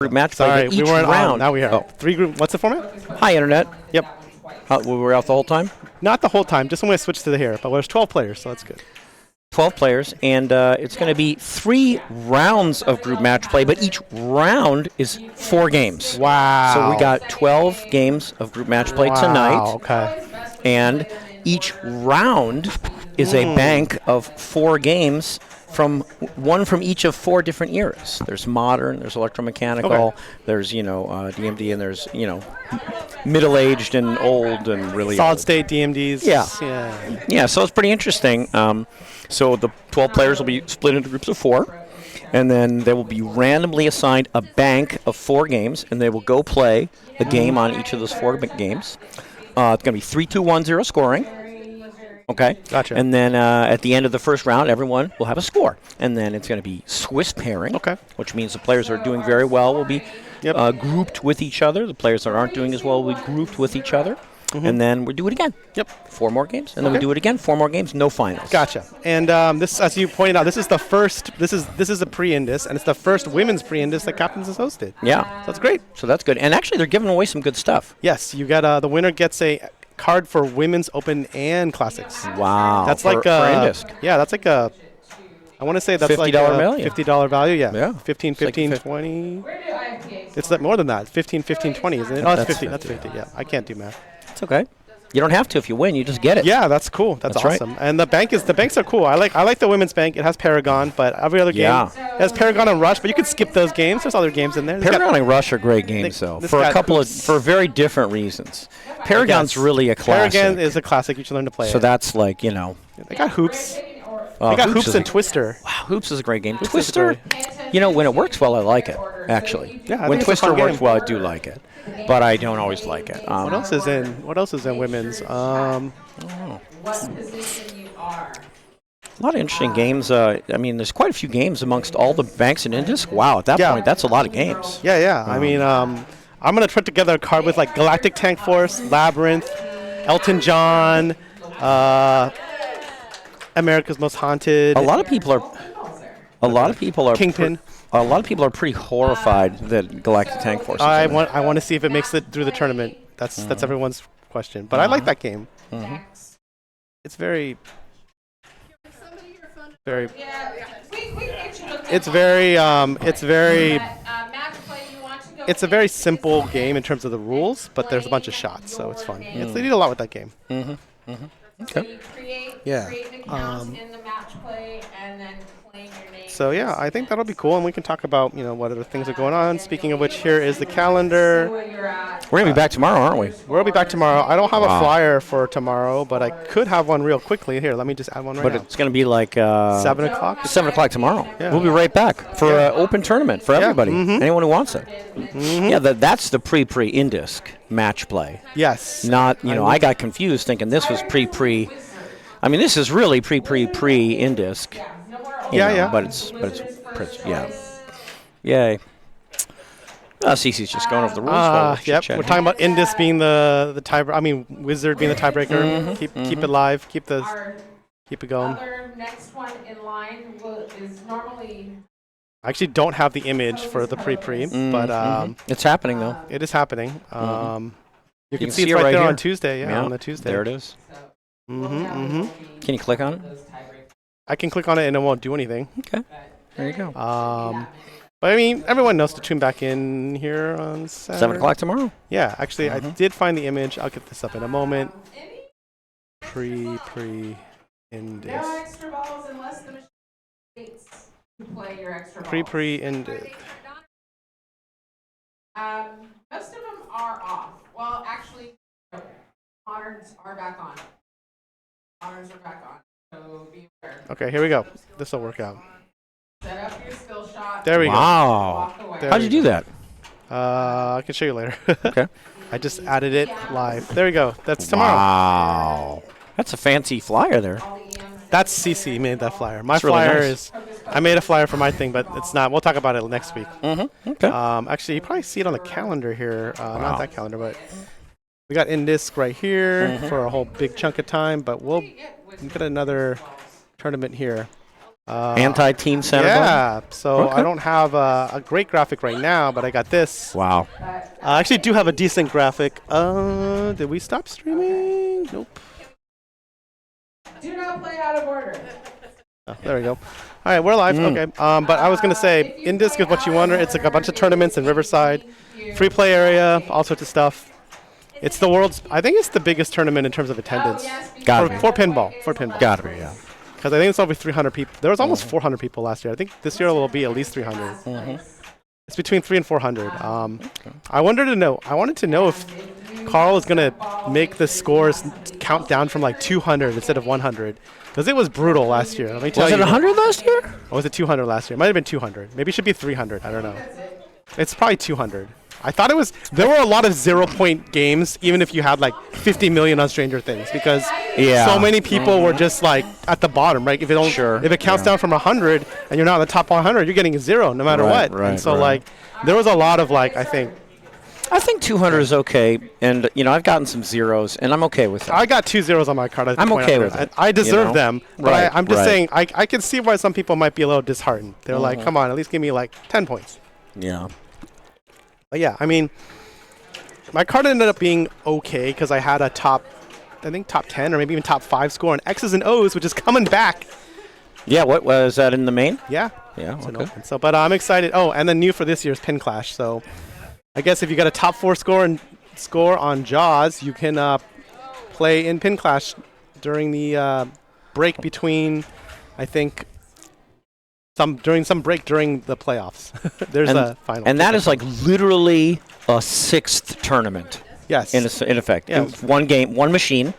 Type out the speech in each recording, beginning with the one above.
Group match play. Sorry, Each we weren't round. on. Now we are. Oh. 3 group. What's the format? Hi, Internet. Yep. We were out the whole time? Not the whole time. Just when we switched to the here. But there's 12 players, so that's good. 12 players, and it's going to be 3 rounds of group match play, but each round is 4 games. Wow. So we got 12 games of group match play tonight. Okay. And each round is a bank of 4 games from each of 4 different eras. There's modern, there's electromechanical, there's DMD, and there's middle-aged and old and really solid old. state DMDs. Yeah. So it's pretty interesting. So the 12 players will be split into groups of 4, and then they will be randomly assigned a bank of 4 games, and they will go play a game on each of those 4 games. It's going to be 3-2-1-0 scoring. Okay. Gotcha. And then at the end of the first round, everyone will have a score. And then it's going to be Swiss pairing, which means the players who are doing very well will be grouped with each other. The players that aren't doing as well will be grouped with each other. And then we do it again. 4 more games, and then we do it again. 4 more games, no finals. Gotcha. And this, as you pointed out, this is the first. This is a pre-INDISC, and it's the first women's pre-INDISC that Captains has hosted. Yeah, so that's great. So that's good. And actually, they're giving away some good stuff. Yes, you got the winner gets a card for Women's Open and Classics. Wow. That's for INDISC. Yeah, that's like a. I want to say that's $50 like value. $50 value. Yeah. 15, 15, 20. It's like more than that. 15, 15, 20, isn't it? Oh, that's 50. That's 50. Yeah, I can't do math. It's okay. You don't have to if you win. You just get it. Yeah, that's cool. That's awesome. Right. And the banks are cool. I like the women's bank. It has Paragon, but every other game it has Paragon and Rush. But you can skip those games. There's other games in there. Paragon and Rush are great games, though, for very different reasons. Paragon's really a classic. Paragon is a classic. You should learn to play. So that's like They got Hoops. They got Hoops and Twister. Wow, Hoops is a great game. Twister, when it works well, I like it. Actually, yeah, when Twister works well, I do like it. But I don't always like it. What else is in women's? What position you are? A lot of interesting games. There's quite a few games amongst all the banks in INDISC. Wow, at that point, that's a lot of games. Yeah. I'm gonna put together a card with like Galactic Tank Force, Labyrinth, Elton John, America's Most Haunted. A lot of people are Kingpin. A lot of people are pretty horrified that Galactic Tank Force. I want to see if it makes it through the tournament. That's everyone's question. But I like that game. It's very. It's a very simple game in terms of the rules, but there's a bunch of shots, so it's fun. They did a lot with that game. Okay. Create an account in the match play and then claim your name. So yeah, I think that'll be cool, and we can talk about what other things are going on. Speaking of which, here is the calendar. We're gonna be back tomorrow, aren't we? We'll be back tomorrow. I don't have a flyer for tomorrow, but I could have one real quickly. Here, let me just add one right now. But it's gonna be like 7 o'clock. 7 o'clock tomorrow. Yeah. We'll be right back for an open tournament for everybody, anyone who wants it. Yeah, that's the pre-INDISC match play. Yes. Not I got confused thinking this was pre. I mean, this is really pre-INDISC. Yeah. But it's Yay. Cece's just going over the rules. Yep. We're talking about INDISC being the Wizard being the tiebreaker. Keep it live. Keep it going. Next one in line is normally. I actually don't have the image for the pre, but it's happening though. It is happening. You can see it right there on Tuesday. Yeah, on the Tuesday. There it is. Can you click on it? I can click on it and it won't do anything. Okay. There you go. But I mean, everyone knows to tune back in here on Saturday. 7 o'clock tomorrow. Yeah, actually, I did find the image. I'll get this up in a moment. Pre-INDISC. No extra balls unless the machine states to play your extra balls. Pre-INDISC. Most of them are off. Well, actually, moderns are back on. So be aware. Okay, here we go. This will work out. Set up your skill shot. There we go. Wow. How'd you do that? I can show you later. Okay. I just added it live. There we go. That's tomorrow. Wow. That's a fancy flyer there. That's CC made that flyer. My That's really flyer nice. is. I made a flyer for my thing, but it's not. We'll talk about it next week. Okay. Actually, you probably see it on the calendar here. Not that calendar, but we got INDISC right here for a whole big chunk of time. But we'll get another tournament here. Anti-team center button? Yeah, so Okay. I don't have a great graphic right now, but I got this. Wow. I actually do have a decent graphic. Did we stop streaming? Nope. Do not play out of order. Oh, there we go. All right, we're live. Okay. But I was going to say, INDISC is what you wonder. It's like a bunch of tournaments in Riverside. Free play area, all sorts of stuff. It's the world's, I think it's the biggest tournament in terms of attendance. Gotta be. For pinball. For pinball. Gotta be, yeah. Because I think it's over 300 people. There was almost 400 people last year. I think this year will be at least 300. It's between 300 and 400. I wanted to know if Carl is gonna make the scores count down from like 200 instead of 100, because it was brutal last year. Let me tell Was you. it 100 last year? Or was it 200 last year? It might have been 200. Maybe it should be 300. I don't know. It's probably 200. I thought it was. There were a lot of 0-point games, even if you had like 50 million on Stranger Things, because so many people were just like at the bottom, right? If it counts down from 100 and you're not in the top 100, you're getting 0 no matter what. And so like there was a lot of like I think 200 is okay, and I've gotten some zeros, and I'm okay with it. I got 2 zeros on my card. I'm okay with it. I deserve them, but I'm just saying I can see why some people might be a little disheartened. They're like, come on, at least give me like 10 points. Yeah. But yeah, I mean, my card ended up being okay because I had a top 10 or maybe even top 5 score on X's and O's, which is coming back. Yeah, what was that in the main? Yeah. Yeah, okay. So, but I'm excited. Oh, and then new for this year's Pin Clash. So, I guess if you got a top 4 score on Jaws, you can play in Pin Clash during the break between, I think, during the playoffs. There's a final. And that is like literally a 6th tournament. Yes. In effect. Yeah. It's one game, one machine,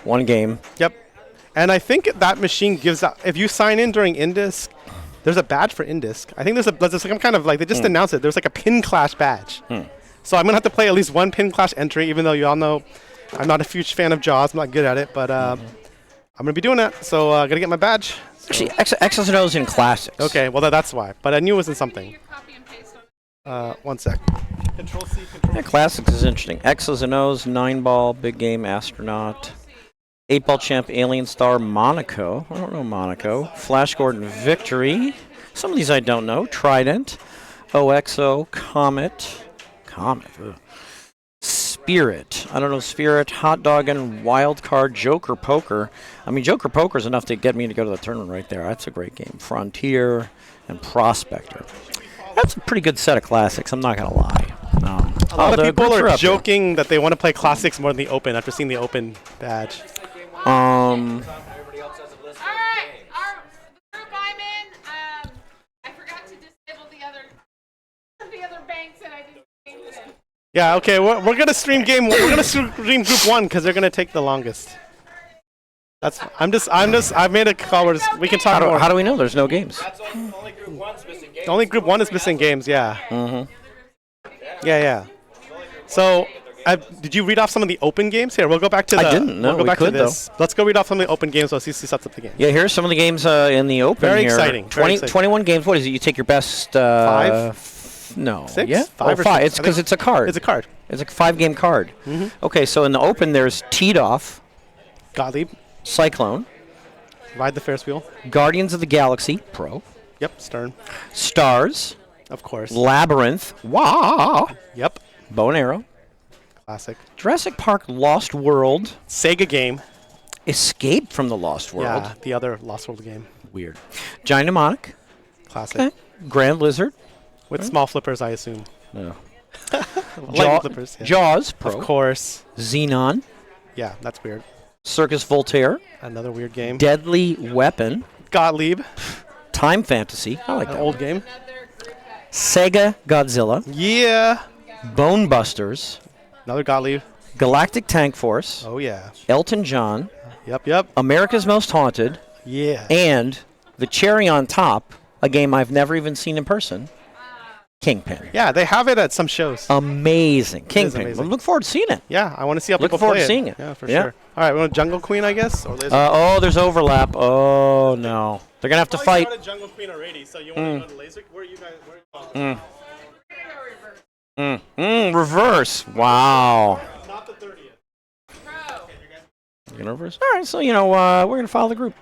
one game. Yep. And I think that machine gives out, if you sign in during INDISC, there's a badge for INDISC. I think there's some kind of like, they just announced it. There's like a Pin Clash badge. So I'm going to have to play at least one Pin Clash entry, even though you all know I'm not a huge fan of Jaws. I'm not good at it, but I'm going to be doing that. So I got to get my badge. Actually, X's and O's in Classics. Okay, well that's why. But I knew it was in something. One sec. Control C, Control Yeah, Classics is interesting. X's and O's, 9-ball, big game, astronaut. 8-ball champ, Alien Star, Monaco. I don't know Monaco. Flash Gordon, Victory. Some of these I don't know. Trident. OXO, Comet. Ugh. Spirit. I don't know Spirit. Hot Dog and Wild Card. Joker Poker. I mean, Joker Poker is enough to get me to go to the tournament right there. That's a great game. Frontier and Prospector. That's a pretty good set of classics. I'm not going to lie. A lot of people are joking that they want to play classics more than the Open after seeing the Open badge. All right, the group I'm in, I forgot to disable the other banks, and I didn't change it. Yeah, okay, we're gonna stream game. We're gonna stream group 1 because they're gonna take the longest. I've made a call where we can talk more. How do we know there's no games? Only group 1's missing games. Only group 1 is missing games. Yeah. Yeah. So, did you read off some of the open games? Here, we'll go back to the. I didn't. No, we'll go back could to this. though. Let's go read off some of the open games. So see sets up the game. Yeah, here's some of the games in the open. Very here. exciting. 21 games. What is it? You take your best. 5? No. 6? Yeah. 5 or 5. 6? It's because it's a card. It's a card. It's a 5-game card. Okay, so in the open there's Teed Off, Gottlieb. Cyclone, Ride the Ferris wheel. Guardians of the Galaxy Pro, Yep. Stern. Stars, Of course. Labyrinth, wow, Yep. Bow and Arrow, Classic. Jurassic Park Lost World, Sega game. Escape from the Lost World. Yeah, the other Lost World game. Weird. Giant Mnemonic, Classic. Grand Lizard, With small flippers, I assume. no. Light flippers. Yeah. Jaws Pro, Of course. Xenon, Yeah, that's weird. Circus Voltaire, Another weird game. Deadly Weapon, Gottlieb. Time Fantasy, I like An that old one. game. Sega Godzilla, Yeah. Bone Busters, Another Gottlieb. Galactic Tank Force, Oh, yeah. Elton John, Yep. America's Most Haunted, Yeah. and the cherry on top, a game I've never even seen in person, Kingpin. Yeah, they have it at some shows. Amazing. Kingpin. amazing. I look forward to seeing it. Yeah, I want to see how Looking people forward play to seeing it. Yeah, for Yeah. sure. All right, we want Jungle Queen, I guess? Or Laser? There's overlap. Oh, no. They're going to have to fight. started Jungle Queen already, so you want to go to Laser? Where are you guys? Reverse. Wow. Not the 30th. You gonna reverse? All right, so, we're going to follow the group.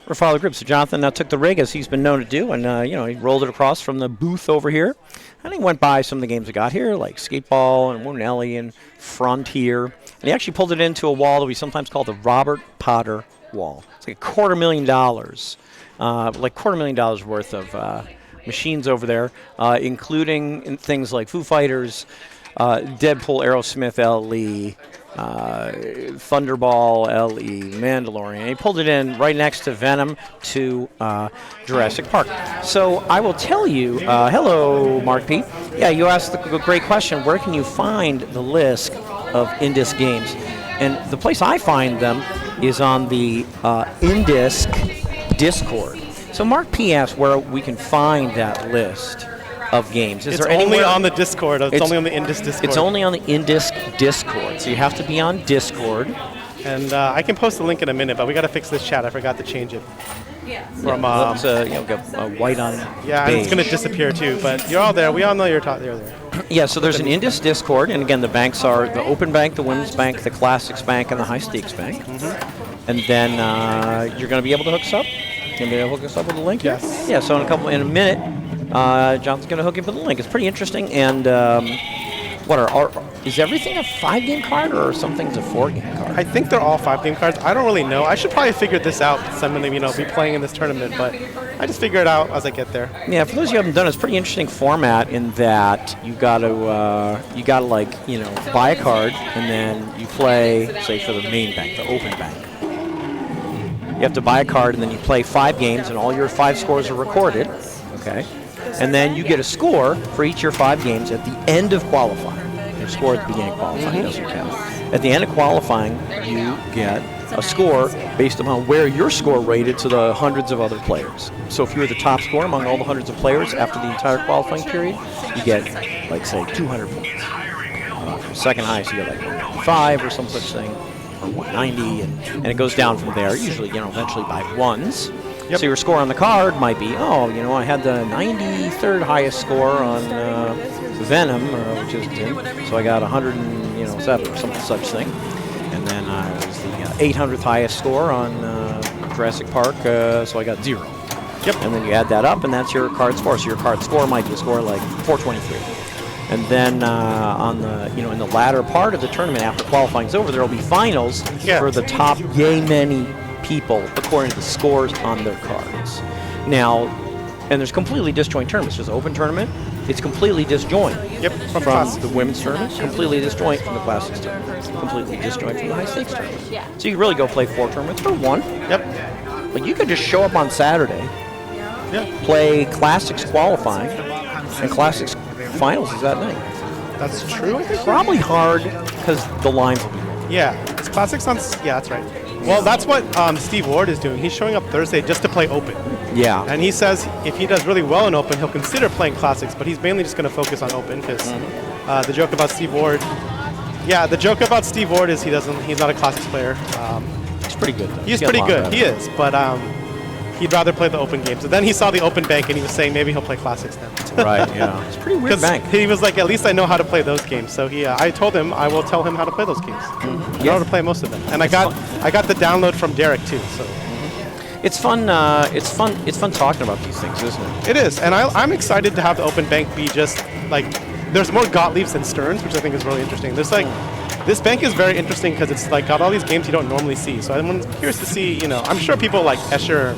Or follow the group. So Jonathan took the rig as he's been known to do, and he rolled it across from the booth over here, and he went by some of the games we got here, like Skateball and Moonelli and Frontier, and he actually pulled it into a wall that we sometimes call the Robert Potter wall. It's like $250,000, like $250,000 worth of machines over there, including things like Foo Fighters, Deadpool, Aerosmith, LE. Thunderball, LE, Mandalorian. He pulled it in right next to Venom to Jurassic Park. So I will tell you, hello, Mark P. Yeah, you asked the great question, where can you find the list of INDISC games? And the place I find them is on the INDISC Discord. So Mark P asked where we can find that list of games. It's only on the Discord. It's only on the INDISC Discord. It's only on the INDISC Discord. So you have to be on Discord. And I can post the link in a minute, but we got to fix this chat. I forgot to change it. From got white on yeah, and it's going to disappear too. But you're all there. We all know you're there. Yeah, so there's an INDISC Discord, and again, the banks are the Open Bank, the Women's Bank, the Classics Bank, and the High Stakes Bank. And then you're going to be able to hook us up. You're going to be able to hook us up with a link here? Yes. Yeah, so in a minute, Jonathan's going to hook you up with the link. It's pretty interesting. And is everything a 5-game card or something's a 4-game card? I think they're all 5-game cards. I don't really know. I should probably figure this out since I'm going to be playing in this tournament, but I just figure it out as I get there. Yeah, for those of you who haven't done it, it's a pretty interesting format in that you got to buy a card and then you play, say, for the main bank, the Open Bank. You have to buy a card and then you play 5 games and all your 5 scores are recorded. Okay. And then you get a score for each of your 5 games at the end of qualifying. Your score at the beginning of qualifying doesn't count. At the end of qualifying, you get a score based upon where your score rated to the hundreds of other players. So if you're the top score among all the hundreds of players after the entire qualifying period, you get, like, say, 200 points. For second highest, you get like 195 or some such thing, or 190, and it goes down from there, usually, eventually by ones. Yep. So your score on the card might be, I had the 93rd highest score on Venom, which is 10, so I got 107 or some such thing. And then I was the 800th highest score on Jurassic Park, so I got 0. Yep. And then you add that up, and that's your card score. So your card score might be a score like 423. And then on the in the latter part of the tournament, after qualifying is over, there will be finals for the top yay many people according to the scores on their cards. Now, and there's completely disjoint tournaments. There's an open tournament. It's completely disjoint. Yep. From the women's tournament. Completely disjoint from the classics tournament. Completely disjoint from the high stakes tournament. So you can really go play 4 tournaments for 1. Yep. Like you could just show up on Saturday, play classics qualifying, and classics finals is that night. That's true, I think. Probably hard because the lines will be wrong. Yeah. It's classics on. Yeah, that's right. Well, that's what Steve Ward is doing. He's showing up Thursday just to play Open. Yeah. And he says if he does really well in Open, he'll consider playing Classics, but he's mainly just going to focus on Open because the joke about Steve Ward... Yeah, the joke about Steve Ward is he's not a Classics player. He's pretty good, though. He's pretty good. He is, but he'd rather play the Open games. So then he saw the Open bank, and he was saying maybe he'll play Classics now. Right, yeah. It's a pretty weird bank. He was like, at least I know how to play those games. So I told him I will tell him how to play those games. I know how to play most of them. And I got the download from Derek, too. So it's fun. It's fun talking about these things, isn't it? It is, and I'm excited to have the Open bank be just like there's more Gottliebs than Stearns, which I think is really interesting. There's like this bank is very interesting because it's like got all these games you don't normally see. So I'm curious to see. I'm sure people like Escher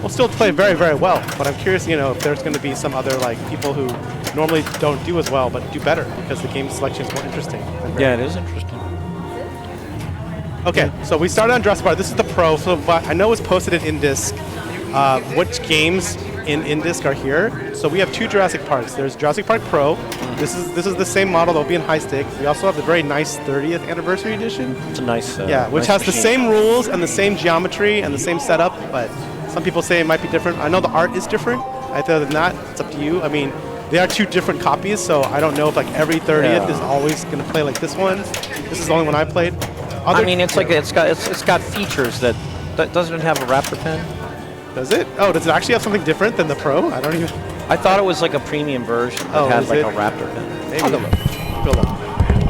will still play very, very well, but I'm curious, if there's going to be some other like people who normally don't do as well but do better because the game selection is more interesting. Yeah, it is interesting. Okay, so we started on Jurassic Park. This is the Pro, so but I know it's posted in INDISC. Which games in INDISC are here? So we have 2 Jurassic Parks. There's Jurassic Park Pro. This is the same model that will be in high stakes. We also have the very nice 30th anniversary edition. It's a nice which nice has machine. the same rules and the same geometry and the same setup, but some people say it might be different. I know the art is different. Other than that, it's up to you. I mean, they are 2 different copies, so I don't know if like every 30th is always going to play like this one. This is the only one I played. It's got features that doesn't it have a Raptor pen? Does it? Oh, does it actually have something different than the Pro? I don't even. I thought it was like a premium version that had like a Raptor pen. Maybe. I'll go look.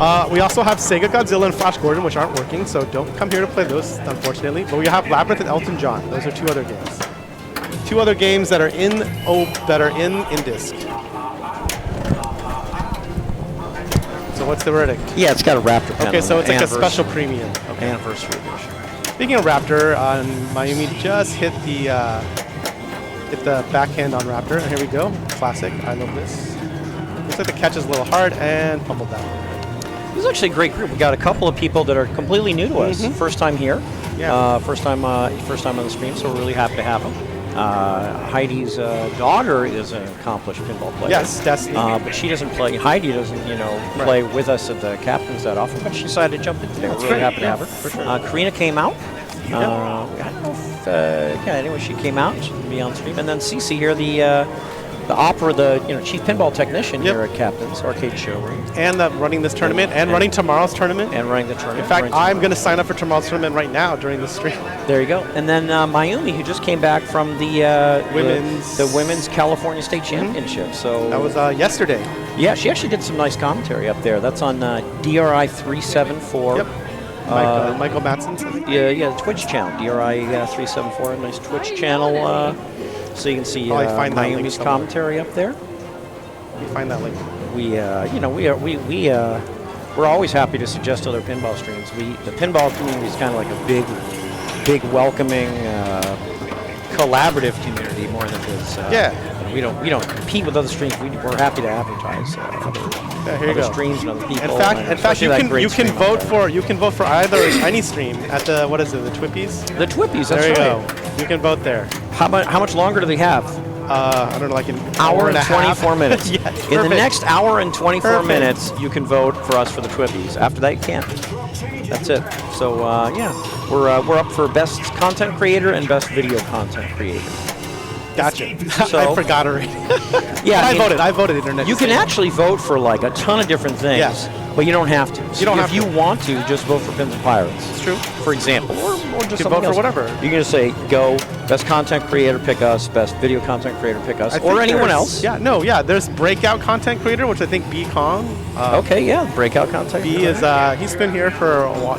We also have Sega Godzilla and Flash Gordon, which aren't working, so don't come here to play those, unfortunately. But we have Labyrinth and Elton John. Those are 2 other games. 2 other games that are in INDISC. So what's the verdict? Yeah, it's got a Raptor pen. Okay, so it's like a Anniversary- special premium. Okay. Anniversary edition. Speaking of Raptor, Mayumi just hit the backhand on Raptor. And here we go. Classic. I love this. Looks like the catch is a little hard and fumbled that. This is actually a great group. We got a couple of people that are completely new to us. First time here. Yeah. First time on the stream, so we're really happy to have them. Heidi's daughter is an accomplished pinball player. Yes, Destiny. But she doesn't play. Heidi doesn't, play with us at the captains that often. But she decided to jump in today. We're really happy to have her. For sure. Karina came out. I don't know if. Anyway, she came out. She's gonna be on stream, and then Cece here, the chief pinball technician here at Captain's Arcade Showroom, and running this tournament, and running tomorro's tournament. and running the tournament. In fact, I'm going to sign up for tomorrow's tournament right now during the stream. There you go. And then Mayumi, who just came back from the women's California State Championship. So That was yesterday. yeah, she actually did some nice commentary up there. That's on DRI 374. Yep. Michael Matson. Yeah, the Twitch channel, DRI 374, nice Twitch channel. So you can see Probably find that link Mayumi's somewhere. commentary up there. You find that link. We're always happy to suggest other pinball streams. The pinball community is kind of like a big welcoming, collaborative community more than it is. We don't compete with other streams. We're happy to advertise Here you other go. streams and other people. In fact, especially that great you can stream out vote for either any stream at the the Twippies. there. The Twippies. That's There you right. go. You can vote there. How much longer do they have? I don't know, like an Hour and and a half. 24 minutes. Yes, In the perfect. next hour and 24 Perfect. minutes, you can vote for us for the Twippies. After that, you can't. That's it. So we're up for best content creator and best video content creator. Gotcha. So- I forgot already. Yeah, I mean, voted internet. You can actually vote for like a ton of different things, Yes. but you don't have to. So You don't if have you to. want to, just vote for Pins and Pirates. It's true. For example, or just You can something vote for else. whatever. You're gonna say go best content creator, pick us. Best video content creator, pick us, I think or anyone there's- else. Yeah, there's breakout content creator, which I think B Kong. Okay, yeah, breakout content. B is he's been here for a while.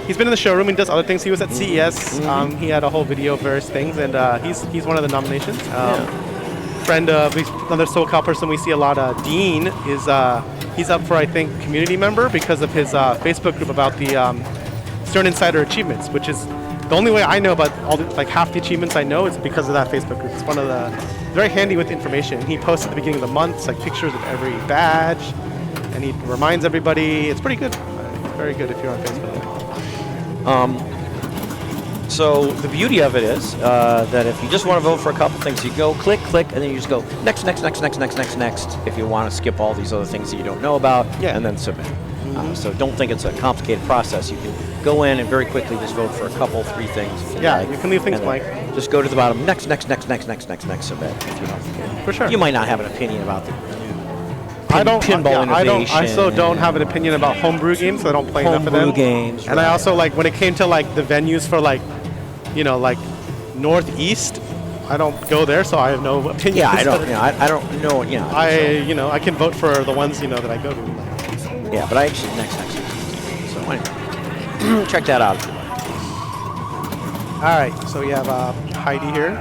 He's been in the showroom and does other things. He was at CES. He had a whole video of various things, and he's one of the nominations. Friend of another SoCal person we see a lot. Dean is he's up for, I think, community member because of his Facebook group about the Stern Insider achievements, which is the only way I know about half the achievements I know is because of that Facebook group. It's one of the very handy with information. He posts at the beginning of the month like pictures of every badge, and he reminds everybody. It's pretty good. Very good if you're on Facebook. So the beauty of it is that if you just want to vote for a couple things, you go click, and then you just go next. If you want to skip all these other things that you don't know about, and then submit. So don't think it's a complicated process. You can go in and very quickly just vote for a couple, 3 things. If you Yeah, like, you can leave things and then blank. Just go to the bottom. Next. Submit. If you don't. For sure. You might not have an opinion about the I pinball innovation. also don't have an opinion about homebrew games, so I don't play enough of them. Homebrew games. And I also when it came to the venues for Northeast, I don't go there, so I have no opinion. Yeah, I don't. I don't know. Yeah. I can vote for the ones that I go to. Yeah, but I actually next. So anyway, check that out. All right, so we have Heidi here.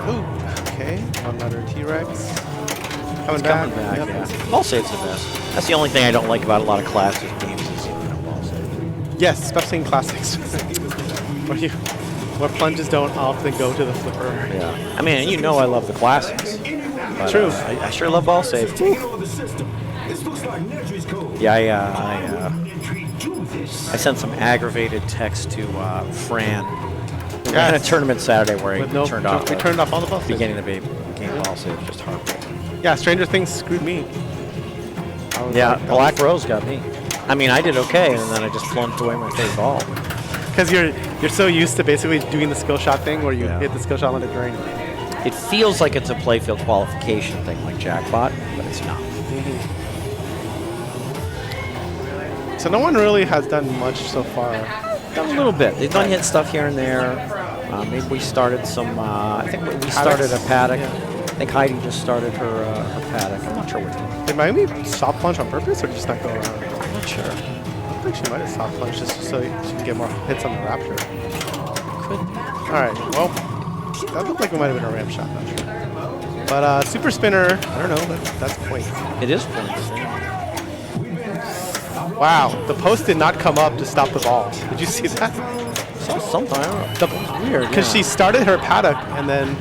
Ooh, okay, another T-Rex. Coming back. Yep. Yeah. Ball save's the best. That's the only thing I don't like about a lot of classic games is ball save. Yes, especially in classics, where plunges don't often go to the flipper. Yeah. I mean, I love the classics. But, True. I sure love ball save. Yeah, I sent some aggravated text to Fran at a tournament Saturday where he turned off. We turned off all the ball saves. Beginning of the game ball save, just heartbreaking. Yeah, Stranger Things screwed me. Yeah, Black Rose got me. I mean, I did okay, and then I just flunked away my third ball. Because you're so used to basically doing the skill shot thing where you hit the skill shot on it during. It feels like it's a playfield qualification thing like Jackpot, but it's not. So no one really has done much so far. Done a little bit. They've done hit stuff here and there. Maybe we started some. I think we started a paddock. think Heidi just started her paddock. I'm not sure which one. Did Miami soft plunge on purpose or just not go around? I'm not sure. I think she might have soft plunged just so she can get more hits on the Raptor. Could be. All right, well, that looked like it might have been a ramp shot, not sure. But super spinner, I don't know, that's points. It is points. Wow, the post did not come up to stop the ball. Did you see that? Saw something. I don't know. It was weird. Because she started her paddock and then,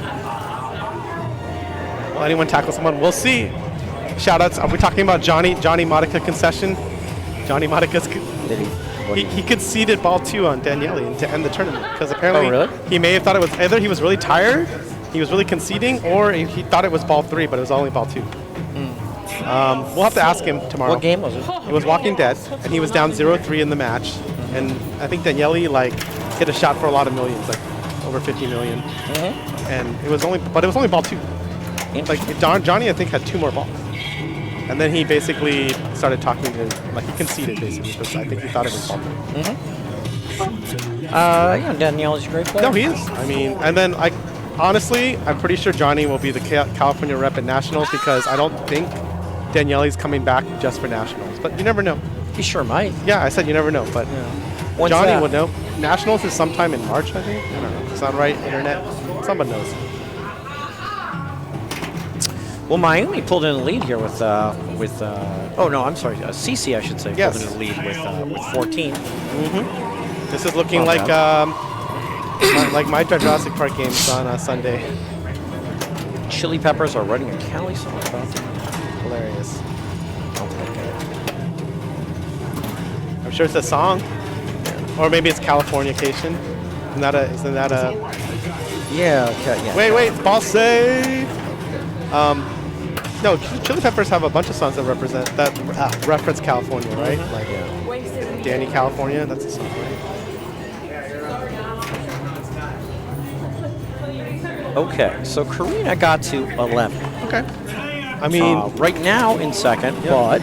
will anyone tackle someone? We'll see. Shoutouts. Are we talking about Johnny Modica concession? Johnny Modica's. He conceded ball 2 on Daniele to end the tournament because apparently he may have thought it was either he was really tired, he was really conceding, or he thought it was ball 3, but it was only ball 2. We'll have to ask him tomorrow. What game was it? It was Walking Dead, and he was down 0-3 in the match. And I think Daniele like hit a shot for a lot of millions, like over 50 million. And it was only ball 2. Like Johnny, I think, had 2 more balls. And then he basically started talking to, like, he conceded basically because I think he thought it was ball 3. Yeah, Danielle's a great player. No, he is. I mean, and then honestly, I'm pretty sure Johnny will be the California rep at Nationals because I don't think Daniele's coming back just for Nationals. But you never know. He sure might. Yeah, I said you never know, but Johnny would know. Nationals is sometime in March, I think. I don't know. Sound right, internet? Someone knows. Well, Miami pulled in the lead here with oh no, I'm sorry, CC I should say pulled in the lead with 14. This is looking like my Jurassic Park games on Sunday. Chili Peppers are writing a Cali song about them. Hilarious. I'm sure it's a song, or maybe it's Californication. Isn't that a? Yeah. Okay, yeah. Wait, it's ball save. No, Chili Peppers have a bunch of songs that reference California, right? Like Danny California, that's a song, right? Okay, so Karina got to 11. Okay. I mean, right now in second, but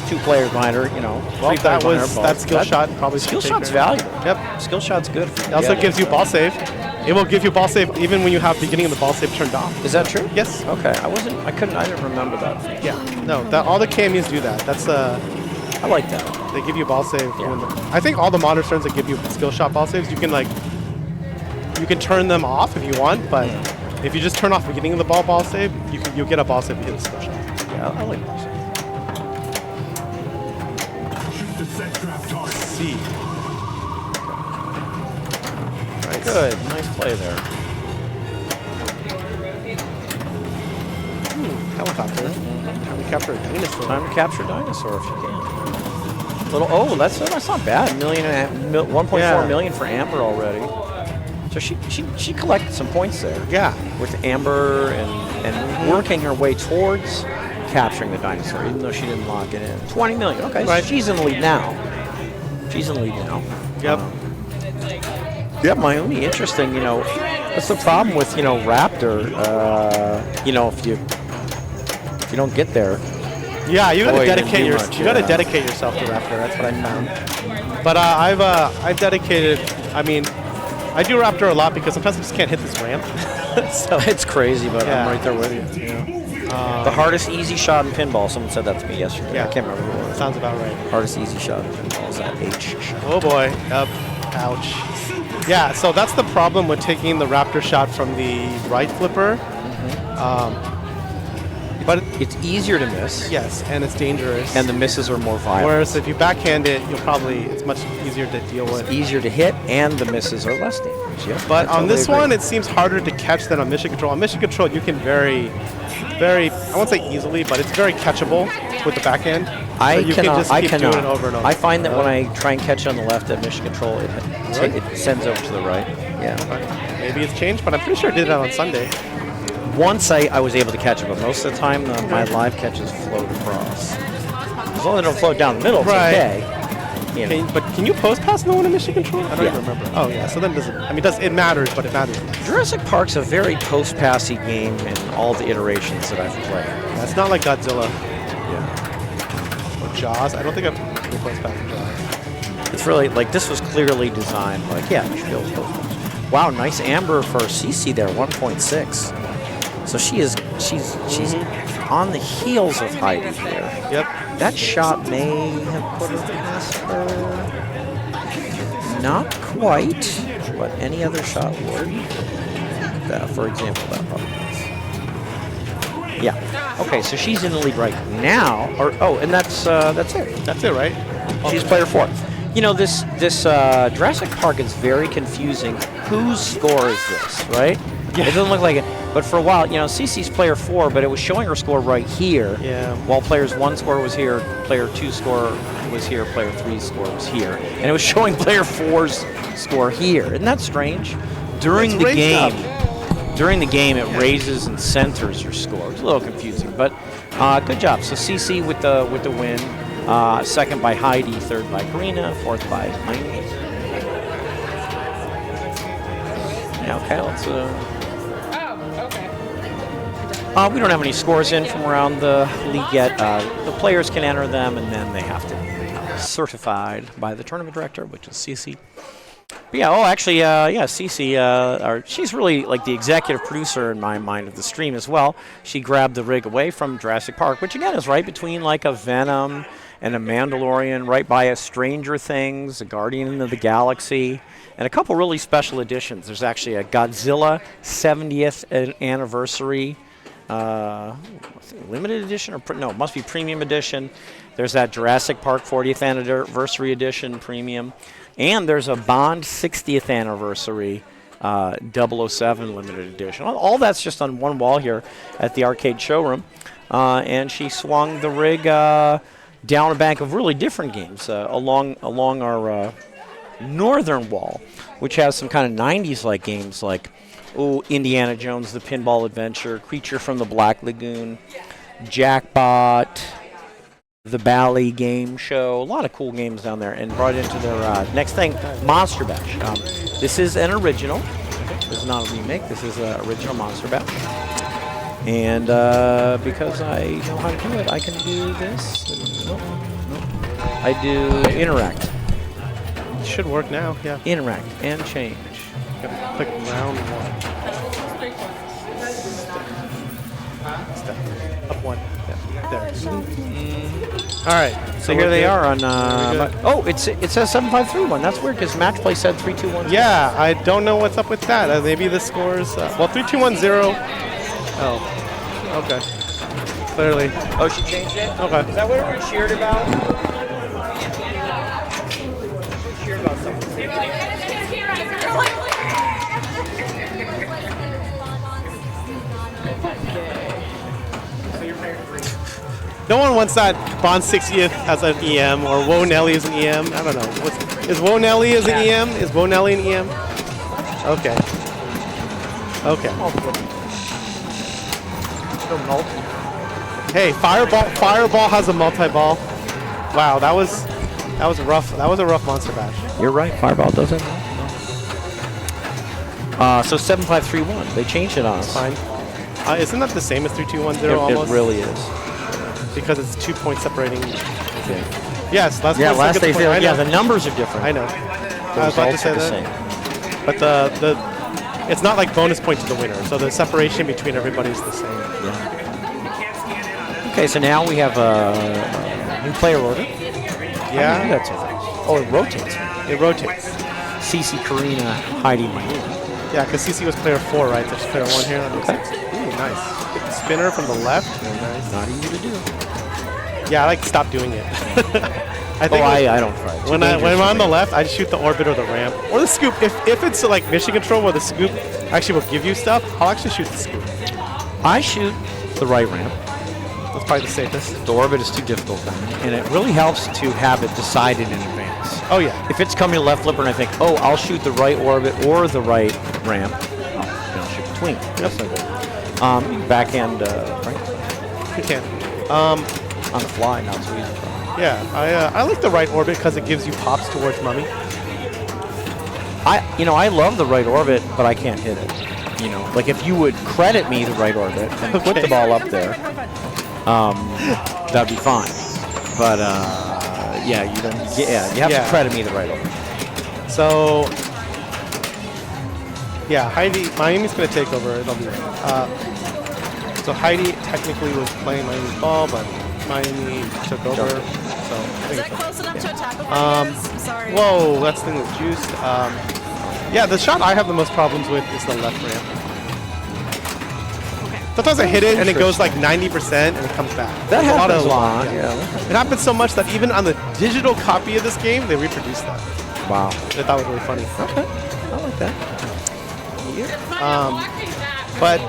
2 players behind her. You know, well, that skill shot probably. Skill shot's valuable. Yep. Skill shot's good. It also gives you ball save. It will give you ball save even when you have beginning of the ball save turned off. Is that true? Yes. Okay. I didn't remember that. Yeah. No. All the KMUs do that. That's I like that. They give you ball save. Yeah. I think all the modern turns that give you skill shot ball saves, you can turn them off if you want, but if you just turn off beginning of the ball save, you'll get a ball save if you hit the skill shot. Yeah, I like ball save. C. Good. Nice play there. Helicopter. Time to capture a dinosaur. Time to capture a dinosaur if you can. That's not bad. $1.4 million for Amber already. So she collected some points there. Yeah. With Amber and working her way towards capturing the dinosaur, even though she didn't lock it in. 20 million. Okay, right. So she's in the lead now. Yep. Yeah, Miami, interesting. You know, that's the problem with Raptor. If you don't get there. Yeah, you gotta dedicate yourself. dedicate yourself to Raptor. That's what I found. But I've dedicated. I mean, I do Raptor a lot because sometimes I just can't hit this ramp. So it's crazy, but I'm right there with you. The hardest easy shot in pinball. Someone said that to me yesterday. Yeah. I can't remember who it was. Sounds about right. Hardest easy shot in pinball is that H shot. Oh boy. Yep. Ouch. Yeah, so that's the problem with taking the Raptor shot from the right flipper. But it's easier to miss. Yes, and it's dangerous. And the misses are more violent. Whereas if you backhand it, it's much easier to deal with. It's easier to hit, and the misses are less dangerous. Yeah, but on this one, it seems harder to catch than on Mission Control. On Mission Control, you can very, I won't say easily, but it's very catchable with the backhand. I Doing it over and over. I find that when I try and catch on the left at Mission Control, it sends over to the right. Yeah. Maybe it's changed, but I'm pretty sure I did that on Sunday. Once I was able to catch it, but most of the time my live catches float across. As long as they don't float down the middle, it's okay. But can you post pass no one in Mission Control? I don't even remember. Oh yeah, so then it matters, but it matters. Jurassic Park's a very post-passy game in all the iterations that I've played. That's not like Godzilla. Jaws. I don't think I've post pass in Jaws. It's really this was clearly designed you should be able to post pass. Wow, nice Amber for CC there, 1.6. So So she's on the heels of Heidi here. Yep. That shot may have put her past her. Not quite, but any other shot would. For example, that probably does. Yeah. Okay, so she's in the lead right now. And that's it. That's it, right? She's player 4. You know, this Jurassic Park is very confusing. Whose score is this, right? Yeah. It doesn't look like it. But for a while, you know, Cece's player 4, but it was showing her score right here. Yeah. While player's 1 score was here, player 2 score was here, player 3's score was here. And it was showing player 4's score here. Isn't that strange? During the game, it raises and centers your score. It's a little confusing, but good job. So Cece with the win. Second by Heidi, third by Karina, fourth by Miami. Yeah, okay, let's. We don't have any scores in from around the league yet. The players can enter them, and then they have to be certified by the tournament director, which is Cece. But yeah, Cece, she's really like the executive producer in my mind of the stream as well. She grabbed the rig away from Jurassic Park, which again is right between like a Venom and a Mandalorian, right by a Stranger Things, a Guardian of the Galaxy, and a couple really special editions. There's actually a Godzilla 70th anniversary limited edition, or no, it must be premium edition. There's that Jurassic Park 40th anniversary edition premium. And there's a Bond 60th anniversary 007 limited edition. All that's just on one wall here at the arcade showroom. And she swung the rig down a bank of really different games along our northern wall, which has some kind of 90s-like games like Indiana Jones, The Pinball Adventure, Creature from the Black Lagoon, Jackpot, The Bally Game Show, a lot of cool games down there, and brought into their next thing, Monster Bash. This is an original. This is not a remake. This is an original Monster Bash. And because I know how to do it, I can do this. Nope. I do interact. It should work now, yeah. Interact and change. Gotta click round 1. Step. Up 1. Yeah, there. All right. So here they are on. It says 7531. That's weird because match play said 3210. Yeah, I don't know what's up with that. Maybe the scores. 3210. Oh, okay. Clearly. Oh, she changed it. Okay. Is that what we cheered about? Cheered about something. No one wants that Bond 60th as an EM or Woe Nelly as an EM. I don't know. Is Woe Nelly as an EM? Is Woe Nelly an EM? Okay. Okay. Hey, Fireball has a multi-ball. Wow, that was rough. That was a rough Monster Bash. You're right. Fireball doesn't. So 7531. They changed it on us. Fine. Isn't that the same as 3210 almost? It really is. Because it's 2 points separating. Yes, last day. Yeah, the numbers are different. I know. I was about to say that. But it's not like bonus point to the winner, so the separation between everybody is the same. Yeah. Okay, so now we have a new player order. Yeah. That's it rotates. It rotates. Cece, Karina, Heidi, Miami. Yeah, because Cece was player 4, right? So she's player 1 here. Okay. Ooh, nice. Spinner from the left. Very nice. Not easy to do. Yeah, I stopped doing it. I don't try. When I'm on the left, I just shoot the orbit or the ramp. Or the scoop. If it's like mission control where the scoop actually will give you stuff, I'll actually shoot the scoop. I shoot the right ramp. That's probably the safest. The orbit is too difficult, and it really helps to have it decided in advance. Oh, yeah. If it's coming to left flipper and I think, I'll shoot the right orbit or the right ramp, then I'll shoot between. Yep. Backhand, right? You can. On the fly, not so easy. Yeah, I like the right orbit because it gives you pops towards Mummy. I love the right orbit, but I can't hit it. Like if you would credit me the right orbit and put the ball up there, that'd be fine. But you have to credit me the right orbit. So yeah, Miami's gonna take over. It'll be So Heidi technically was playing Miami's ball, but Miami took over. So I think Is that close enough to a tackle? I'm sorry. whoa, that's the thing with juiced. Yeah, the shot I have the most problems with is the left ramp. Sometimes I hit it and it goes like 90% and it comes back. That There's happens a of lot. lag, Yeah. It happens so much that even on the digital copy of this game, they reproduced that. Wow. I thought was really funny. Okay. I like that. Watching that, But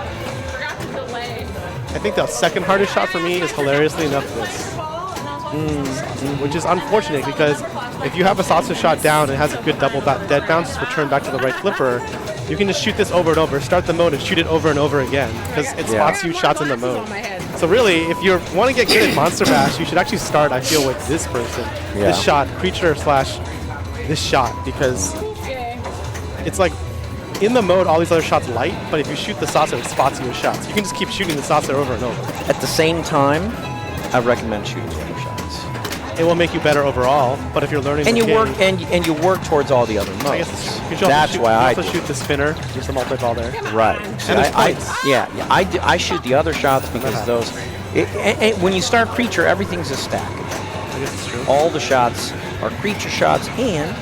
forgot to delay. I think the second hardest shot for me is hilariously enough this. Which is unfortunate because if you have a salsa shot down and it has a good double dead bounce, return back to the right flipper, you can just shoot this over and over, start the mode and shoot it over and over again because it spots you shots in the mode. So really, if you want to get good at Monster Bash, you should actually start, I feel, with this person, this shot, creature slash this shot, because it's like in the mode, all these other shots light, but if you shoot the saucer, it spots your shots. You can just keep shooting the saucer over and over. At the same time, I recommend shooting the other shots. It will make you better overall, but if you're learning And the you game, work and you work towards all the other modes. I guess you should That's also shoot, why I also do. shoot the spinner, do some multi-ball there. Right. And there's points. I shoot the other shots because those. When you start creature, everything's a stack. I guess it's true. All the shots are creature shots, and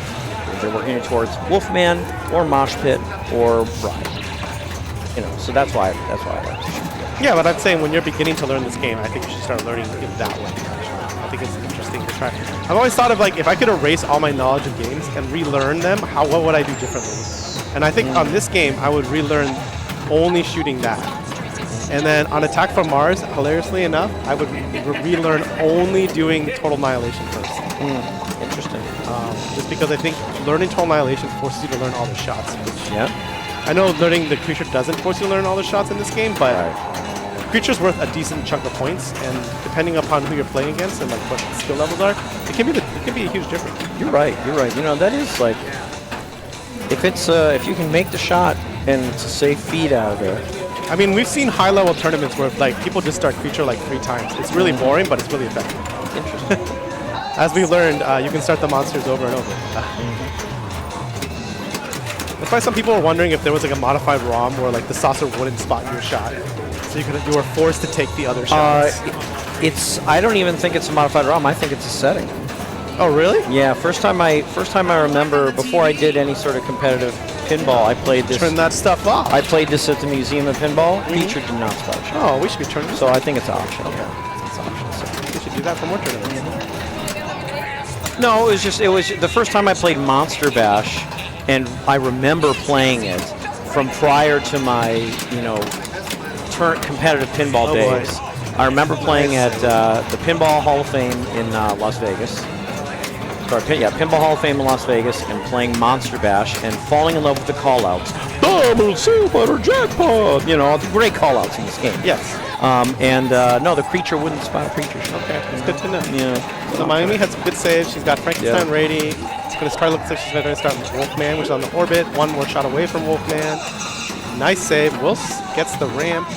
they're working towards Wolfman or Mosh Pit or Bride. You know, so that's why I like to shoot. Yeah, but I'm saying when you're beginning to learn this game, I think you should start learning it that way. Actually. I think it's interesting to try. I've always thought of like if I could erase all my knowledge of games and relearn them, what would I do differently? And I think on this game, I would relearn only shooting that. And then on Attack from Mars, hilariously enough, I would relearn only doing Total Annihilation first. Interesting. Just because I think learning Total Annihilation forces you to learn all the shots. Which Yeah. I know learning the creature doesn't force you to learn all the shots in this game, but creature's worth a decent chunk of points, and depending upon who you're playing against and like what skill levels are, it can be a huge difference. You're right. You're right. You know, that is like if you can make the shot and it's a safe feed out of there. I mean, we've seen high-level tournaments where like people just start creature like 3 times. It's really boring, but it's really effective. Interesting. As we learned, you can start the monsters over and over. That's why some people were wondering if there was like a modified ROM where like the saucer wouldn't spot your shot, so you were forced to take the other shots. I don't even think it's a modified ROM. I think it's a setting. Oh, really? Yeah. First time I remember before I did any sort of competitive pinball, I played this. Turn that stuff off. I played this at the Museum of Pinball. Feature did not spot shot. Oh, we should be turning this. So I think it's optional. It's optional. So we should do that for more tournaments. No, it was the first time I played Monster Bash, and I remember playing it from prior to my, competitive pinball days. I remember playing at the Pinball Hall of Fame in Las Vegas. Pinball Hall of Fame in Las Vegas, and playing Monster Bash and falling in love with the call-outs. Double silver jackpot! You know, the great call-outs in this game. Yes. No, the creature wouldn't spot a creature. Okay, that's good to know. Yeah. So Miami had some good saves. She's got Frankenstein ready. It's going to start. Looks like she's going to start with Wolfman, which is on the orbit. One more shot away from Wolfman. Nice save. Wills gets the ramp.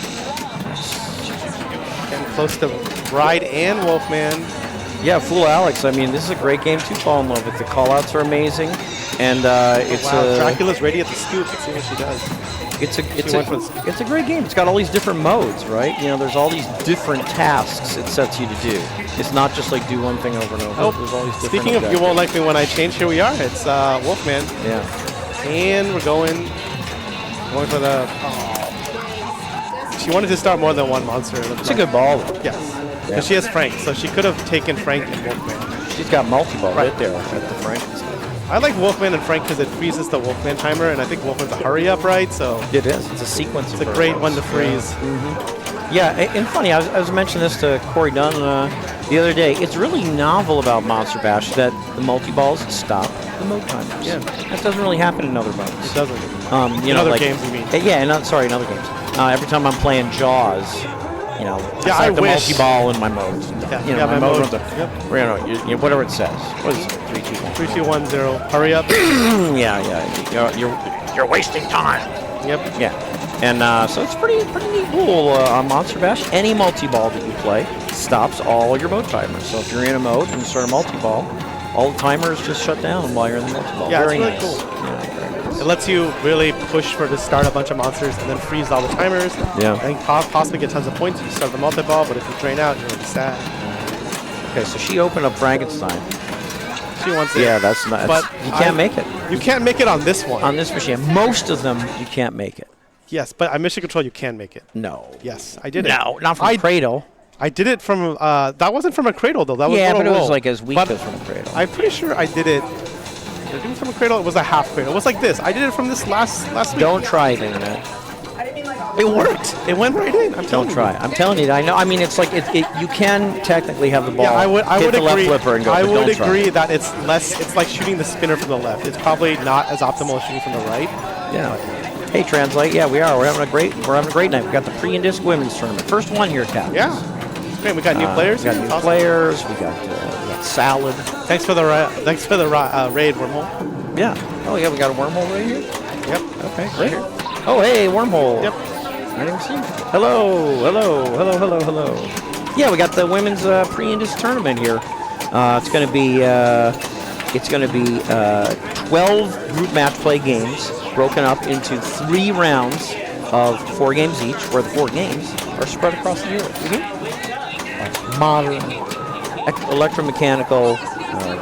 Getting close to Bride and Wolfman. Yeah, Fool Alex. I mean, this is a great game to fall in love with. The call-outs are amazing, and it's Dracula's ready at the scoop. Let's see what she does. It's a great game. It's got all these different modes, right? You know, there's all these different tasks it sets you to do. It's not just like do one thing over and over. Oh, There's all these different speaking of you won't like me when I change, here we are. It's Wolfman. Yeah. And we're going for the... She wanted to start more than one monster. It's a good ball. Yes. Because she has Frank, so she could have taken Frank and Wolfman. She's got multi-ball right there at the Frank. I like Wolfman and Frank because it freezes the Wolfman timer, and I think Wolfman's a hurry-up, right? So it is. It's a sequence. It's a great one to freeze. Yeah, and funny, I was mentioning this to Corey Dunn the other day. It's really novel about Monster Bash that the multi-balls stop the mode timers. Yeah. That doesn't really happen in other modes. It doesn't. In other games, you mean? Yeah, in other games. Every time I'm playing Jaws, I the wish. multi-ball in my modes. My mode. Whatever it says. What is it? 3, 2, 1. 3, 2, 1, 0. Hurry up. Yeah. You're wasting time. Yep. Yeah. And so it's pretty neat rule on Monster Bash. Any multi-ball that you play stops all your mode timers. So if you're in a mode and you start a multi-ball, all the timers just shut down while you're in the multi-ball. Yeah, Very it's really nice. cool. Yeah, very nice. Yes. It lets you really push for to start a bunch of monsters and then freeze all the timers. Yeah. And possibly get tons of points if you start the multi-ball, but if you drain out, you're really sad. Okay, so she opened up Frankenstein. She wants it. Yeah, that's not. But You can't make it. You can't make it on this one. On this machine. Most of them, you can't make it. Yes, but on Mission Control, you can make it. No. Yes, I did it. No, not from Cradle. I did it from, that wasn't from a cradle, though. That was Yeah, little but it was roll. like as weak But as from a Cradle. I'm pretty sure I did it. Did I do it from a cradle? It was a half cradle. It was like this. I did it from this last week. Don't try it, Internet. It worked. It went right in. I'm telling Don't try. you. I'm telling you. I know. I mean, it's like you can technically have the ball Yeah, I would hit the agree. left flipper and go. I but would don't try. agree that it's less. It's like shooting the spinner from the left. It's probably not as optimal as shooting from the right. Yeah. Hey, Translate. Yeah, we are. We're having a great night. We got the Pre-INDISC women's tournament. First one here, Cap. Yeah. Great. We got new players. We got new players. We got Salad. Thanks for the raid, Wormhole. Yeah. Oh yeah, we got a wormhole right here. Yep. Okay. Great. Oh hey, wormhole. Yep. I didn't see you. Hello. Yeah, we got the women's Pre-INDISC tournament here. It's going to be 12 group match play games broken up into 3 rounds of 4 games each, where the 4 games are spread across the Europe. Modern, electromechanical,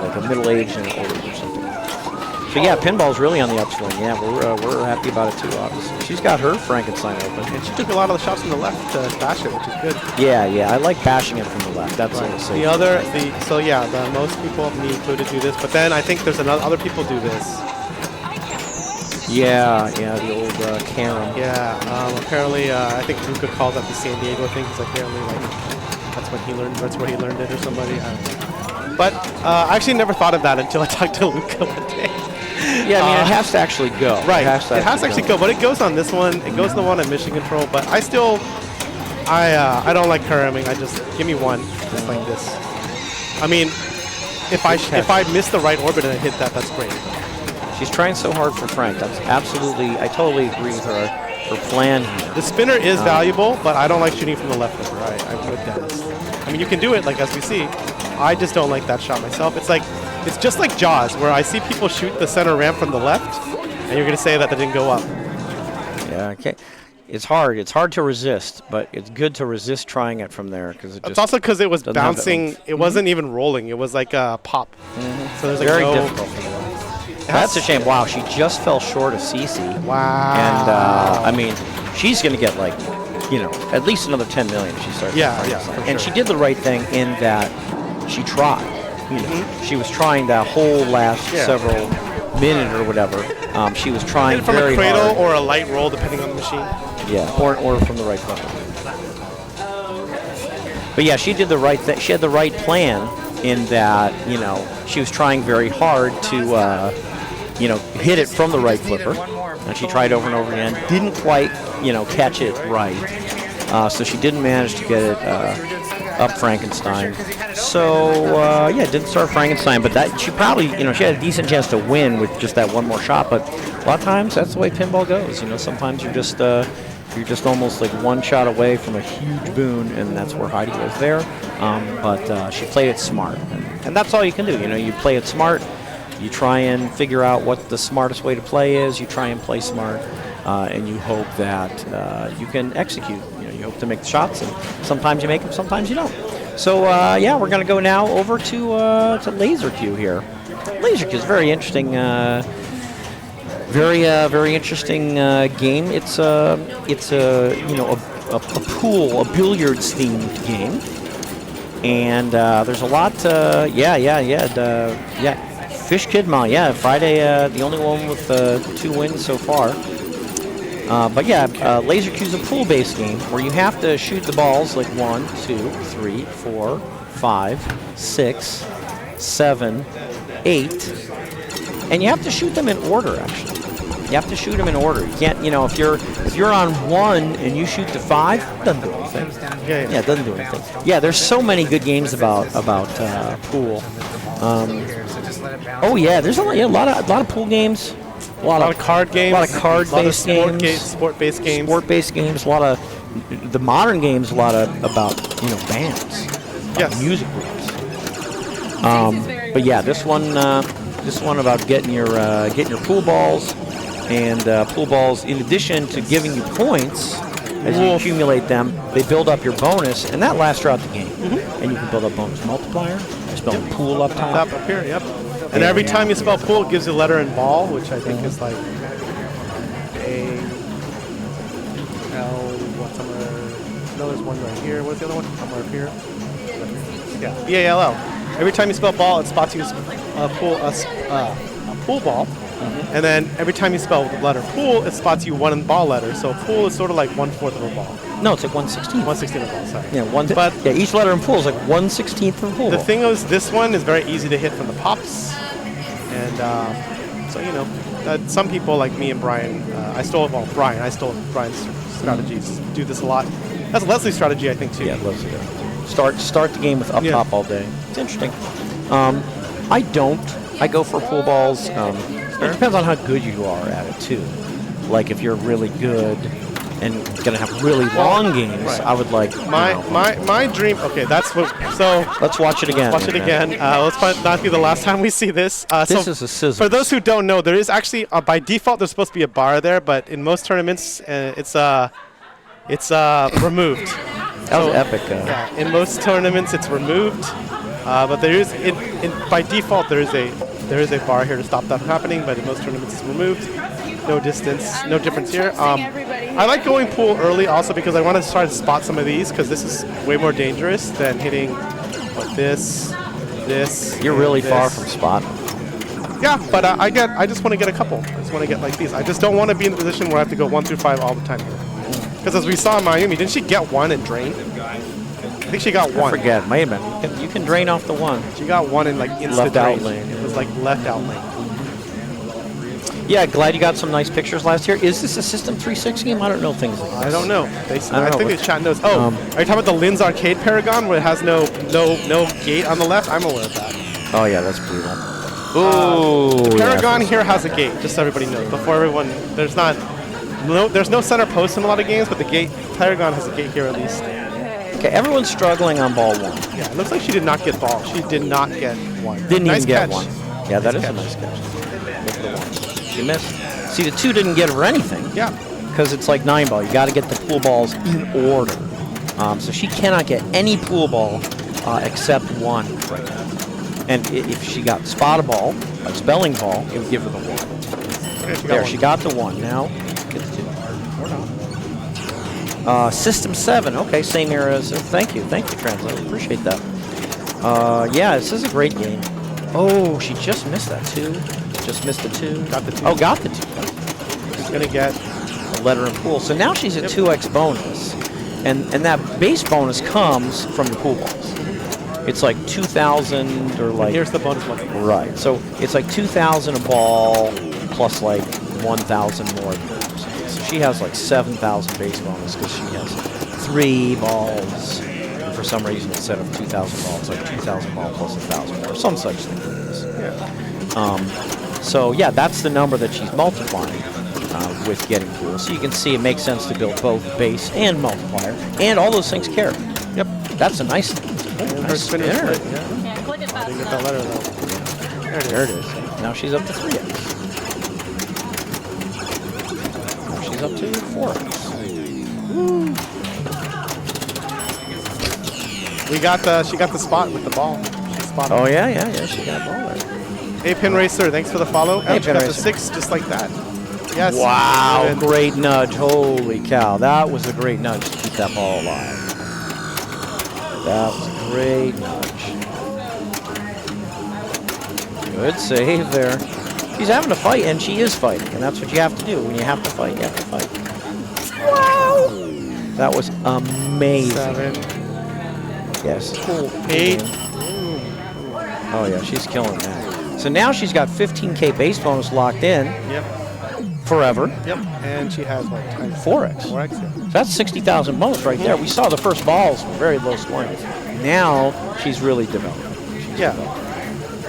like a middle-aged and an older or something. So yeah, pinball's really on the upswing. Yeah, we're happy about it too, obviously. She's got her Frankenstein open. And she took a lot of the shots from the left to bash it, which is good. Yeah, I like bashing it from the left. That's Right. safe. The most people, me included, do this. But then I think there's other people do this. Yeah, the old Karen. Yeah. Apparently, I think Luca calls that the San Diego thing. Because apparently, that's when he learned. That's where he learned it, or somebody. I don't know. But I actually never thought of that until I talked to Luca one day. Yeah, I mean, it has to actually go. Right. It has to actually go, but it goes on this one. It goes on the one at Mission Control. But I still, I don't like her. I mean, I just give me one, just like this. I mean, if I miss the right orbit and I hit that, that's great. She's trying so hard for Frank. That's absolutely. I totally agree with her plan here. The spinner is valuable, but I don't like shooting from the left flipper. I'm with Dennis. I mean, you can do it, like as we see. I just don't like that shot myself. It's just like Jaws, where I see people shoot the center ramp from the left, and you're going to say that didn't go up. Yeah, okay. It's hard. It's hard to resist, but it's good to resist trying it from there because It's also because it was bouncing. It wasn't even rolling. It was like a pop. So there's very difficult for the left. That's a shame. Wow, she just fell short of Cece. Wow. And I mean, she's going to get at least another 10 million if she starts. Yeah, and she did the right thing in that she tried. She was trying that whole last several minute or whatever. She was trying from very a cradle hard. or a light roll, depending on the machine. Yeah, or from the right foot. But yeah, she did the right thing. She had the right plan in that she was trying very hard to hit it from the right flipper, and she tried over and over again. Didn't quite catch it right, so she didn't manage to get it up Frankenstein. So didn't start Frankenstein, but that she probably she had a decent chance to win with just that one more shot. But a lot of times that's the way pinball goes. Sometimes you're just almost like one shot away from a huge boon, and that's where Heidi was there. But she played it smart, and that's all you can do. You play it smart. You try and figure out what the smartest way to play is. You try and play smart, and you hope that you can execute. You hope to make the shots, and sometimes you make them, sometimes you don't. So we're going to go now over to Laser Q here. Laser Q is very interesting. Very interesting game. It's a pool, a billiards themed game, and there's a lot. Fish Kid Mall, Friday, the only one with 2 wins so far. Laser Q is a pool-based game where you have to shoot the balls like 1, 2, 3, 4, 5, 6, 7, 8, and you have to shoot them in order. Actually, you have to shoot them in order. You can't, if you're on 1 and you shoot to 5, it doesn't do anything. Yeah, it doesn't do anything. Yeah, there's so many good games about pool. There's a lot of pool games. A lot of card games. A lot of card-based games. Sport-based games. Sport-based games. A lot of the modern games. A lot of about bands. Yes. Music groups. This one about getting your pool balls And pool balls, in addition to giving you points, as you accumulate them, they build up your bonus, and that lasts throughout the game. And you can build up bonus multiplier. Spell pool up top. Up here, yep. And every time you spell pool, it gives you a letter in ball, which I think is like A, L, what, somewhere. No, there's one right here. What's the other one? Somewhere up here. Yeah, B-A-L-L. Every time you spell ball, it spots you a pool ball. And then every time you spell the letter pool, it spots you one ball letter. So pool is sort of like 1/4 of a ball. No, it's like 1/16. 1/16 of a ball, sorry. Yeah, each letter in pool is like 1/16 of a pool. The thing is, this one is very easy to hit from the pops. And so, you know, some people like me and Brian, I stole Brian's strategies, do this a lot. That's Leslie's strategy, I think, too. Yeah, Leslie does. Start the game with up top all day. It's interesting. I go for pool balls. It depends on how good you are at it, too. Like, if you're really good and going to have really long games, I would like... My dream... Okay, that's what... So... Let's watch it again. Let's not be the last time we see this. This is a scissors. For those who don't know, there is actually... by default, there's supposed to be a bar there, but in most tournaments, it's removed. That was epic. Yeah, in most tournaments, it's removed. But there is... by default, there is a bar here to stop that from happening, but in most tournaments it's removed. No distance, no difference here. I like going pool early also because I want to try to spot some of these because this is way more dangerous than hitting like this. You're really far from spot. Yeah, but I just want to get a couple. I just want to get like these. I just don't want to be in the position where I have to go 1 through 5 all the time. Because as we saw in Miami, didn't she get one and drain? I think she got one. I forget. May have been. You can drain off the one. She got one in like instant left out drain. lane. It was like left out lane. Yeah, glad you got some nice pictures last year. Is this a System 360 game? I don't know things like this. I don't know. I think the chat knows. are you talking about the Lynn's Arcade Paragon where it has no gate on the left? I'm aware of that. Oh yeah, that's brutal. Ooh. The Paragon here has a gate, just so everybody knows. Before everyone, there's no center post in a lot of games, but the gate Paragon has a gate here at least. Okay, everyone's struggling on ball 1. Yeah, it looks like she did not get ball. She did not get one. Didn't nice even get catch. one. Yeah, that is a nice catch. Look at the 1. She missed. See, the 2 didn't get her anything. Yeah. Because it's like 9 ball. You got to get the pool balls in order. So she cannot get any pool ball except 1 right now. And if she got spot a ball, like spelling ball, it would give her the 1. She got the 1. Now, get the 2. System 7. Okay, same era as... Thank you, Translator. Appreciate that. Yeah, this is a great game. Oh, she just missed that 2. Just missed the 2. Got the 2. Oh, got the 2. She's going to get a letter in pool. So now she's at 2x bonus. And that base bonus comes from the pool balls. It's like 2,000 or like... And here's the bonus one. Right. So it's like 2,000 a ball plus like 1,000 more. So she has like 7,000 base bonus because she has 3 balls. And for some reason, instead of 2,000 balls, it's like 2,000 ball plus 1,000 more. Some such thing. Yeah. So yeah, that's the number that she's multiplying with getting pool. So you can see it makes sense to build both base and multiplier, and all those things carry. Yep, that's a nice spinner. Yeah, click it Didn't get that letter though. There it is. Now she's up to 3x. Now she's up to 4x. She got the spot with the ball. Oh yeah, she got a ball there. Hey, Pin Racer, thanks for the follow. Hey, She got the 6 just like that. Yes. Wow, great nudge. Holy cow. That was a great nudge to keep that ball alive. That was a great nudge. Good save there. She's having to fight, and she is fighting, and that's what you have to do. When you have to fight, you have to fight. Wow! That was amazing. 7. Yes. Cool. 8. Oh, yeah, she's killing that. So now she's got 15K base bonus locked in. Yep. Forever. Yep. And she has what? 4x. 4x, yeah. So that's 60,000 bonus right there. We saw the first balls were very low scoring. Now she's really developing.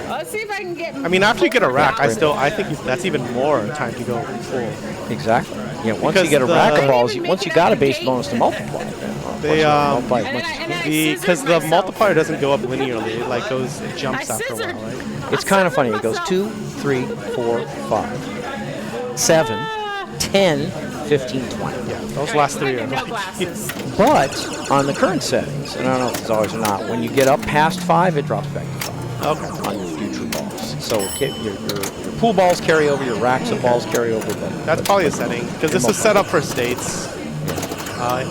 Let's see if I can get... I mean, after you get a rack, I think that's even more time to go full. Exactly. Yeah, once you get a rack of balls, once you got a base bonus to multiply. Because the multiplier doesn't go up linearly. It like it jumps after a while, right? It's kind of funny. It goes 2, 3, 4, 5. 7, 10, 15, 20. Yeah, those last 3 are No like, glasses. But on the current settings, and I don't know if it's always or not, when you get up past 5, it drops back to 5 okay. on your future balls. So your pool balls carry over, your racks of balls carry over. That's probably a setting because this is set up for states. I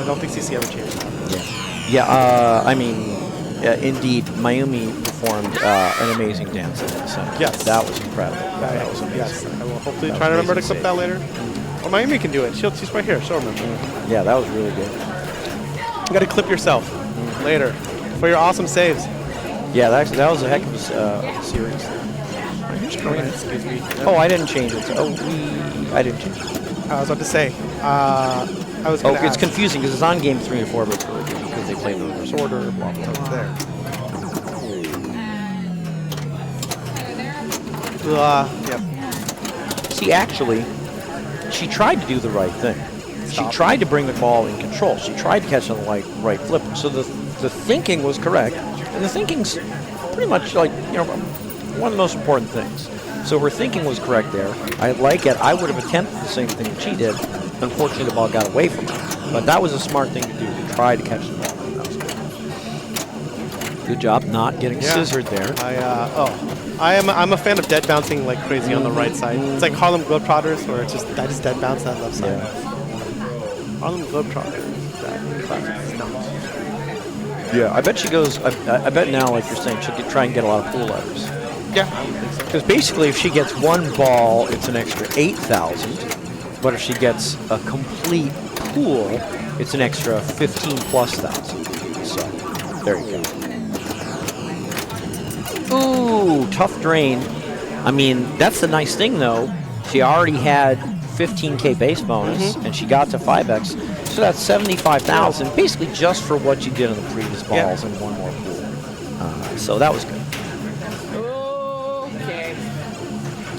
don't think CC ever changed that. Yeah, I mean, indeed, Mayumi performed an amazing dance in it. So Yes. that was incredible. That was amazing. Yes, I will hopefully That try to was remember to amazing clip that later. Or Mayumi can do it. She's right here. She'll remember. Yeah, that was really good. You got to clip yourself later for your awesome saves. Yeah, that was a heck of a series. Here's Karina. Excuse me. Oh, I didn't change it. I didn't change it. I was about to say. I was going to It's ask. confusing because it's on game 3 and 4, but it's really good because they play in reverse order. Blah blah blah. There. Yep. See, actually, she tried to do the right thing. Stop. She tried to bring the ball in control. She tried to catch on the right flipper. So the thinking was correct, and the thinking's pretty much like one of the most important things. So her thinking was correct there. I like it. I would have attempted the same thing that she did. Unfortunately, the ball got away from her. But that was a smart thing to do, to try to catch the ball. That was good. Good job not getting scissored there. I'm a fan of dead bouncing like crazy on the right side. It's like Harlem Globetrotters, where I just dead bounce that left side. Harlem Globetrotters. Yeah, I bet she goes. I bet now, like you're saying, she'll try and get a lot of pool letters. Yeah, I would think so. Because basically, if she gets one ball, it's an extra 8,000. But if she gets a complete pool, it's an extra 15 plus thousand. So there you go. Ooh, tough drain. I mean, that's the nice thing though. She already had 15K base bonus, and she got to 5x. So that's 75,000, basically just for what you did on the previous balls and one more pool. So that was good. Okay.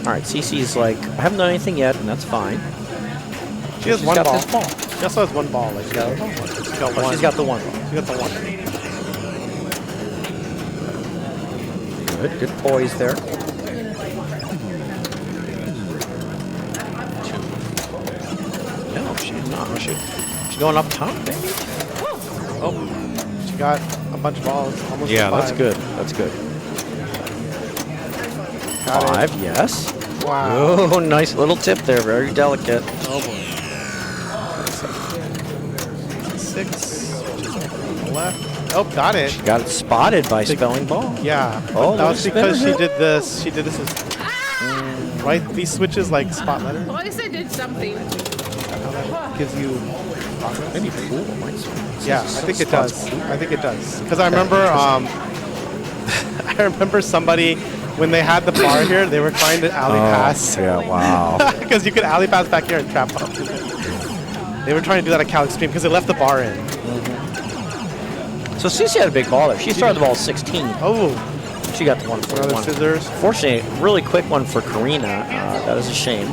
All right, CC's like, I haven't done anything yet, and that's fine. She has She's one got ball. this ball. She also has one ball. Like, she's got one. She's got the one ball. She got the one. Good poise there. No, she's not. She's going up top, baby. Oh, she got a bunch of balls. Almost Yeah, to 5. that's good. That's good. Got it. 5, yes. Wow. Oh, nice little tip there. Very delicate. Oh boy. 6. Left. Oh, got it. She got it spotted by spelling ball. Yeah. Oh, that was little because spinner she did this. She did this as right. These switches like spot letter. Well, at least I did something. Gives you. Maybe pool. Yeah, I think it does. I think it does. Because I remember, I remember somebody when they had the bar here, they were trying to alley pass. Yeah, wow. Because you could alley pass back here and trap up. They were trying to do that at Cal Extreme because they left the bar in. So CC had a big ball there. She started the ball at 16. Oh, She got the another 141. scissors. Fortunately, really quick one for Karina. That is a shame.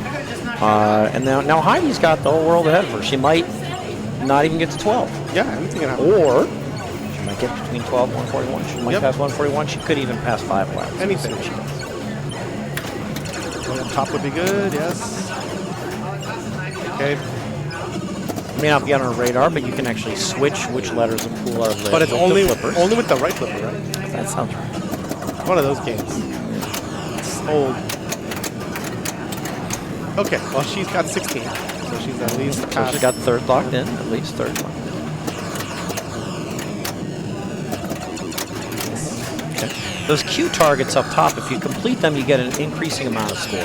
And now Heidi's got the whole world ahead of her. She might not even get to 12. Yeah, anything can happen. Or she might get between 12 and 141. She might Yep. pass 141. She could even pass 5 laps. Anything. Let's see what she does. Going up top would be good, yes. Okay, May not be on her radar, but you can actually switch which letters and pool are lit. but it's with the only flippers. with the right flipper, right? That sounds right. One of those games. It's old. Okay, well she's got 16, so she's at least So past. she's got third locked in, at least third locked in. Okay. Those Q targets up top, if you complete them, you get an increasing amount of score.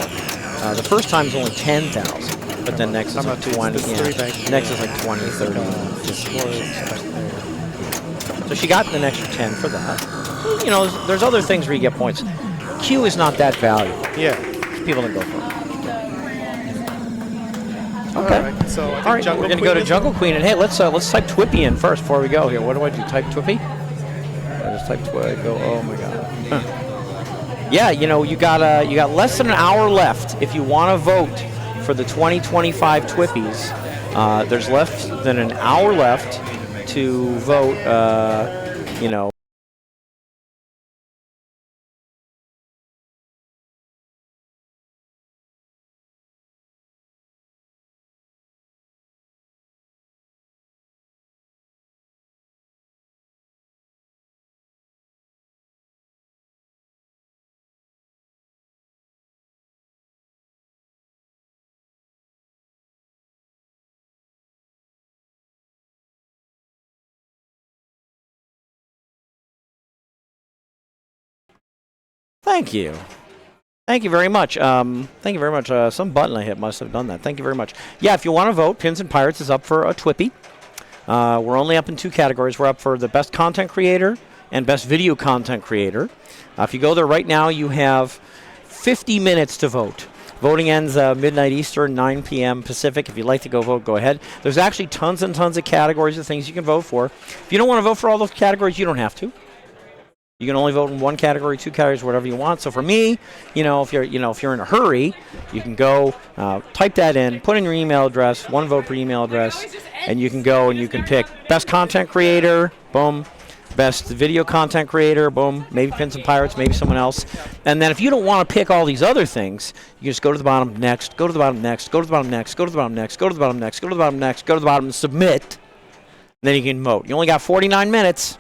The first time is only 10,000, but then next is like 20. This is 3 bank. Next is like 20, 30, 50. So she got an extra 10 for that. You know, there's other things where you get points. Q is not that valuable. Yeah. People don't go for it. Okay. All right, so I think All right, Jungle we're gonna Queen go to is- Jungle Queen, and hey, let's type Twippy in first before we go here. What do I do? Type Twippy? I just type Twippy. Go. Oh my God. Huh. Yeah, you know, you got less than an hour left if you want to vote for the 2025 Twippies. There's less than an hour left to vote. You know. Thank you. Thank you very much. Thank you very much. Some button I hit must have done that. Thank you very much. Yeah, if you want to vote, Pins and Pirates is up for a Twippy. We're only up in 2 categories. We're up for the best content creator and best video content creator. If you go there right now, you have 50 minutes to vote. Voting ends midnight Eastern, 9 p.m. Pacific. If you'd like to go vote, go ahead. There's actually tons and tons of categories of things you can vote for. If you don't want to vote for all those categories, you don't have to. You can only vote in 1 category, 2 categories, whatever you want. So for me, if you're in a hurry, you can go type that in, put in your email address, 1 vote per email address, and you can go and you can pick best content creator, boom. Best video content creator, boom, maybe Pins and Pirates, maybe someone else. And then if you don't want to pick all these other things, you just go to the bottom, next, go to the bottom, next, go to the bottom, next, go to the bottom, next, go to the bottom, next, go to the bottom, next, go to the bottom, and submit. And then you can vote. You only got 49 minutes.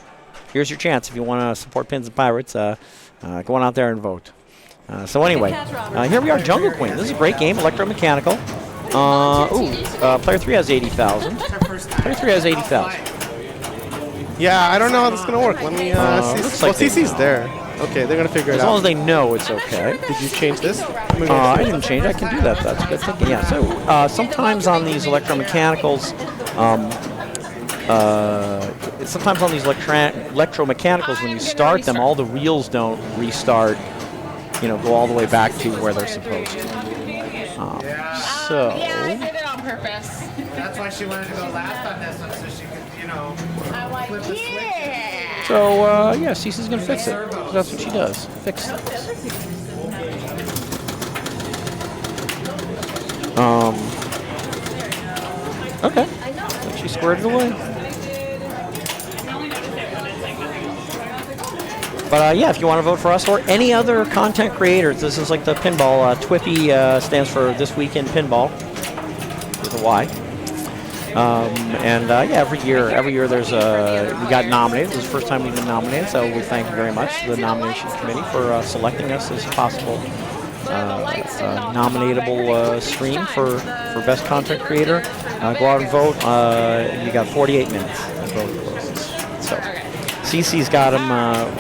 Here's your chance if you want to support Pins and Pirates. Go on out there and vote. So anyway, here we are, Jungle Queen. This is a great game, electromechanical. Player 3 has 80,000. Player 3 has 80,000. Yeah, I don't know how this is going to work. Let me see. Well, CC's there. Okay, they're going to figure it out. As long as they know it's okay. Did you change this? I didn't change. I can do that. That's good thinking. Yeah. So sometimes on these electromechanicals, when you start them, all the reels don't restart. Go all the way back to where they're supposed to. Yeah, I did it on purpose. That's why she wanted to go last on this one, so she could, I'm like, flip the switch. yeah. So Cece's gonna fix it. That's what she does. Fix things. Okay. So she squared it away. But if you want to vote for us or any other content creators, this is like the pinball. Twippy stands for This Week in Pinball with a Y. Every year there's we got nominated. This is the first time we've been nominated, so we thank you very much to the nomination committee for selecting us as a possible nominatable stream for best content creator. Go out and vote. You got 48 minutes. Vote closes. So CC's got them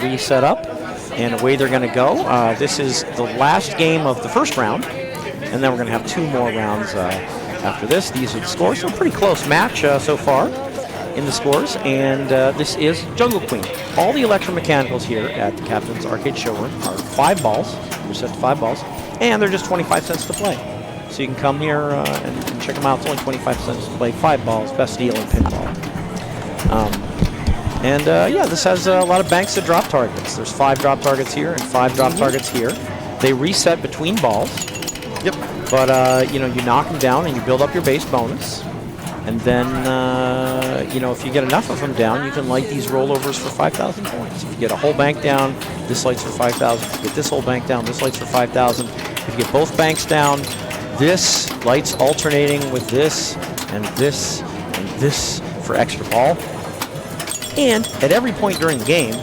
reset up, and away they're going to go. This is the last game of the first round, and then we're going to have 2 more rounds after this. These are the scores. So a pretty close match so far in the scores. And this is Jungle Queen. All the electromechanicals here at the Captain's Arcade Showroom are 5 balls. They're set to 5 balls. And they're just 25 cents to play. So you can come here and check them out. It's only 25 cents to play 5 balls. Best deal in pinball. This has a lot of banks of drop targets. There's 5 drop targets here and 5 drop targets here. They reset between balls. Yep. But, you knock them down and you build up your base bonus. And then, if you get enough of them down, you can light these rollovers for 5,000 points. If you get a whole bank down, this lights for 5,000. If you get this whole bank down, this lights for 5,000. If you get both banks down, this lights alternating with this and this and this for extra ball. And at every point during the game,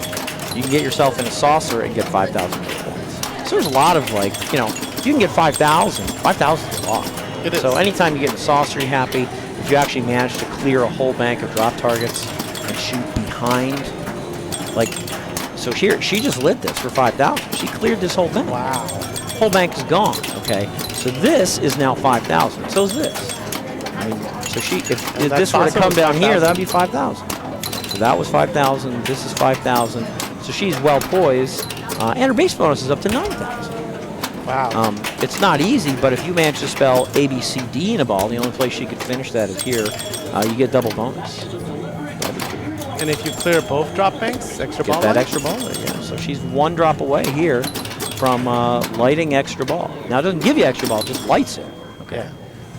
you can get yourself in a saucer and get 5,000 points. So there's a lot of, if you can get 5,000, 5,000 is a lot. It is. So anytime you get in a saucer, you're happy. If you actually manage to clear a whole bank of drop targets and shoot behind, so here, she just lit this for 5,000. She cleared this whole bank. Wow. Whole bank is gone, okay? So this is now 5,000. So is this. If this were to come down here, that would be 5,000. So that was 5,000. This is 5,000. So she's well poised. And her base bonus is up to 9,000. Wow. It's not easy, but if you manage to spell A, B, C, D in a ball, the only place she could finish that is here. You get double bonus. And if you clear both drop banks, extra ball? Get that extra ball there, yeah. So she's 1 drop away here from lighting extra ball. Now it doesn't give you extra ball, it just lights it. Okay. Yeah.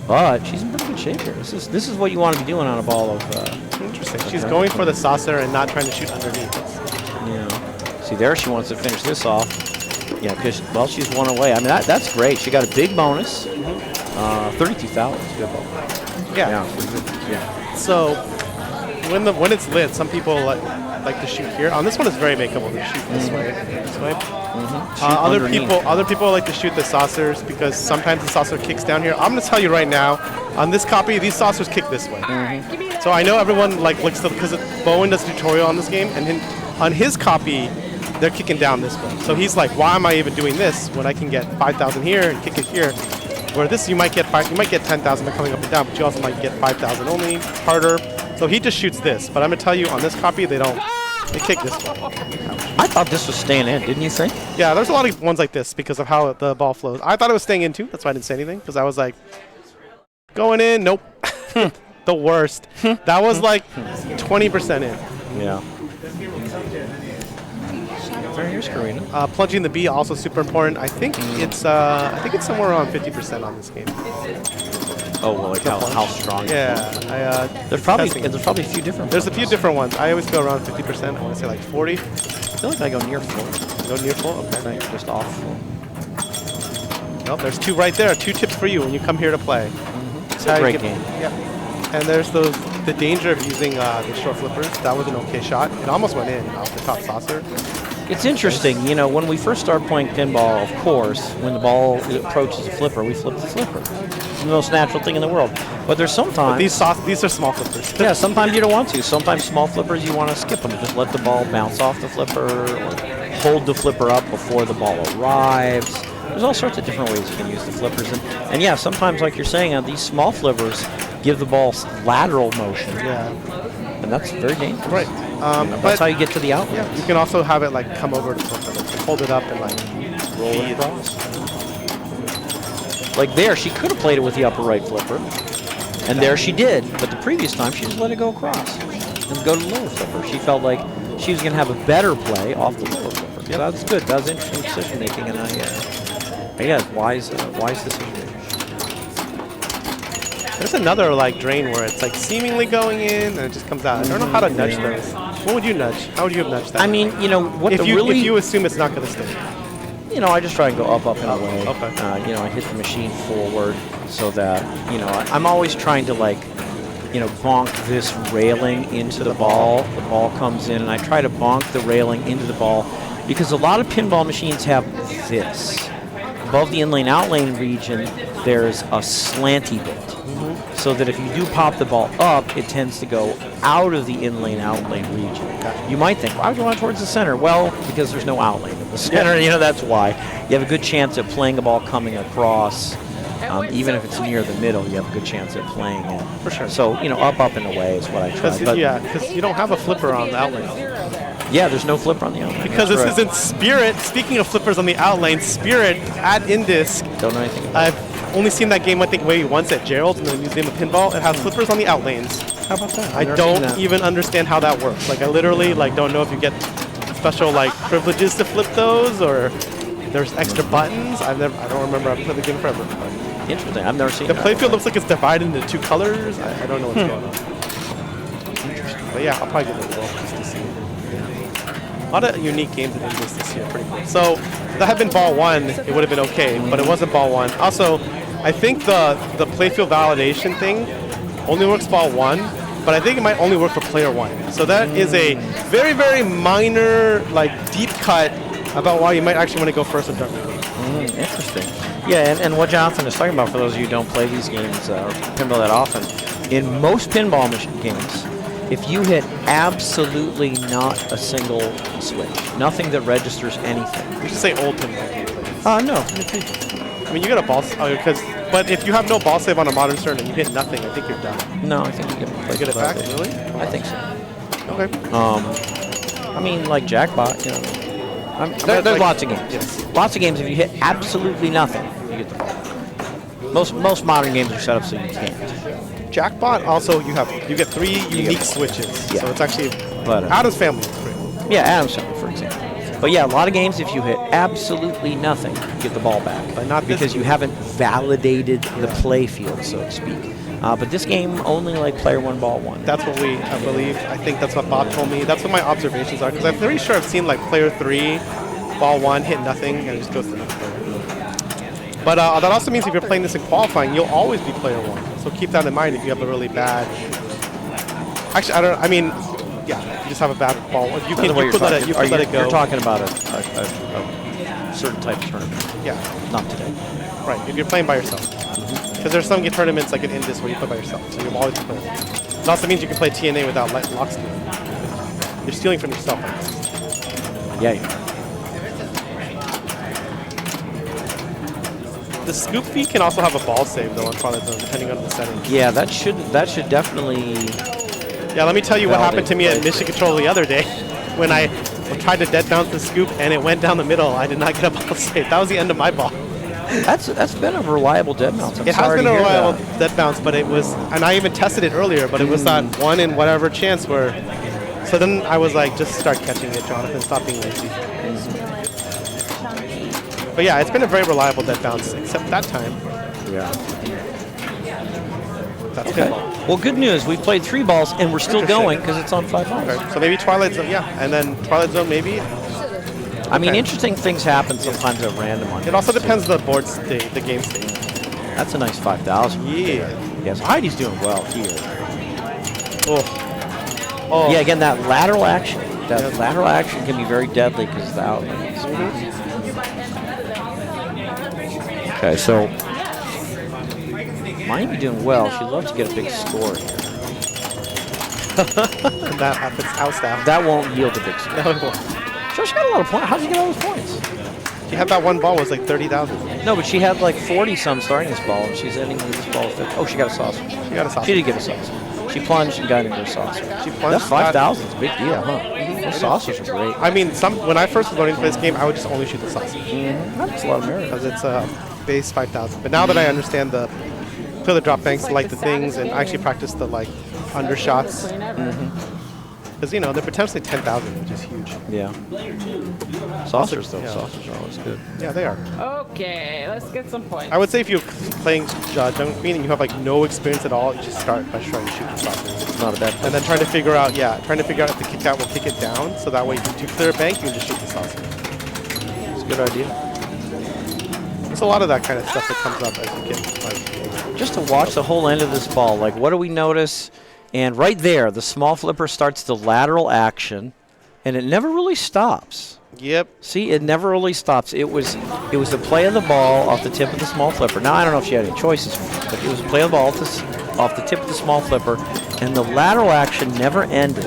But she's in pretty good shape here. This is what you want to be doing on a ball of. Interesting. She's going for the saucer and not trying to shoot underneath. Yeah. See there, she wants to finish this off. Yeah, because she's 1 away. I mean that's great. She got a big bonus. 32,000. Good ball. Yeah. Yeah. So when it's lit, some people like to shoot here. On this one, it's very makeable to shoot this way. This way. Other people like to shoot the saucers because sometimes the saucer kicks down here. I'm gonna tell you right now, on this copy, these saucers kick this way. So I know everyone looks to, because Bowen does a tutorial on this game, and on his copy, they're kicking down this way. So he's like, why am I even doing this when I can get 5,000 here and kick it here? Where this you might get 10,000 by coming up and down, but you also might get 5,000 only, harder. So he just shoots this. But I'm gonna tell you, on this copy, they kick this way. I thought this was staying in, didn't you think? Yeah, there's a lot of ones like this because of how the ball flows. I thought it was staying in too. That's why I didn't say anything, because I was like, going in, nope. The worst. That was like 20% in. Yeah. Here's Karina. Plunging the B also super important. I think it's somewhere around 50% on this game. Oh well, like how strong? Yeah, there's probably a few different. There's a few different ones. I always go around 50%. I want to say like 40. I feel like I go near full. Go near full. Okay. Like just off full. Well, there's 2 right there. 2 tips for you when you come here to play. It's a great game. Yeah. And there's the danger of using the short flippers. That was an okay shot. It almost went in off the top saucer. It's interesting, you know, when we first start playing pinball, of course, when the ball approaches a flipper, we flip the flipper. It's the most natural thing in the world. But there's sometimes... But these are small flippers. Yeah, sometimes you don't want to. Sometimes small flippers, you want to skip them. Just let the ball bounce off the flipper or hold the flipper up before the ball arrives. There's all sorts of different ways you can use the flippers. And yeah, sometimes, like you're saying, these small flippers give the ball lateral motion. Yeah. And that's very dangerous. Right. That's how you get to the outlet. Yeah, you can also have it like come over to flipper. Like, hold it up and like roll it across. Like there, she could have played it with the upper right flipper. And there she did. But the previous time, she just let it go across and go to the lower flipper. She felt like she was going to have a better play off the lower flipper. Yep. That was good. That was interesting decision making. And yeah, wise decision making. There's another like drain where it's like seemingly going in and it just comes out. I don't know how to nudge those. What would you nudge? How would you have nudged that? I mean, you know, if you assume it's not going to stay. You know, I just try and go up, and away. Okay. You know, I hit the machine forward so that, you know, I'm always trying to like, you know, bonk this railing into the ball. The ball comes in and I try to bonk the railing into the ball because a lot of pinball machines have this. Above the in-lane, out-lane region, there's a slanty bit. So that if you do pop the ball up, it tends to go out of the in-lane, out-lane region. You might think, why would you want it towards the center? Well, because there's no out-lane in the center. You know, that's why. You have a good chance at playing a ball coming across. Even if it's near the middle, you have a good chance at playing it. For sure. So, you know, up and away is what I try. Because you don't have a flipper on the outlane. Yeah, there's no flipper on the outlane. Because this isn't Spirit. Speaking of flippers on the outlane, Spirit at INDISC. Don't know anything about it. I've only seen that game, I think, maybe once at Gerald's in the Museum of Pinball. It has flippers on the outlanes. How about that? I don't even understand how that works. Like, I literally don't know if you get special privileges to flip those or there's extra buttons. I don't remember. I've played the game forever. Interesting. I've never seen the that. The playfield looks like it's divided into 2 colors. I don't know what's going on. Interesting. But yeah, I'll probably give it a roll just to see. A lot of unique games at INDISC this year. Pretty cool. So if that had been ball 1, it would have been okay, but it wasn't ball 1. Also, I think the playfield validation thing only works ball 1, but I think it might only work for player 1. So that is a very, very minor, deep cut about why you might actually want to go first and start the game. Interesting. Yeah, and what Jonathan is talking about, for those of you who don't play these games or pinball that often, in most pinball games, if you hit absolutely not a single switch, nothing that registers anything. We should say old pinball. No. I mean, you get a ball but if you have no ball save on a modern stern and you hit nothing, I think you're done. No, I think you get it back. Really? I think so. Okay. I mean, like Jackpot, you know. There's lots of games. Yes. Lots of games. If you hit absolutely nothing, you get the ball. Most modern games are set up so you can't. Jackpot also you get 3 unique switches. Yeah. So it's actually Adam's Family. Yeah, Adam's Family, for example. But yeah, a lot of games, if you hit absolutely nothing, you get the ball back. But not because you haven't validated the play field, so to speak. But this game only player 1, ball 1. That's what I believe. I think that's what Bob told me. That's what my observations are. Because I'm pretty sure I've seen player 3, ball 1, hit nothing, and it just goes to the next player. But that also means if you're playing this in qualifying, you'll always be player 1. So keep that in mind if you have a really bad... Actually, yeah, you just have a bad ball. You could let it go. You're talking about a certain type of tournament. Yeah. Not today. Right, if you're playing by yourself. Because there's some tournaments like in INDISC where you play by yourself, so you'll always be playing. It also means you can play TNA without lock stealing. You're stealing from yourself. Yeah, you are. The scoop feed can also have a ball save though on Twilight Zone, depending on the settings. Yeah, that should definitely. Yeah, let me tell you what happened to me at Validate. Mission Control the other day when I tried to dead bounce the scoop and it went down the middle. I did not get a ball save. That was the end of my ball. That's been a reliable dead bounce. It has been a reliable dead bounce, but it was, and I even tested it earlier, but it was that one in whatever chance where. So then I was like, just start catching it, Jonathan. Stop being lazy. But yeah, it's been a very reliable dead bounce, except that time. Yeah. That's Okay. pinball. Well, good news. We've played 3 balls and we're still Interesting. going because it's on 5 balls. Okay, so maybe Twilight Zone, yeah, and then Twilight Zone maybe. I mean, Okay. interesting things happen sometimes at random on It also games, depends the board state, the game state. too. That's a nice 5,000. Yeah. Yes, Heidi's doing well here. Oh. Oh. Yeah, again, that lateral action. That Yep. lateral action can be very deadly because of the outlet. Okay, so Miami doing well. She'd love to get a big score here. And that happens outstaff. That won't yield a big score. No, it won't. So she got a lot of points. How did she get all those points? She had that one ball was like 30,000. No, but she had like 40-some starting this ball, and she's ending with this ball with 50. Oh, she got a saucer. She got a saucer. She did get a saucer. She plunged and got into a saucer. She plunged, That 5,000 is a big deal, huh? Those saucers are great. I mean, when I first was learning to play this game, I would just only shoot the saucer That's a lot of merit. because it's base 5,000. But now that I understand the play the drop banks, like the things, and I actually practice the like undershots. Because you know they're potentially 10,000, which is huge. Yeah. Saucers, though. Yeah. Saucers are always good. Yeah, they are. Okay, let's get some points. I would say if you're playing Jungle Queen and you have like no experience at all, you just start by trying to shoot the saucers. It's not a bad And then trying to figure out, if the kick out will kick it down, so that way if you do clear a bank, you can just shoot the saucer. It's a good idea. There's a lot of that kind of stuff that comes up as you get like. Just to watch the whole end of this ball, like what do we notice? And right there, the small flipper starts the lateral action, and it never really stops. Yep. See, it never really stops. It was the play of the ball off the tip of the small flipper. Now, I don't know if she had any choices, but it was a play of the ball off the tip of the small flipper, and the lateral action never ended.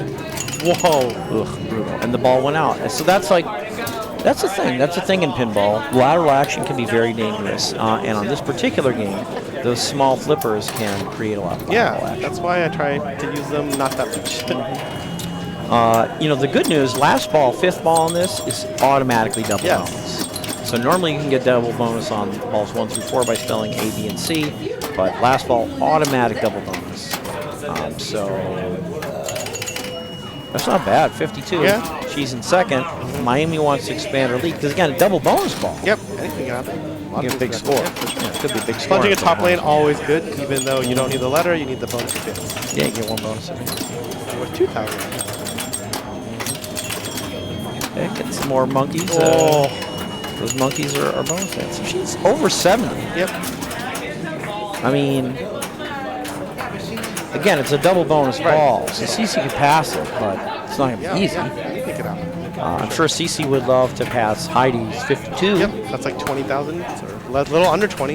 Whoa. Ugh, brutal. And the ball went out. And so that's the thing. That's the thing in pinball. Lateral action can be very dangerous. And on this particular game, those small flippers can create a lot of lateral action. That's why I try to use them not that much. The good news, last ball, 5th ball on this, is automatically double Yes. bonus. So normally you can get double bonus on balls 1 through 4 by spelling A, B, and C, but last ball, automatic double bonus. So that's not bad, 52. Yeah. She's in 2nd. Miami wants to expand her lead because, again, a double bonus ball. Yep. Anything can happen. You get a big score. Yeah, it could be a big score. Plunging a top lane always good, even though you don't need the letter, you need the bonus bit. Yeah, you get 1 bonus. With 2,000. Okay, get some more monkeys. Oh. Those monkeys are bonus hits. So she's over 70. Yep. I mean, again, it's a double bonus ball, so Cece could pass it, but it's not going to be easy. Yeah. You pick it out. I'm sure Cece would love to pass Heidi's 52. Yep. That's like 20,000 or a little under 20.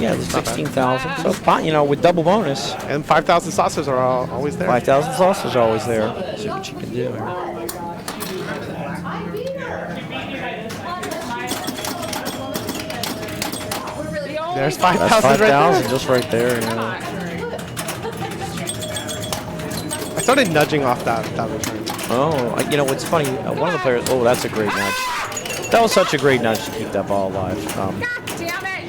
Yeah, the 16,000. So, with double bonus, And 5,000 saucers are always there. 5,000 saucers are always there. See what she can do here. There's That's 5,000 right 5,000 there. just right there. Yeah. I started nudging off that return. Oh, what's funny, one of the players, oh, that's a great nudge. That was such a great nudge to keep that ball alive. God damn it!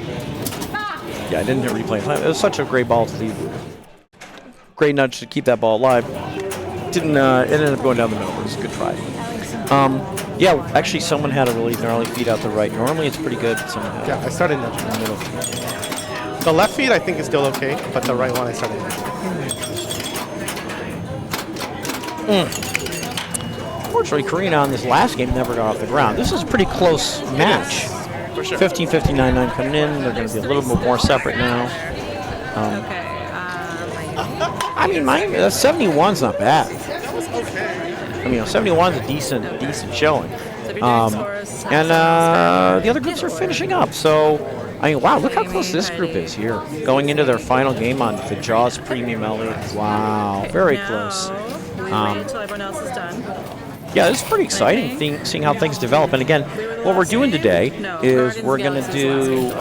Ah. Yeah, I didn't replay it. It was such a great ball to leave. Great nudge to keep that ball alive. It ended up going down the middle. It was a good try. Yeah, actually, someone had a really gnarly feed out the right. Normally, it's pretty good. But someone had Yeah, I started nudging. the middle. The left feed I think is still okay, but the right one I started nudging. Unfortunately, Karina on this last game never got off the ground. This is a pretty close match. For sure. 15-59-9 coming in. They're going to be a little bit more separate now. Okay. I mean, 71's not bad. I mean, 71's a decent showing. And the other groups are finishing up. So, I mean, wow, look how close this group is here. Going into their final game on the Jaws Premium Elliott. Wow, very close. We wait until everyone else is done. Yeah, it's pretty exciting seeing how things develop. And again, what we're doing today is we're going to do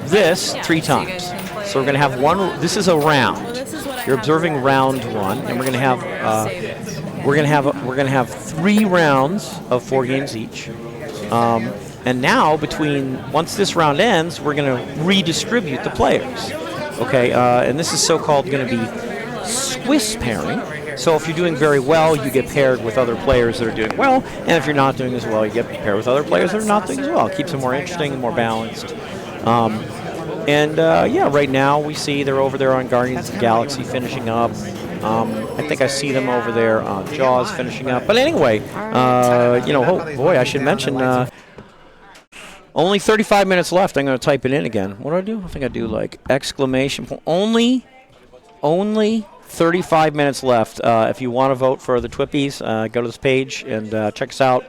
this 3 times. So we're going to have one. This is a round. You're observing round 1, and we're going to have 3 rounds of 4 games each. And now, once this round ends, we're going to redistribute the players. Okay, and this is so-called going to be Swiss pairing. So if you're doing very well, you get paired with other players that are doing well, and if you're not doing as well, you get paired with other players that are not doing as well. It keeps it more interesting and more balanced. Right now we see they're over there on Guardians of the Galaxy finishing up. I think I see them over there on Jaws finishing up. But anyway, oh boy, I should mention only 35 minutes left. I'm going to type it in again. What do I do? I think I do like exclamation point. Only 35 minutes left. If you want to vote for the Twippies, go to this page and check us out.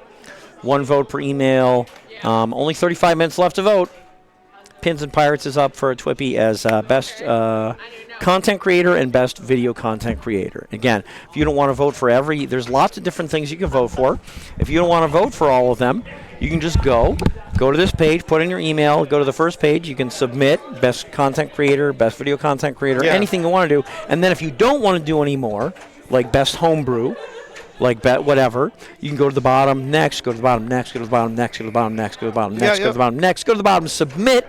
1 vote per email. Only 35 minutes left to vote. Pins and Pirates is up for a Twippy as best content creator and best video content creator. Again, if you don't want to vote for there's lots of different things you can vote for. If you don't want to vote for all of them, you can just go to this page, put in your email, go to the first page. You can submit best content creator, best video content creator, anything you want to do. And then if you don't want to do any more, like best homebrew, like whatever, you can go to the bottom, next, go to the bottom, next, go to the bottom, next, go to the bottom, next, go to the bottom, next, go to the bottom, next, go to the bottom, submit,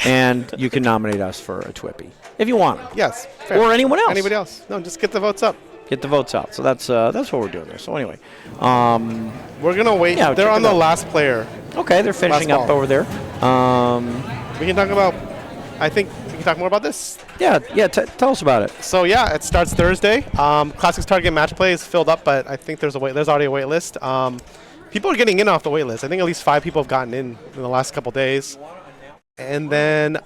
and you can nominate us for a Twippy if you want. Yes. Fair. Or anyone else. Anybody else. No, just get the votes up. Get the votes out. So that's what we're doing there. So anyway. We're going to wait. Yeah, they're on the last player. Okay, they're finishing up over there. We can talk about, I think we can talk more about this. Yeah, tell us about it. So yeah, it starts Thursday. Classics Target Match Play is filled up, but I think there's already a wait list. People are getting in off the wait list. I think at least 5 people have gotten in the last couple days. And then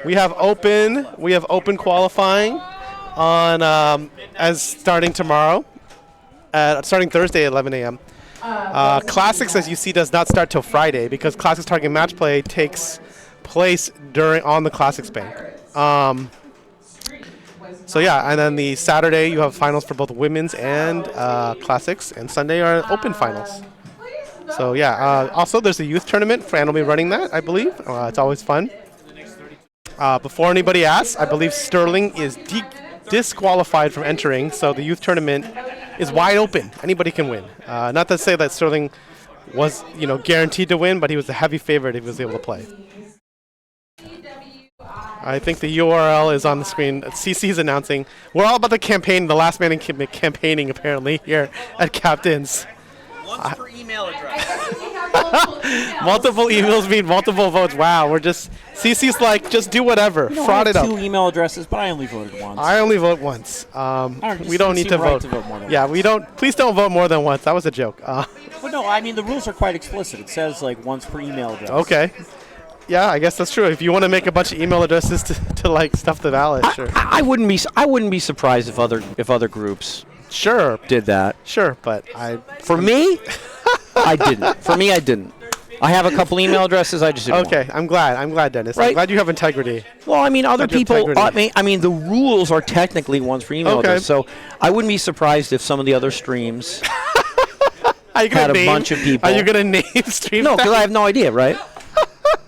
we have open qualifying on as starting tomorrow, starting Thursday at 11 a.m. Classics, as you see, does not start till Friday because Classics Target Match Play takes place on the Classics Bank. So yeah, and then the Saturday you have finals for both women's and Classics, and Sunday are open finals. So yeah, also there's a youth tournament. Fran will be running that, I believe. It's always fun. Before anybody asks, I believe Sterling is disqualified from entering, so the youth tournament is wide open. Anybody can win. Not to say that Sterling was, guaranteed to win, but he was a heavy favorite if he was able to play. I think the URL is on the screen. CC's announcing. We're all about the campaign, the last man in campaigning apparently here at Captain's. Once per email address. Multiple emails mean multiple votes. Wow, CC's like, just do whatever. Fraud it up. 2 email addresses, but I only voted once. I only vote once. We don't need to vote. We don't. Please don't vote more than once. That was a joke. Well, no, I mean the rules are quite explicit. It says like once per email address. Okay. Yeah, I guess that's true. If you want to make a bunch of email addresses to like stuff the ballot, sure. I wouldn't be surprised if other groups did that. Sure, but For me, I didn't. For me, I didn't. I have a couple email addresses. I just didn't. Okay, I'm glad, Dennis. Right? I'm glad you have integrity. Well, I mean, other people. I mean, the rules are technically once per email address, so I wouldn't be surprised if some of the other streams had a bunch of people. Are you going to name streams? No, because I have no idea, right?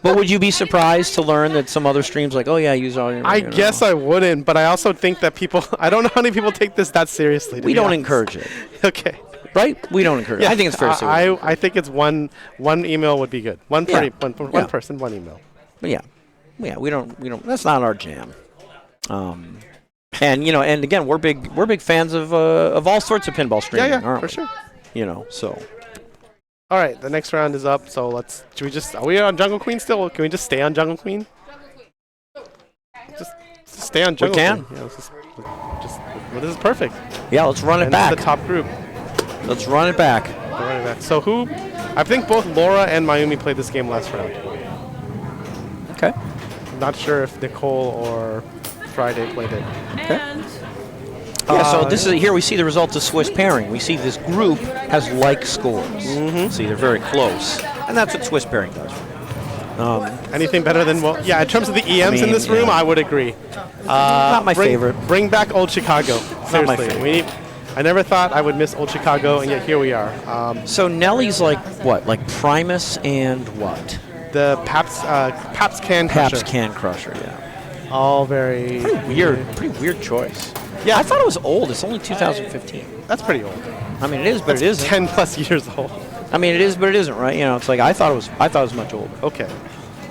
But would you be surprised to learn that some other streams like, oh yeah, use all your... I guess I wouldn't, but I also think that people... I don't know how many people take this that seriously. We don't encourage it. Okay. Right? We don't encourage it. I think it's fair to say. I think it's one email would be good. One person, one email. But yeah, we don't... That's not our jam. And again, we're big fans of all sorts of pinball streaming, aren't for we? sure. So... All right, the next round is up, so are we on Jungle Queen still? Can we just stay on Jungle Queen? Just stay on Jungle Queen. We can. This is perfect. Yeah, let's run it back. This is the top group. Let's run it back. So I think both Laura and Mayumi played this game last round. Okay. Not sure if Nicole or Friday played it. And so this is here we see the result of Swiss pairing. We see this group has like scores. See, they're very close, and that's what Swiss pairing does. Anything better than in terms of the EMs in this room, I would agree. Not my favorite. Bring back old Chicago. Seriously, Not my favorite. I never thought I would miss Old Chicago, and yet here we are. So Nelly's like what? Like Primus and what? The Pabst Can Crusher. Pabst Can Crusher, yeah. All very Pretty weird choice. Yeah, I thought it was old. It's only 2015. That's pretty old. I mean, it is, but it isn't. 10 plus years old. I mean, it is, but it isn't, right? You know, it's like I thought it was much older. Okay.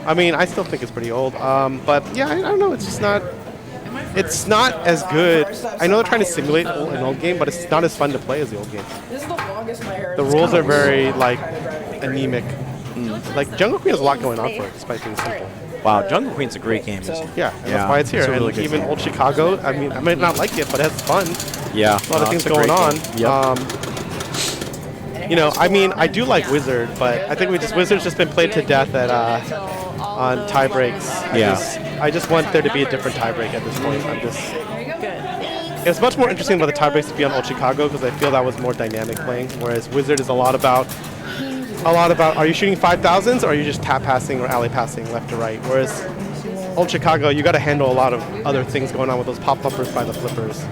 I mean, I still think it's pretty old. But yeah, I don't know. It's just not. It's not as good. I know they're trying to simulate an old game, but it's not as fun to play as the old game. This is the longest my hair. The rules are very like anemic. Like Jungle Queen has a lot going on for it, despite being simple. Wow, Jungle Queen's a great game, isn't it? Yeah, and that's why it's here. It's a really and good even game. Old Chicago. I mean, I might not like it, but it's fun. Yeah, A lot of things going on. You know, I mean, I do like Wizard, but I think Wizard's just been played to death at on tie breaks. I just want there to be a different tie break at this point. It's much more interesting about the tie breaks to be on Old Chicago because I feel that was more dynamic playing, whereas Wizard is a lot about are you shooting 5,000s or are you just tap passing or alley passing left to right? Whereas Old Chicago, you got to handle a lot of other things going on with those pop bumpers by the flippers.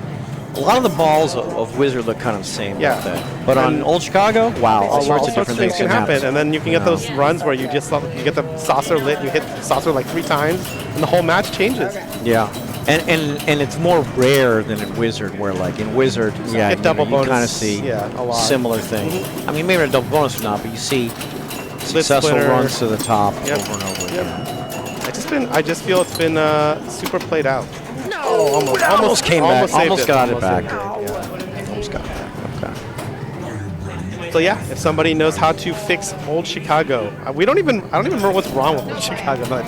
A lot of the balls of Wizard look kind of the same. Yeah. Like that. But on Old Chicago, wow, all sorts of different things can happen. And then you can get those runs where you get the saucer lit, you hit the saucer like 3 times, and the whole match changes. Yeah. And it's more rare than in Wizard, where like in Wizard, yeah, Get double bonus, you kind of see a lot. similar things. I mean, maybe a double bonus or not, but you see successful splitter. runs to the top Yep. over and over Yep. again. I just feel it's been super played out. Almost came back. saved Almost got it back. saved yeah. Almost got it back. Okay. So yeah, if somebody knows how to fix Old Chicago, I don't even remember what's wrong with Old Chicago. I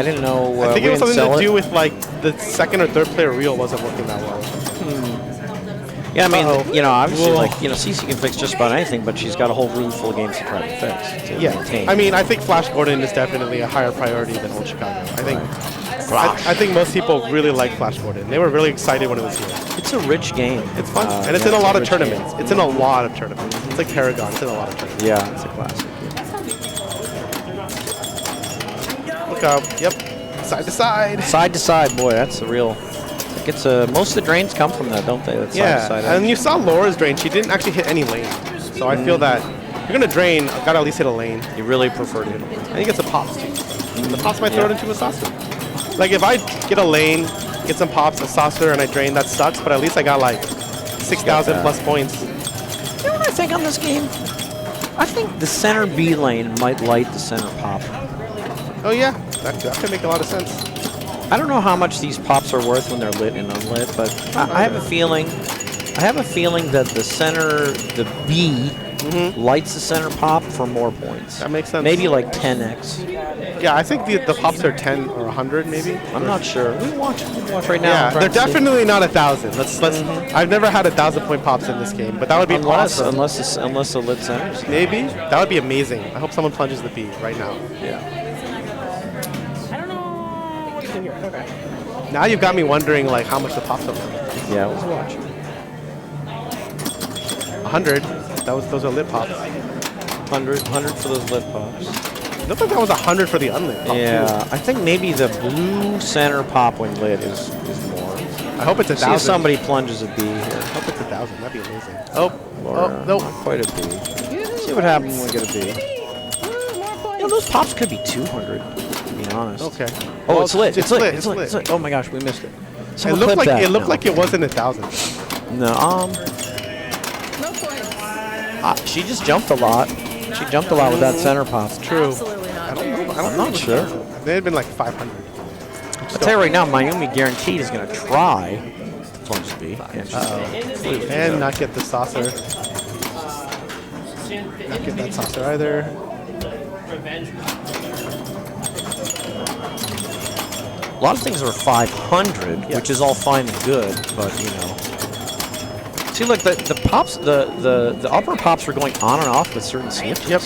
didn't know. I think we it was didn't something sell to it. do with like the second or third player reel wasn't working that well. Yeah, I mean, Uh-oh. you know, obviously, Whoa. like, you know, CC can fix just about anything, but she's got a whole room full of games to try to fix. To maintain. I mean, I think Flash Gordon is definitely a higher priority than Old Chicago. I think most people really like Flash Gordon. They were really excited when it was here. It's a rich game. It's fun, and it's yeah, in a lot of rich tournaments. game. It's in a lot of tournaments. It's like Paragon. It's in a lot of tournaments. Yeah, it's a classic. Look out! Yep, side to side. Side to side, boy, that's the real. It's most of the drains come from that, don't they? That Yeah, side to side and you saw Laura's drain. She didn't actually hit any lane, so I feel that if you're gonna drain, I've got to at least hit a lane. You really prefer to hit them. I think it's a pops too. The pops might throw it into a saucer. Like if I get a lane, get some pops, a saucer, and I drain, that sucks. But at least I got like 6,000 plus points. You know what I think on this game? I think the center B lane might light the center pop. Oh yeah, that could make a lot of sense. I don't know how much these pops are worth when they're lit and unlit, but I have a feeling. I have a feeling that the center, the B, lights the center pop for more points. That makes sense. Maybe like 10x. Yeah, I think the pops are 10 or 100 maybe. I'm not sure. We can watch right now. Yeah, I'm trying they're to see. definitely not 1,000. Let's. I've never had 1,000-point pops in this game, but that would be awesome. Unless the lit centers. Maybe that would be amazing. I hope someone plunges the B right now. Yeah. I don't know what to do here. Okay. Now you've got me wondering like how much the pops are worth. Yeah, let's watch. 100. Those are lit pops. 100 for those lit pops. It looked like that was 100 for the unlit pop Yeah, too. I think maybe the blue center pop when lit is more. I hope it's See if 1,000. know punches a B here. I hope it's 1,000. That'd be amazing. Oh, Laura, nope. not quite a B. See what happens when we get a B. You know, those pops could be 200, to be honest. Okay. Oh, Well, it's lit. It's lit. lit. It's lit. It's lit. Oh my gosh, we missed it. It Someone looked clip like that. it looked No. like it wasn't 1,000. No. No points. She just jumped a lot. She jumped a lot with that center pop. True. Absolutely not. I don't know. I'm not sure. They had been like 500. I'll tell you right now, Miami guaranteed is going to try to plunge the B. And not get the saucer. Not get that saucer either. A lot of things are 500, which is all fine and good, but you know. See, look, the pops, the upper pops are going on and off with certain switches. Yep.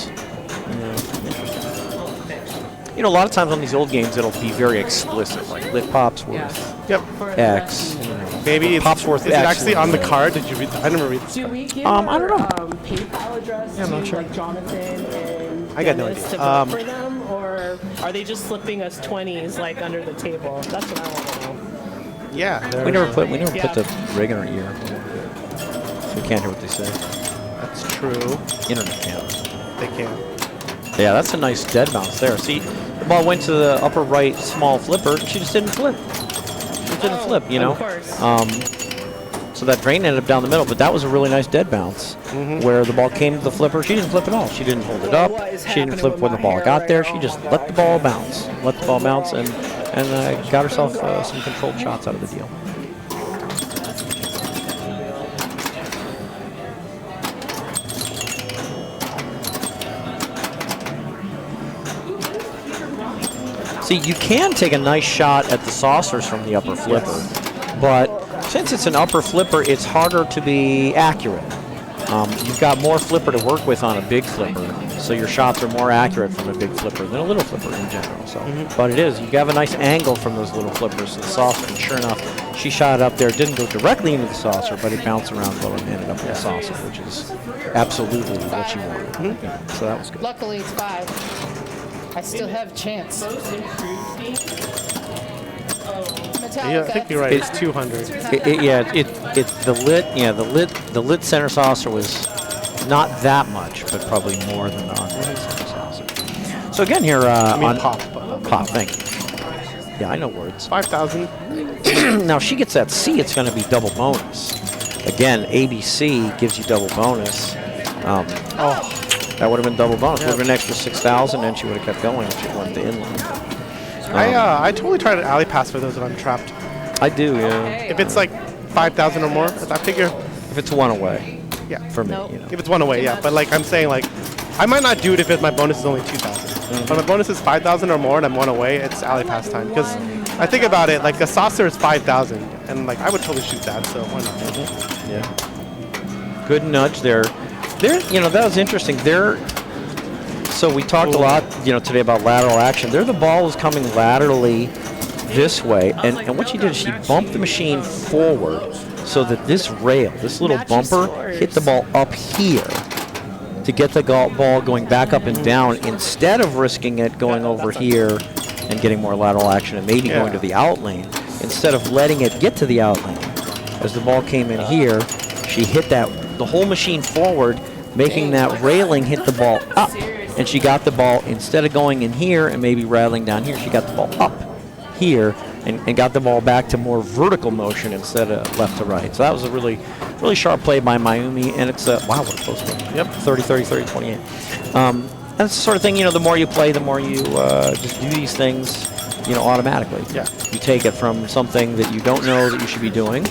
You know, a lot of times on these old games, it'll be very explicit, like lit pops worth Yep. X. You know. Maybe it's, Pops worth is it X. actually on the card? Did you read? I never read this Do card. we give I don't know. PayPal address I'm not to sure. like Jonathan and I got no Dennis idea. to vote for them, or are they just slipping us 20s like under the table? That's what I want to know. Yeah. We never put the rig in our ear. So we can't hear what they say. That's true. Internet can't. They can. Yeah, that's a nice dead bounce there. See, the ball went to the upper right small flipper, and she just didn't flip. She just didn't flip, you know? Of course. So that drain ended up down the middle, but that was a really nice dead bounce where the ball came to the flipper. She didn't flip at all. She didn't hold it up. She didn't flip when the ball got there. She just let the ball bounce. Let the ball bounce and got herself some controlled shots out of the deal. See, you can take a nice shot at the saucers from the upper flipper, but since it's an upper flipper, it's harder to be accurate. You've got more flipper to work with on a big flipper, so your shots are more accurate from a big flipper than a little flipper in general. So, but it is, you have a nice angle from those little flippers to the saucer, and sure enough, she shot it up there. It didn't go directly into the saucer, but it bounced around lower and ended up in the saucer, which is absolutely what she wanted. Yeah, so that was good. Luckily, it's 5. I still have a chance. Yeah, I think you're right. It's 200. It's the lit. Yeah, the lit center saucer was not that much, but probably more than the unlit center saucer. So again here on pop. Pop. Thank you. Yeah, I know words. 5,000. Now she gets that C, it's going to be double bonus. Again, ABC gives you double bonus. That would have been double bonus. Would have been an extra 6,000, and she would have kept going if she went to inland. I totally try to alley pass for those if I'm trapped. I do, yeah. If it's like 5,000 or more, I figure. If it's one away, Yeah. for me, you know. If it's one away, yeah. But like I'm saying, like I might not do it if my bonus is only 2,000. But my bonus is 5,000 or more, and I'm one away. It's alley pass time because I think about it. Like a saucer is 5,000, and like I would totally shoot that. So why not? Yeah. Good nudge there. You know, that was interesting. So we talked a lot, you know, today about lateral action. The ball was coming laterally this way, and what she did is she bumped the machine forward so that this rail, this little bumper, hit the ball up here to get the ball going back up and down instead of risking it going over here and getting more lateral action and maybe going to the out lane. Instead of letting it get to the out lane, as the ball came in here, she hit the whole machine forward, making that railing hit the ball up. And she got the ball, instead of going in here and maybe rattling down here, she got the ball up here and got the ball back to more vertical motion instead of left to right. So that was a really, really sharp play by Mayumi, and it's wow, what a close game. Yep, 30-30, 30-28. And it's the sort of thing, you know, the more you play, the more you just do these things, you know, automatically. Yeah. You take it from something that you don't know that you should be doing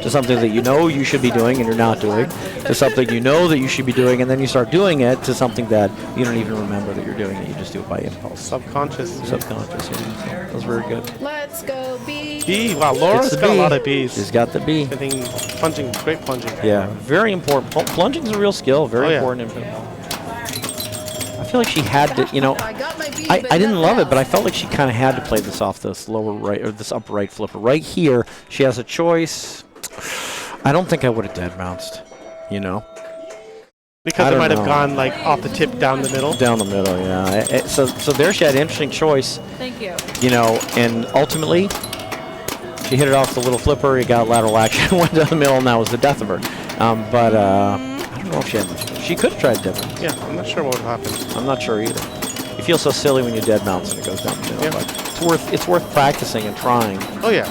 to something that you know you should be doing and you're not doing, to something you know that you should be doing, and then you start doing it, to something that you don't even remember that you're doing it. You just do it by impulse. Subconscious. Subconscious, yeah. That was very good. Let's go B. B. Wow, Laura's got a lot of B's. She's got the B. I think plunging, great plunging. Yeah, very important. Plunging is a real skill. Very important. I feel like she had to, you know, I got my B, I but didn't nothing love it, but I else. felt like she kind of had to play this off this lower right, or this upper right flipper. Right here, she has a choice. I don't think I would have dead bounced, you know. Because it might have gone like off the tip down the middle. Down the middle, yeah. So there she had an interesting choice. Thank you. You know, and ultimately, she hit it off the little flipper. It got lateral action, went down the middle, and that was the death of her. But I don't know if she had much. She could have tried dead bounce. Yeah, I'm not sure what would happen. I'm not sure either. You feel so silly when you dead bounce and it goes down the middle. Yeah. But it's worth practicing and trying. Oh yeah.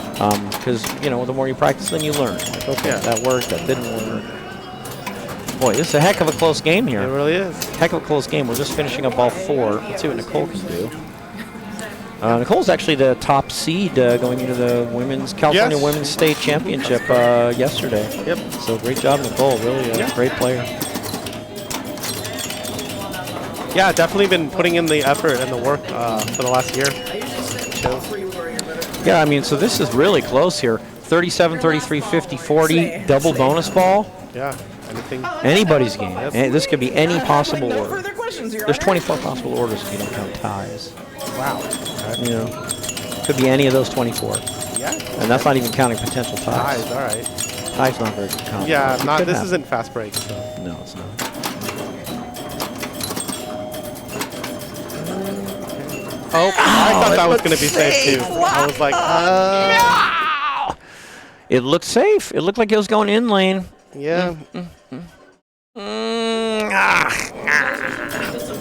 Because you know, the more you practice, then you learn. Like, okay, that worked, that didn't work. Boy, this is a heck of a close game here. It really is. Heck of a close game. We're just finishing up all 4. Let's see what Nicole can do. Nicole's actually the top seed going into the California Women's State Championship yesterday. Yep. So great job, Nicole. Really a great player. Yeah, definitely been putting in the effort and the work for the last year. Yeah, I mean, so this is really close here. 37, 33, 50, 40, double bonus ball. Yeah, anything. Anybody's game. And this could be any possible No order. further questions, Your There's Honor. 24 possible orders if you don't count ties. Wow. You know, could be any of those 24. Yeah. And that's not even counting potential ties. Nice, all right. Ties not very common. Yeah, It not. could This happen. isn't fast break. So. No, it's not. Oh, I thought that was going to be safe too. I was like, It looked safe. It looked like it was going in lane. Yeah. Oh,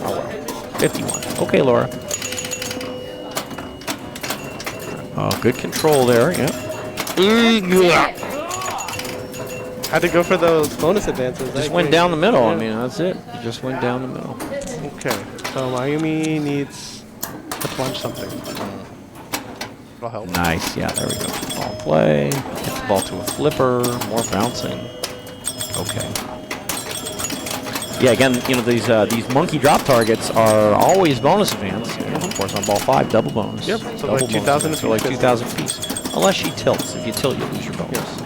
well. 51. Okay, Laura. Oh, good control there. Yeah. Had to go for those bonus advances. Just went down the middle. I mean, that's it. You just went down the middle. Okay. So Mayumi needs to plunge something. That'll help. Nice. Yeah, there we go. Ball play. Get the ball to a flipper. More bouncing. Okay. Yeah, again, these monkey drop targets are always bonus advance. And of course, on ball 5, double bonus. Yep. So double like 2,000 so like 2,000 apiece. Unless she tilts. If you tilt, you lose your bonus.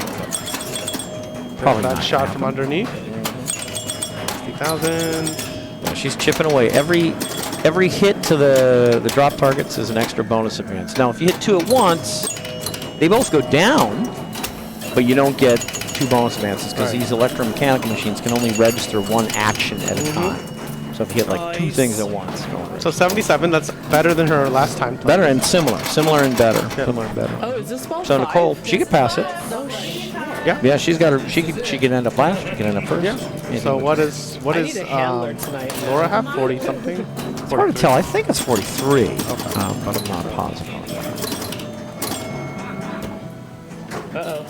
Probably that not shot gonna from underneath. 60,000. Yeah, she's chipping away. Every hit to the drop targets is an extra bonus advance. Now, if you hit 2 at once, they both go down, but you don't get 2 bonus advances because these electromechanical machines can only register 1 action at a time. So if you hit like 2 things at once. So 77, that's better than her last time. Better and similar. Similar and better. Yeah. Similar and better. Oh, is this ball So 5? Nicole, she could pass it. Yeah, she's got her. She could end up last. She could end up first. Yeah. So what is I need a handler tonight. Laura have? 40 something? It's hard to tell. I think it's 43, but I'm not positive on that. Uh-oh.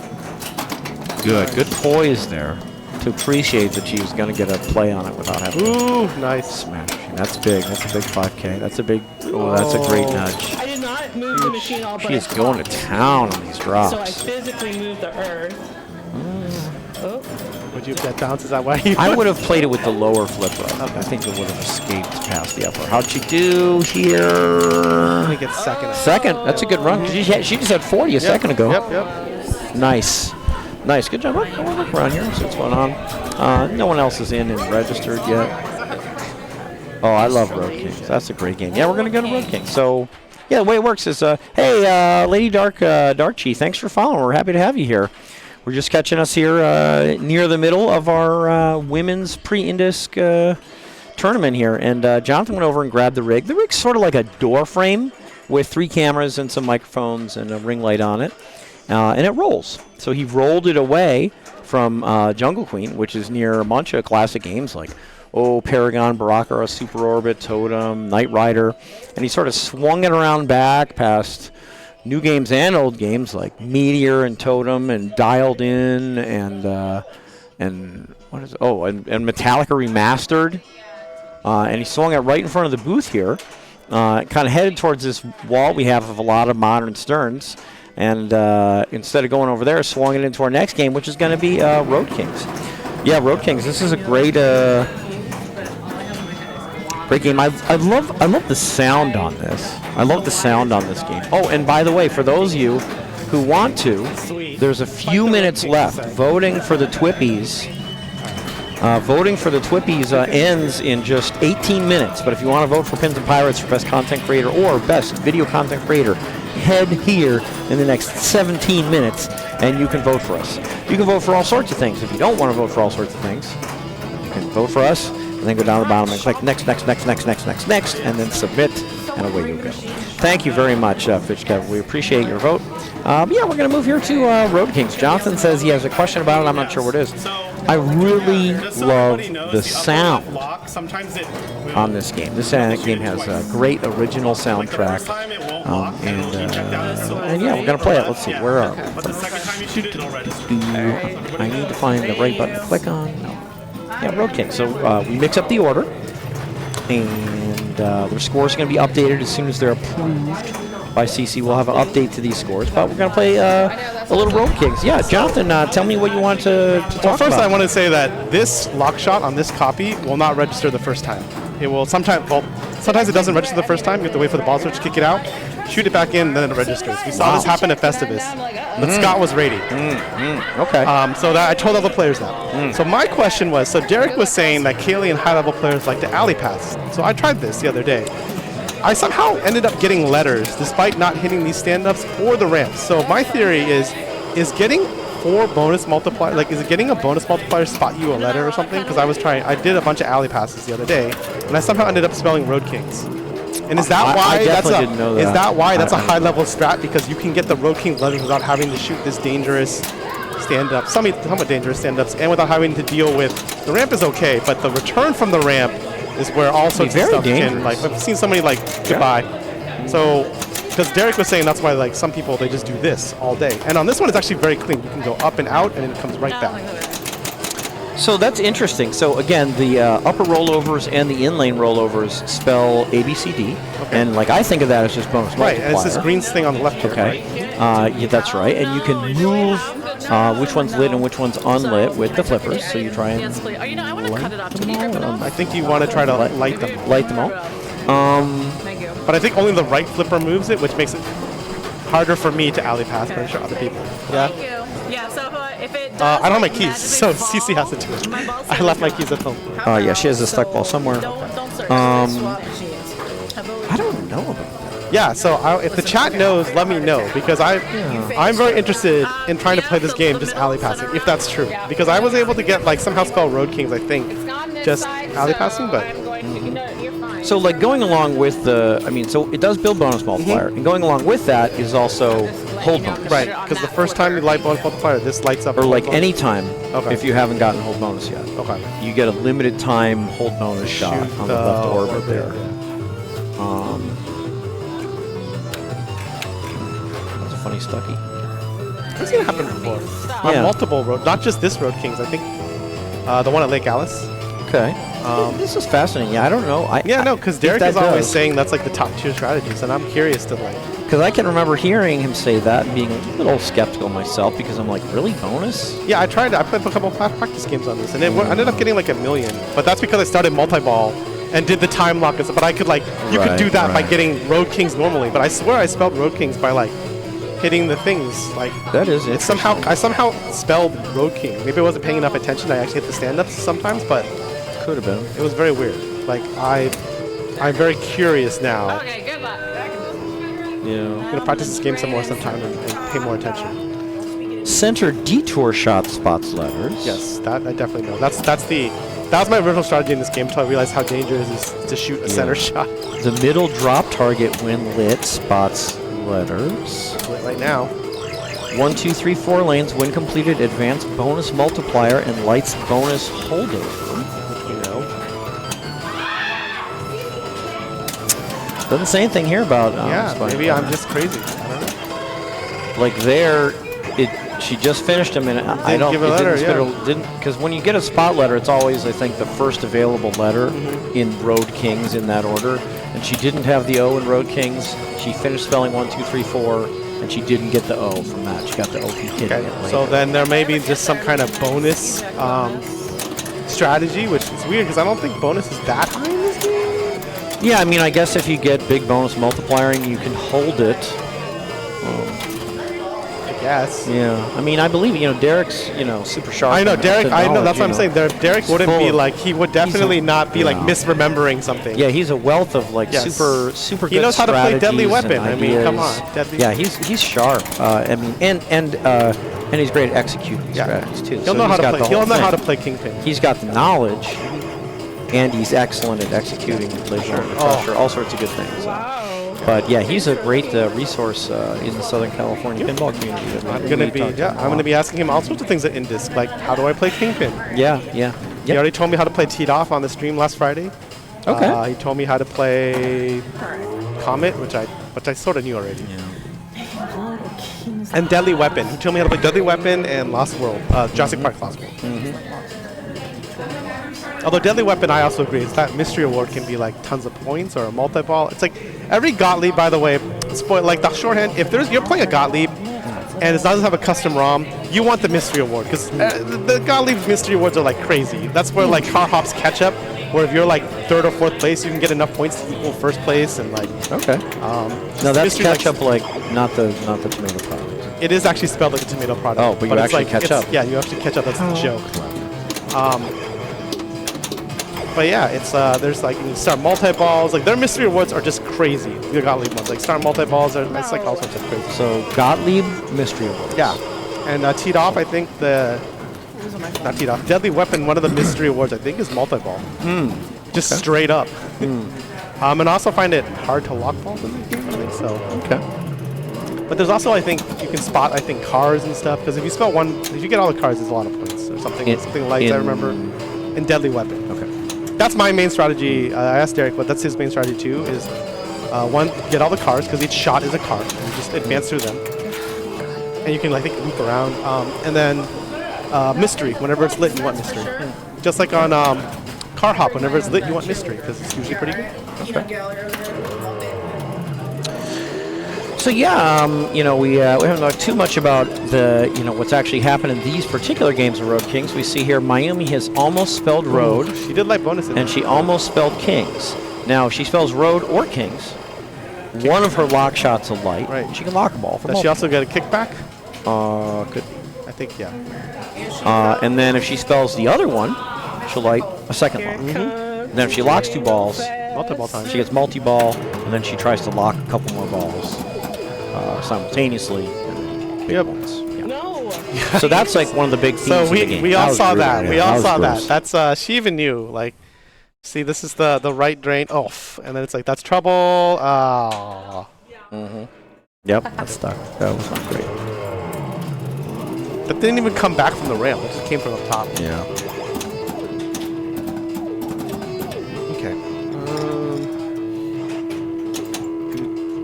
Good poise there to appreciate that she was going to get a play on it without having to Ooh, nice. smash. That's big. That's a big 5K. That's a big. Oh, that's a great nudge. I did not move the machine all but She is a going to clock. town on these drops. So I physically moved the earth. Oh. Would you bet bounces that way? I would have played it with the lower flipper. I think it would have escaped past the upper. How'd she do here? I think it's second. Second. That's a good run. She just had 40 a second ago. Yep. Nice. Nice. Good job. We'll look around here and see what's going on. No one else is in and registered yet. Oh, I love Road Kings. That's a great game. Yeah, we're going to go to Road Kings. So, yeah, the way it works is, hey, Lady Dark Chi, thanks for following. We're happy to have you here. We're just catching us here near the middle of our women's pre-INDISC tournament here. And Jonathan went over and grabbed the rig. The rig's sort of like a door frame with 3 cameras and some microphones and a ring light on it. And it rolls. So he rolled it away from Jungle Queen, which is near a bunch of classic games like Paragon, Baraka, Super Orbit, Totem, Knight Rider. And he sort of swung it around back past new games and old games like Meteor and Totem and Dialed In and what is it? Oh, and Metallica Remastered. And he swung it right in front of the booth here. Kind of headed towards this wall we have of a lot of modern Sterns. And instead of going over there, swung it into our next game, which is going to be Road Kings. Yeah, Road Kings. This is a great great game. I love the sound on this. I love the sound on this game. Oh, and by the way, for those of you who want to, there's a few minutes left. Voting for the Twippies. Ends in just 18 minutes. But if you want to vote for Pins and Pirates for Best Content Creator or Best Video Content Creator, head here in the next 17 minutes and you can vote for us. You can vote for all sorts of things. If you don't want to vote for all sorts of things, you can vote for us and then go down the bottom and click next, and then submit, and away you go. Thank you very much, Fitch Kev. We appreciate your vote. Yeah, we're going to move here to Road Kings. Jonathan says he has a question about it. I'm not sure what it is. I really love the sound on this game. This game has a great original soundtrack. And yeah, we're going to play it. Let's see. Where are we? I need to find the right button to click on. No. Yeah, Road Kings. So we mix up the order. And their scores are going to be updated as soon as they're approved by CC. We'll have an update to these scores, but we're going to play a little Road Kings. Yeah, Jonathan, tell me what you want to talk about. First, I want to say that this lock shot on this copy will not register the first time. It will sometimes it doesn't register the first time. You have to wait for the ball switch to kick it out, shoot it back in, then it registers. We saw this happen at Festivus, but Scott was ready. Okay. So that I told all the players that. So my question was, so Derek was saying that Kaylee and high-level players like to alley pass. So I tried this the other day. I somehow ended up getting letters despite not hitting these stand-ups or the ramps. So my theory is getting 4 bonus multiplier, like is it getting a bonus multiplier spot you a letter or something? Because I did a bunch of alley passes the other day, and I somehow ended up spelling Road Kings. And is that I why definitely didn't know that. Is that why that's a I- high level strat? Because you can get the Road King letters without having to shoot this dangerous stand-up, somewhat dangerous stand-ups, and without having to deal with the ramp is okay, but the return from the ramp is where all sorts of very stuff can, dangerous. like, I've seen somebody like goodbye. So, because Derek was saying that's why like some people they just do this all day, and on this one it's actually very clean. You can go up and out, and then it comes right back. So that's interesting. So again, the upper rollovers and the in-lane rollovers spell ABCD, and like I think of that as just bonus Right, and it's this multiplier. green thing on the left here, Okay, right? yeah, that's right. And you can move which one's lit and which one's unlit with the flippers. So you try and Oh, you know, I want to cut it off. Can you rip it I off? think you want to try to light them. light them all. Thank you. But I think only the right flipper moves it, which makes it harder for me to alley pass, but I'm sure other people. Yeah. Thank you. Yeah, so if it does, I don't have my like, keys, so magically CC has to do fall, it. my ball I says left my no. keys at home. Oh yeah, she has a stuck ball somewhere. Don't search. Um, Swap machines. I don't know about that. Yeah, so if the chat knows, let me know, because I'm very interested in trying to play this game just alley passing, if that's true. Because I was able to get like somehow spell Road Kings, I think, It's not on this just side, alley so passing, but I'm going to, no, you're fine. So like going along with the, I mean, so it does build bonus multiplier, and going along with that is also hold bonus. right, because the first time you light bonus multiplier, this lights up. Or like bonus. any time Okay. if you haven't gotten hold bonus yet. Okay. You get a limited time hold bonus shot on the left orbit there. That's a funny stucky. This has happened before. On Yeah. multiple road, not just this Road Kings. I think the one at Lake Alice. Okay. This is fascinating. Yeah, I don't know. Yeah, no, because if Derek that is always does. saying that's like the top tier strategies, and I'm curious to like. Because I can remember hearing him say that and being a little skeptical myself because I'm like, really bonus? Yeah, I tried. I played a couple of practice games on this, and I ended up getting like 1 million. But that's because I started multi-ball and did the time lock and stuff. But I could like, you could do Right, that by right. getting Road Kings normally. But I swear I spelled Road Kings by like hitting the things. Like That is it's interesting. I somehow spelled Road King. Maybe I wasn't paying enough attention. I actually hit the stand-ups sometimes, but Could have been. it was very weird. Like I'm very curious now. Okay, good luck. Yeah. I'm gonna practice this game some more sometime and pay more attention. Center detour shot spots letters. Yes, that I definitely know. That was my original strategy in this game until I realized how dangerous it is to shoot a center shot. The middle drop target when lit spots letters. Right now. 1, 2, 3, 4 lanes when completed advanced bonus multiplier and lights bonus holdover. You know. Doesn't say anything here about Yeah, spotting maybe I'm letters. just crazy. I don't know. Like there, she just finished him, and I don't. give a it letter, didn't because when you get a spot letter, it's always I think the first available letter in Road Kings in that order, and she didn't have the O in Road Kings. She finished spelling 1, 2, 3, 4, and she didn't get the O from that. She got the O from hitting Okay, it later. so then there may be just some kind of bonus strategy, which is weird because I don't think bonus is that high in this game. Yeah, I mean, I guess if you get big bonus multiplier and you can hold it. I guess. Yeah, I mean, I believe Derek's super sharp. I know and Derek. the I know knowledge, that's what I'm saying. Derek wouldn't full be of- like he would definitely not be like yeah. misremembering something. Yeah, he's a wealth of like Yes. super He good knows how to play Deadly strategies Weapon. and I mean, come ideas. on, Deadly. Yeah, he's sharp. I mean, and he's great at executing Yeah. strategies too. He'll So know he's how to got play. the He'll whole know how to thing. play Kingpin. He's got the knowledge, and he's excellent at executing laser under pressure, all sorts of good things. Wow. But yeah, he's a great resource in the Southern California pinball community. that I'm we gonna talk be to him a I'm gonna lot. be asking him all sorts of things at INDISC, like how do I play Kingpin? Yeah. He already told me how to play Teed Off on the stream last Friday. Okay. He told me how to play Comet, which I sort of knew already. And Deadly Weapon. He told me how to play Deadly Weapon and Lost World, Jurassic Park Lost World. Although Deadly Weapon, I also agree, it's that mystery award can be like tons of points or a multi-ball. It's like every Gottlieb, by the way, like the shorthand. If you're playing a Gottlieb and it doesn't have a custom ROM, you want the mystery award because the Gottlieb mystery awards are like crazy. That's where like Car Hop's catch up. Where if you're like 3rd or 4th place, you can get enough points to equal 1st place and like. Okay. just No, that's mystery, like, catch up like not the tomato product. It is actually spelled like a tomato product. Oh, but you it's actually like, catch it's- up. Yeah, you actually catch up. That's the joke. But yeah, it's there's like you can start multi-balls. Like their mystery awards are just crazy. The Gottlieb ones, like start multi-balls, it's like all sorts of crazy. So Gottlieb Mystery Awards. Yeah, and Teed Off, I think not Teed Off, Deadly Weapon. One of the mystery awards I think is multi-ball. Just straight up. And I also find it hard to lock balls in this game, I think so. Okay. But there's also, I think, you can spot, I think, cars and stuff. Because if you spell one, if you get all the cars, there's a lot of points. Or something, something like I remember. In Deadly Weapon. Okay. That's my main strategy. I asked Derek, but that's his main strategy too, is one, get all the cars, because each shot is a car. And you just advance through them. And you can, I think, loop around. And then mystery. Whenever it's lit, you want mystery. Just like on Car Hop, whenever it's lit, you want mystery, because it's usually pretty good. Okay. So yeah, you know, we haven't talked too much about the, you know, what's actually happened in these particular games of Road Kings. We see here Mayumi has almost spelled Road. Ooh, she did like bonuses. And she almost spelled Kings. Now, if she spells Road or Kings, one of her lock shots a light. Right. And she can lock a ball. Does she also get a kickback? Could. I think, yeah. And then if she spells the other one, she'll light a second lock. And then if she locks 2 balls, Multiple times. she gets multi-ball, and then she tries to lock a couple more balls simultaneously. Yep. Yeah. No. So that's like one of the big themes So of the game. we all was saw brutal, that. yeah. We all was saw gross. that. That's she even knew. Like, see, this is the right drain. Oh, and then it's like that's trouble. Oh. Yep, that's stuck. That was not great. That didn't even come back from the rail. It just came from up top. Yeah. Okay.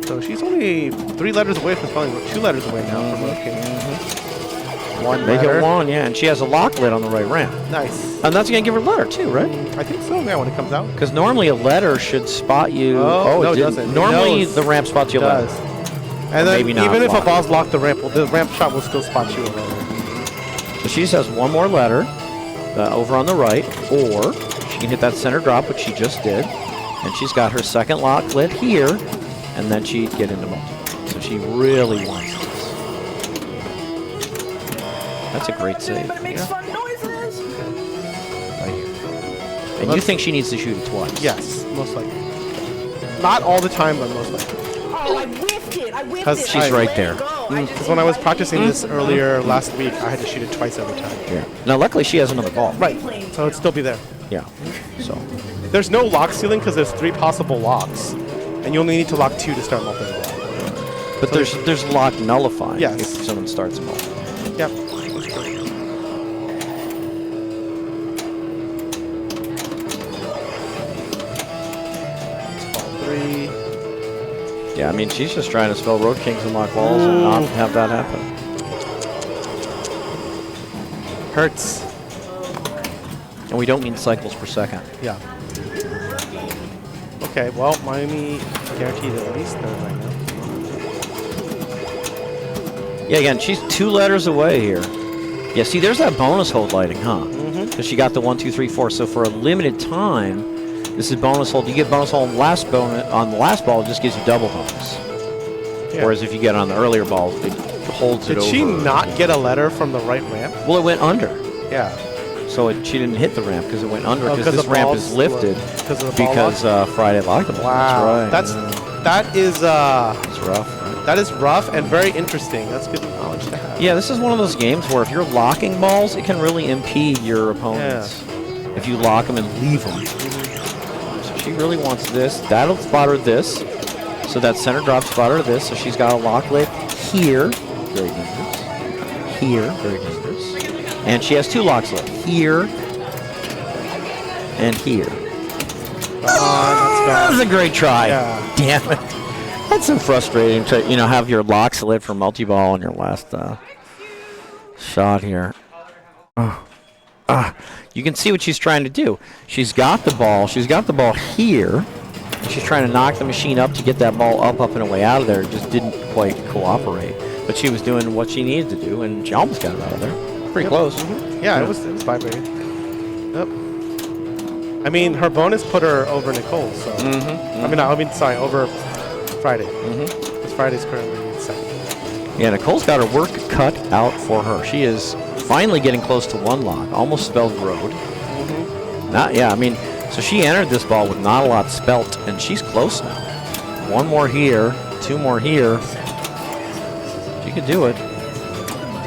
So she's only 3 letters away from spelling. 2 letters away now from Road King. One Make letter. it 1, yeah, and she has a lock lid on the right ramp. Nice. And that's going to give her a letter, too, right? I think so. Yeah, when it comes out. Because normally a letter should spot you. Oh, no, it it didn't. doesn't. It Normally knows. the ramp spots you a It letter. does. And then maybe not even if a block. ball's blocked the ramp shot will still spot you a letter. So she just has one more letter over on the right, or she can hit that center drop, which she just did. And she's got her second lock lid here, and then she'd get into multi. So she really wants this. That's a great save. But it makes fun noises. Right here. And you think she needs to shoot it twice? Yes, most likely. Not all the time, but most likely. Oh, I whiffed it. I whiffed 'Cause it. she's I right let there. it go. I just Because when I was practicing this Mm-hmm. earlier last week, I had to shoot it twice every time. Yeah. Now, luckily, she has another ball. Right. So it'd still be there. Yeah. So. There's no lock ceiling because there's 3 possible locks, and you only need to lock 2 to start multi-ball. But there's lock nullifying Yes. if someone starts a multi. Yep. Ball 3. Yeah, I mean, she's just trying to spell Road Kings and lock balls and not have that happen. Hurts. And we don't mean cycles per second. Yeah. Okay, well, Miami guaranteed at least third right now. Yeah, again, she's 2 letters away here. Yeah, see, there's that bonus hold lighting, huh? Because she got the 1, 2, 3, 4. So for a limited time, this is bonus hold. You get bonus hold on the last ball, it just gives you double bonus. Yeah. Whereas if you get on the earlier balls, it holds it Did over. she not get a letter from the right ramp? Well, it went under. Yeah. So she didn't hit the ramp because it went under Oh, because 'cause this the ramp balls is lifted because of the ball because Friday locked them. Wow. That's right. That is It's rough. Right? that is rough and very interesting. That's good knowledge to have. Yeah, this is one of those games where if you're locking balls, it can really impede your opponents. If you lock them and leave them. So she really wants this. That'll spot her this. So that center drop spot her this. So she's got a lock lid here. Very dangerous. Here. Very dangerous. And she has 2 locks left. Here. And here. That was a great try. Yeah. Damn it. That's so frustrating to, have your locks lit for multi-ball on your last shot here. You can see what she's trying to do. She's got the ball. She's got the ball here. And she's trying to knock the machine up to get that ball up, and away out of there. It just didn't quite cooperate. But she was doing what she needed to do, and she almost got it out of there. Pretty close. Yeah, it was vibrating. Yep. I mean, her bonus put her over Nicole, so. Sorry, over Friday. Because Friday's currently second. Yeah, Nicole's got her work cut out for her. She is finally getting close to 1 lock. Almost spelled Road. So she entered this ball with not a lot spelt, and she's close now. 1 more here, 2 more here. She could do it.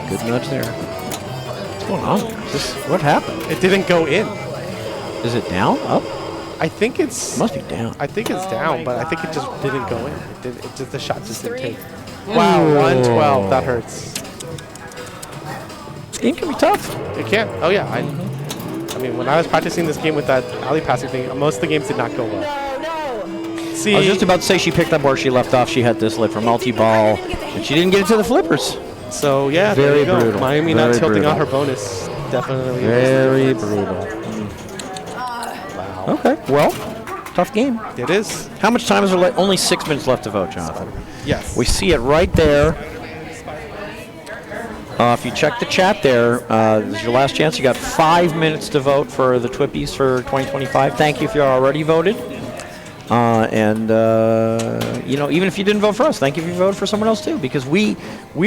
Good nudge there. What's going on there? What happened? It didn't go in. Is it down? Up? I think it's Must be down. I think it's Oh down, my but I think it just God. didn't go in. It just the shot just didn't Three. take. Wow, 112. That hurts. This game can be tough. It can. Oh yeah. I mean, when I was practicing this game with that alley passing thing, most of the games did not go well. No. See, I was just about to say she picked up where she left off. She had this lit for multi-ball, and she didn't get it to the flippers. so yeah, there Very you go. brutal. Miami Very not tilting brutal. on her bonus. Definitely. Very brutal. Wow. Okay, well, tough game. It is. How much time is there left? Only 6 minutes left to vote, Jonathan. Yes. We see it right there. If you check the chat there, this is your last chance. You got 5 minutes to vote for the Twippies for 2025. Thank you if you already voted. You know, even if you didn't vote for us, thank you if you voted for someone else too, because we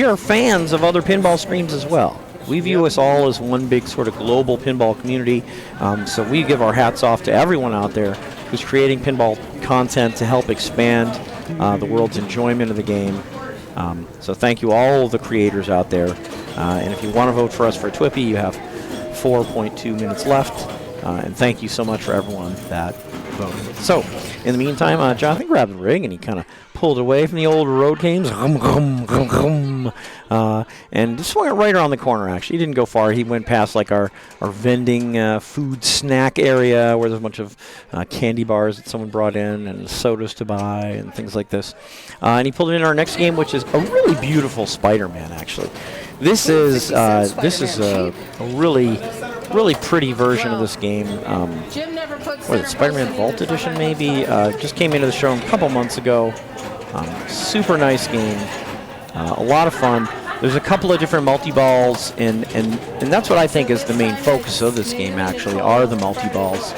are fans of other pinball streams as well. We view us all as one big sort of global pinball community. So we give our hats off to everyone out there who's creating pinball content to help expand the world's enjoyment of the game. So thank you all the creators out there. And if you want to vote for us for Twippy, you have 4.2 minutes left. And thank you so much for everyone that voted. So in the meantime, Jonathan grabbed the rig and he kind of pulled away from the old road games. And just swung it right around the corner, actually. He didn't go far. He went past like our vending food snack area where there's a bunch of candy bars that someone brought in and sodas to buy and things like this. And he pulled it in our next game, which is a really beautiful Spider-Man, actually. This is a really pretty version of this game. Jim never puts What is it, Spider-Man Vault Edition, maybe? Just came into the showroom a couple months ago. Super nice game. A lot of fun. There's a couple of different multi-balls, and that's what I think is the main focus of this game, actually, are the multi-balls.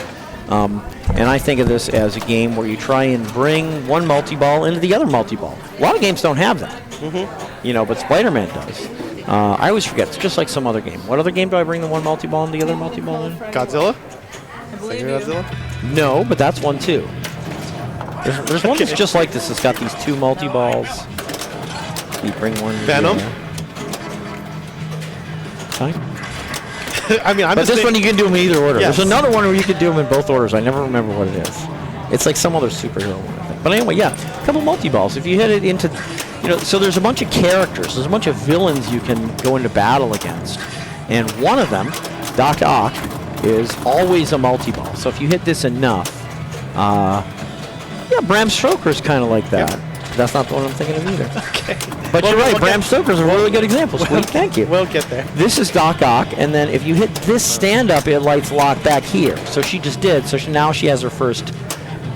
And I think of this as a game where you try and bring one multi-ball into the other multi-ball. A lot of games don't have that, you know, but Spider-Man does. I always forget. It's just like some other game. What other game do I bring the one multi-ball and the other multi-ball in? Godzilla. I believe Sega you. Godzilla. No, but that's one too. There's one that's just like this. It's got these two multi-balls. You bring one. Venom? Fine. I mean, I'm But just this saying- one you can do them in either order. Yes. There's another one where you could do them in both orders. I never remember what it is. It's like some other superhero one, I think. But anyway, yeah, a couple multi-balls. If you hit it into, you know, so there's a bunch of characters. There's a bunch of villains you can go into battle against. And one of them, Doc Ock, is always a multi-ball. So if you hit this enough, yeah, Bram Stoker's kind of like that. Yep. That's not the one I'm thinking of either. Okay. But Well, you're right, we'll Bram get- Stoker's a really good example. Sweet, thank you. We'll get there. This is Doc Ock, and then if you hit this stand-up, it lights lock back here. So she just did. So now she has her first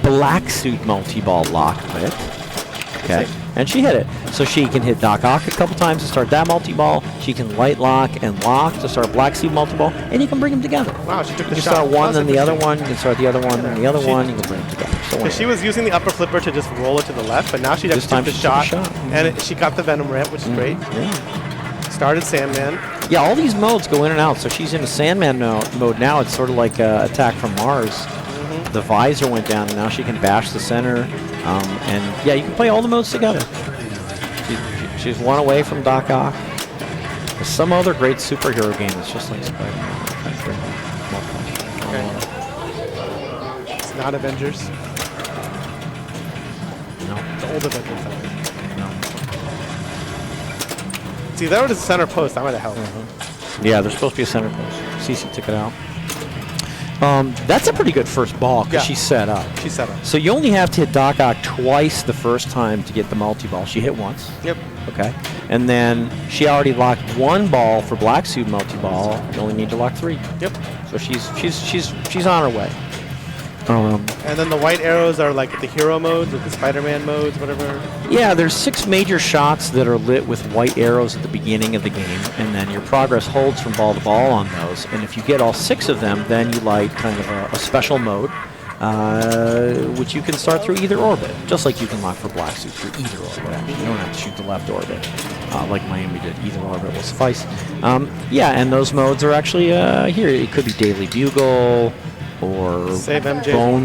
black suit multi-ball lock lit. Okay, and she hit it. So she can hit Doc Ock a couple times to start that multi-ball. She can light lock and lock to start black suit multi-ball, and you can bring them together. Wow, she took You the can shot. start one, That's then the other interesting. one. You can start the other one, then the other one. You can bring them together. So Because she anyway. was using the upper flipper to just roll it to the left, but now she This just time took the she took a shot, shot. and she got the Venom ramp, which is great. Yeah. Started Sandman. Yeah, all these modes go in and out. So she's in a Sandman mode now. It's sort of like Attack from Mars. The visor went down, and now she can bash the center. And yeah, you can play all the modes together. She's one away from Doc Ock. There's some other great superhero game that's just like Spider-Man. It's not Avengers. No. The old Avengers. I think. See, that was a center post. That might have helped. Yeah, there's supposed to be a center post. CC took it out. That's a pretty good first ball because Yeah. she's set up. She set up. So you only have to hit Doc Ock twice the first time to get the multi-ball. She hit once. Yep. Okay. And then she already locked one ball for black suit multi-ball. You only need to lock 3. Yep. So she's on her way. And then the white arrows are like the hero modes or the Spider-Man modes, whatever. Yeah, there's 6 major shots that are lit with white arrows at the beginning of the game, and then your progress holds from ball to ball on those. And if you get all 6 of them, then you light kind of a special mode, which you can start through either orbit, just like you can lock for black suit through either orbit. Actually, you don't have to shoot the left orbit, like Miami did. Either orbit will suffice. Yeah, and those modes are actually here. It could be Daily Bugle or Save MJ. Bone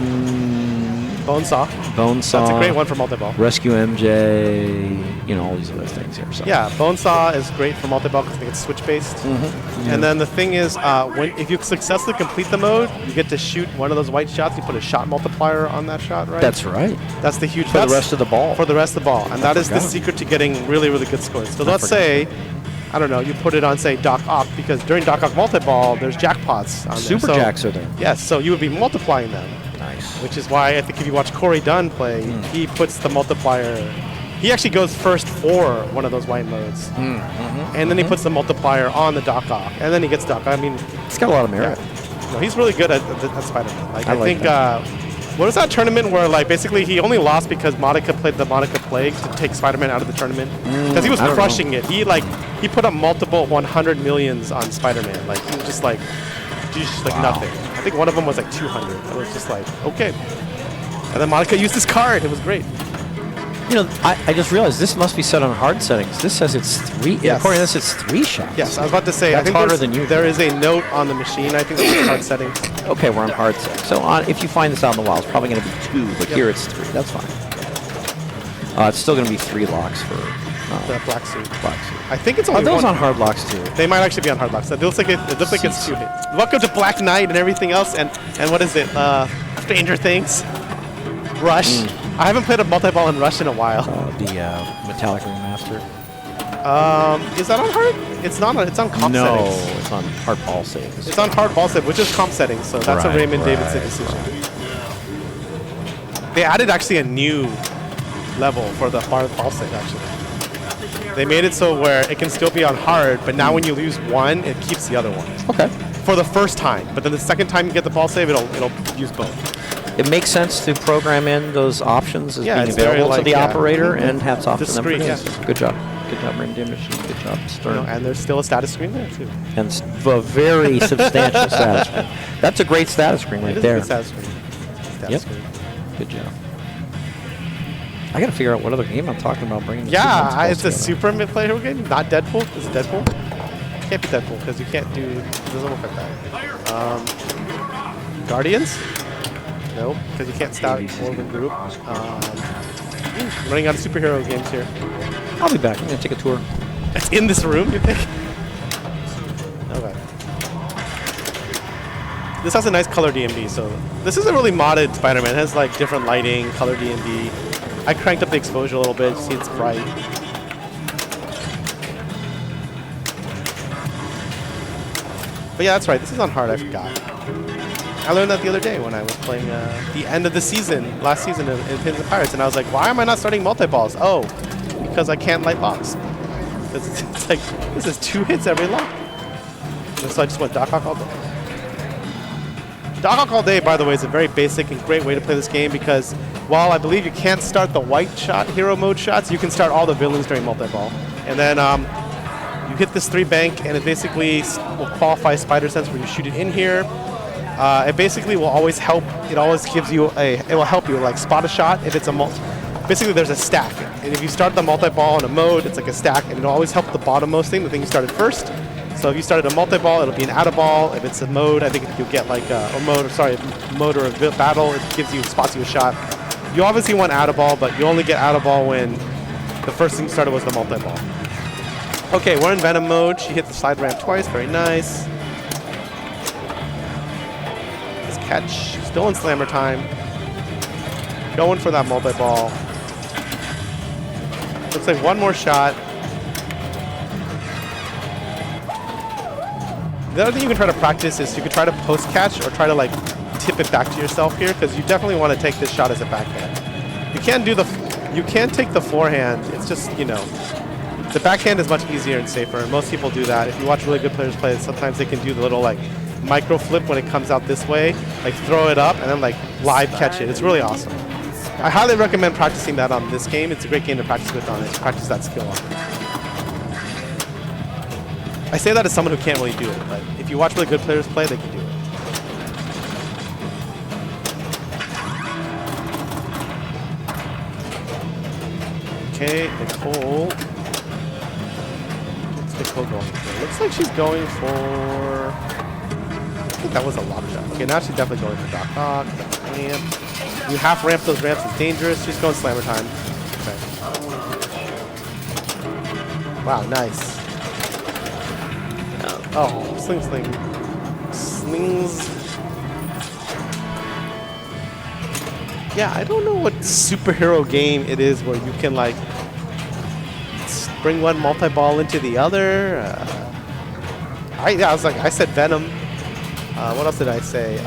Bonesaw. Bonesaw. That's a great one for multi-ball. Rescue MJ. You know, all these other things here. So. Yeah, Bonesaw is great for multi-ball because I think it's switch-based. And then the thing is, if you successfully complete the mode, you get to shoot one of those white shots. You put a shot multiplier on that shot, right? That's right. That's the huge... For the rest of the ball. For the rest of the ball. And that is the secret to getting really, really good scores. So let's say, I don't know, you put it on, say, Doc Ock, because during Doc Ock multi-ball, there's jackpots on Super there. jacks are there. Yes, so you would be multiplying them. Nice. Which is why I think if you watch Corey Dunn play, he puts the multiplier. He actually goes first for one of those white modes. And then he puts the multiplier on the Doc Ock. And then he gets Doc Ock. I mean, It's got a lot of merit. no, he's really good at Spider-Man. Like, I like think, what was that tournament where, like, basically he only lost because Monica played the Monica Plague to take Spider-Man out of the tournament? Because he was I don't crushing it. He put up multiple 100 millions on Spider-Man. Like, he was just like, nothing. I think one of them was like 200. It was just like, okay. And then Monica used his card. It was great. You know, I just realized this must be set on hard settings. This says it's 3. Yes. According to this, it's 3 shots. Yes, I was about to say, That's I think harder than you. there is a note on the machine. I think that's hard settings. Okay, we're on hard settings. So if you find this out in the wild, it's probably going to be 2, but here it's 3. That's fine. It's still going to be 3 locks for The black suit. black suit. I think it's Are only those one. on hard locks too? They might actually be on hard locks. It looks like it's 2 hits. Welcome to Black Knight and everything else. And what is it? Stranger Things. Rush. I haven't played a multi-ball in Rush in a while. The Metallic Remaster. Is that on hard? It's not. It's on comp No, settings. it's on hard ball saves. It's on hard ball set, which is comp settings. So that's a Right, Raymond Davidson decision. They added actually a new level for the hard ball set. Actually, they made it so where it can still be on hard, but now when you lose one, it keeps the other one. Okay. For the first time, but then the second time you get the ball save, it'll use both. It makes sense to program in those options as Yeah, being it's very available to like, the yeah. operator, and hats off to them for Discreet, doing yeah. this. Good job. Good job, Raymond Machine. Good job, Stern. And there's still a status screen there too. And a very substantial status screen. That's a great status screen right It is there. a good status screen. Yep. Screen. Good job. I gotta figure out what other game I'm talking about bringing. Yeah, it's a super mid-player game, not Deadpool. Is it Deadpool? Can't be Deadpool because you can't do. It doesn't work like that. Guardians? No, because you can't start more of a group. Running out of superhero games here. I'll be back. I'm gonna take a tour. It's in this room, you think? Okay. This has a nice color DMD, so this is a really modded Spider-Man. It has like different lighting, color DMD. I cranked up the exposure a little bit. See, it's bright. But yeah, that's right. This is on hard. I forgot. I learned that the other day when I was playing the end of the season, last season in Pins and Pirates, and I was like, why am I not starting multi-balls? Oh, because I can't light box. It's like, this is 2 hits every lock. And so I just went Doc Ock all day. Doc Ock all day, by the way, is a very basic and great way to play this game because while I believe you can't start the white shot hero mode shots, you can start all the villains during multi-ball. And then you hit this 3 bank, and it basically will qualify Spider Sense where you shoot it in here. It basically will always help. It always gives you it will help you like spot a shot if it's basically there's a stack. And if you start the multi-ball in a mode, it's like a stack, and it'll always help the bottommost thing, the thing you started first. So if you started a multi-ball, it'll be an out-of-ball. If it's a mode, I think you'll get like a mode or a battle, it gives you, spots you a shot. You obviously want out-of-ball, but you only get out-of-ball when the first thing you started was the multi-ball. Okay, we're in Venom mode. She hit the side ramp twice, very nice. Catch, still in slammer time. Going for that multi-ball. Looks like one more shot. The other thing you can try to practice is you can try to post catch or try to like tip it back to yourself here because you definitely want to take this shot as a backhand. You can take the forehand. It's just, you know, the backhand is much easier and safer, and most people do that. If you watch really good players play, sometimes they can do the little like micro flip when it comes out this way, like throw it up and then like live catch it. It's really awesome. I highly recommend practicing that on this game. It's a great game to practice with on it. Practice that skill on. I say that as someone who can't really do it, but if you watch really good players play, they can do it. Okay, Nicole. What's Nicole going for? Looks like she's going for... I think that was a lock shot. Okay, now she's definitely going for Doc Ock. You half ramp those ramps is dangerous. Just go in slammer time. Okay. Wow, nice. Oh, sling. Slings. Yeah, I don't know what superhero game it is where you can like bring one multi-ball into the other. I said Venom. What else did I say?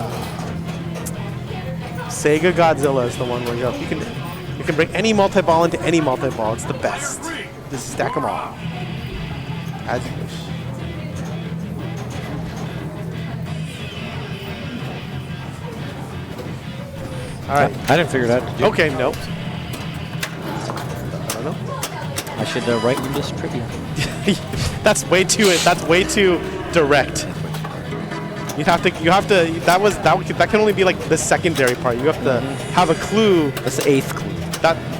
Sega Godzilla is the one where you can bring any multi-ball into any multi-ball. It's the best. Just stack them all as you wish. All right. I didn't figure that. Did you? Okay. Nope. I don't know. I should write you this trivia. That's way too direct. You have to. That can only be like the secondary part. You have to have a clue. That's the 8th clue.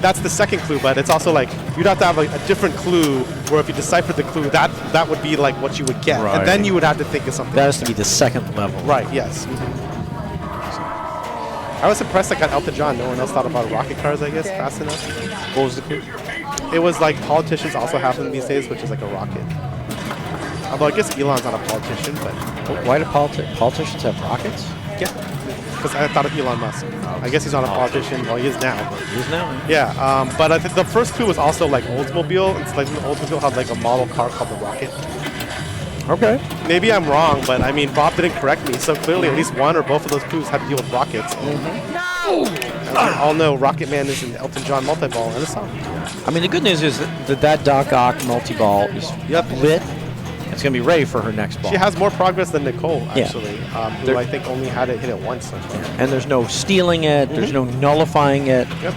That's the second clue, but it's also like you'd have to have a different clue. Where if you decipher the clue, that would be like what you would get, Right. and then you would have to think of something. That has to be the 2nd level. Right. Yes. I was impressed I got Elton John. No one else thought about rocket cars, I guess, fast enough. What was the clue? It was like politicians also have them these days, which is like a rocket. Although I guess Elon's not a politician, but Why do politicians have rockets? yeah, because I thought of Elon Musk. I guess he's not a politician. Well, he is now. But He is now. yeah, but I think the first clue was also like Oldsmobile. It's like the Oldsmobile had like a model car called the Rocket. Okay. Maybe I'm wrong, but I mean, Bob didn't correct me, so clearly at least one or both of those clues had to deal with rockets. No! As we all know, Rocket Man is an Elton John multi-ball and a song. I mean, the good news is that Doc Ock multi-ball is lit. It's going to be ready for her next ball. She has more progress than Nicole, Yeah. actually, who I think only had it hit it once so far. And there's no stealing it. There's no nullifying it. Yep.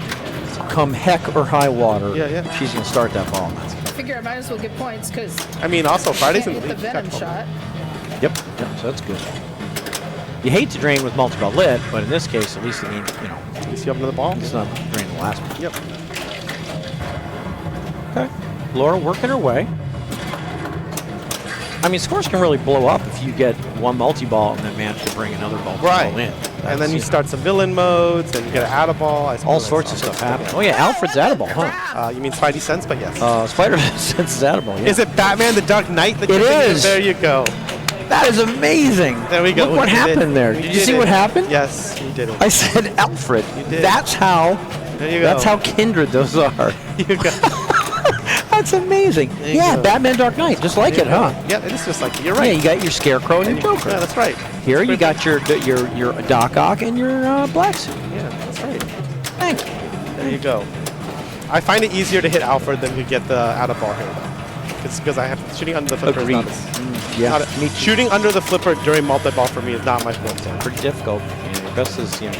Come heck or high water, Yeah. she's going to start that ball. I figure I might as well get points because I mean, also, Friday's in get the the league. venom shot. Yep. So that's good. You hate to drain with multi-ball lit, but in this case, at least it means, At least you up another ball. it's not draining the last one. Yep. Okay. Laura working her way. I mean, scores can really blow up if you get one multi-ball and then manage to bring another multi-ball in. And then you start some villain modes, and you get an add a ball. All sorts of stuff happening. Oh, yeah, Alfred's Add-a-ball, huh? You mean Spidey Sense, but yes. Spider-Sense Add-a-ball, yeah. Is it Batman the Dark Knight that It you're thinking of? is. There you go. That is amazing. There we go. Look what You did happened it. there. You Did you see what happened? Yes, you did it. I said Alfred. You did. That's how. There you go. That's how kindred those are. You go. That's amazing. There you Yeah, go. Batman Dark Knight, just like it, huh? Yeah, it is just like it. You're Yeah, right. you got your Scarecrow and your Joker. Yeah, that's right. Here you got your Doc Ock and your Black Suit. Yeah, that's right. Thank you. There you go. I find it easier to hit Alfred than to get the out of ball here, though. Because I have shooting under the flipper. Agreed. Is not Yeah, me too. Shooting under the flipper during multi-ball for me is not my forte. pretty difficult. Yeah, best is get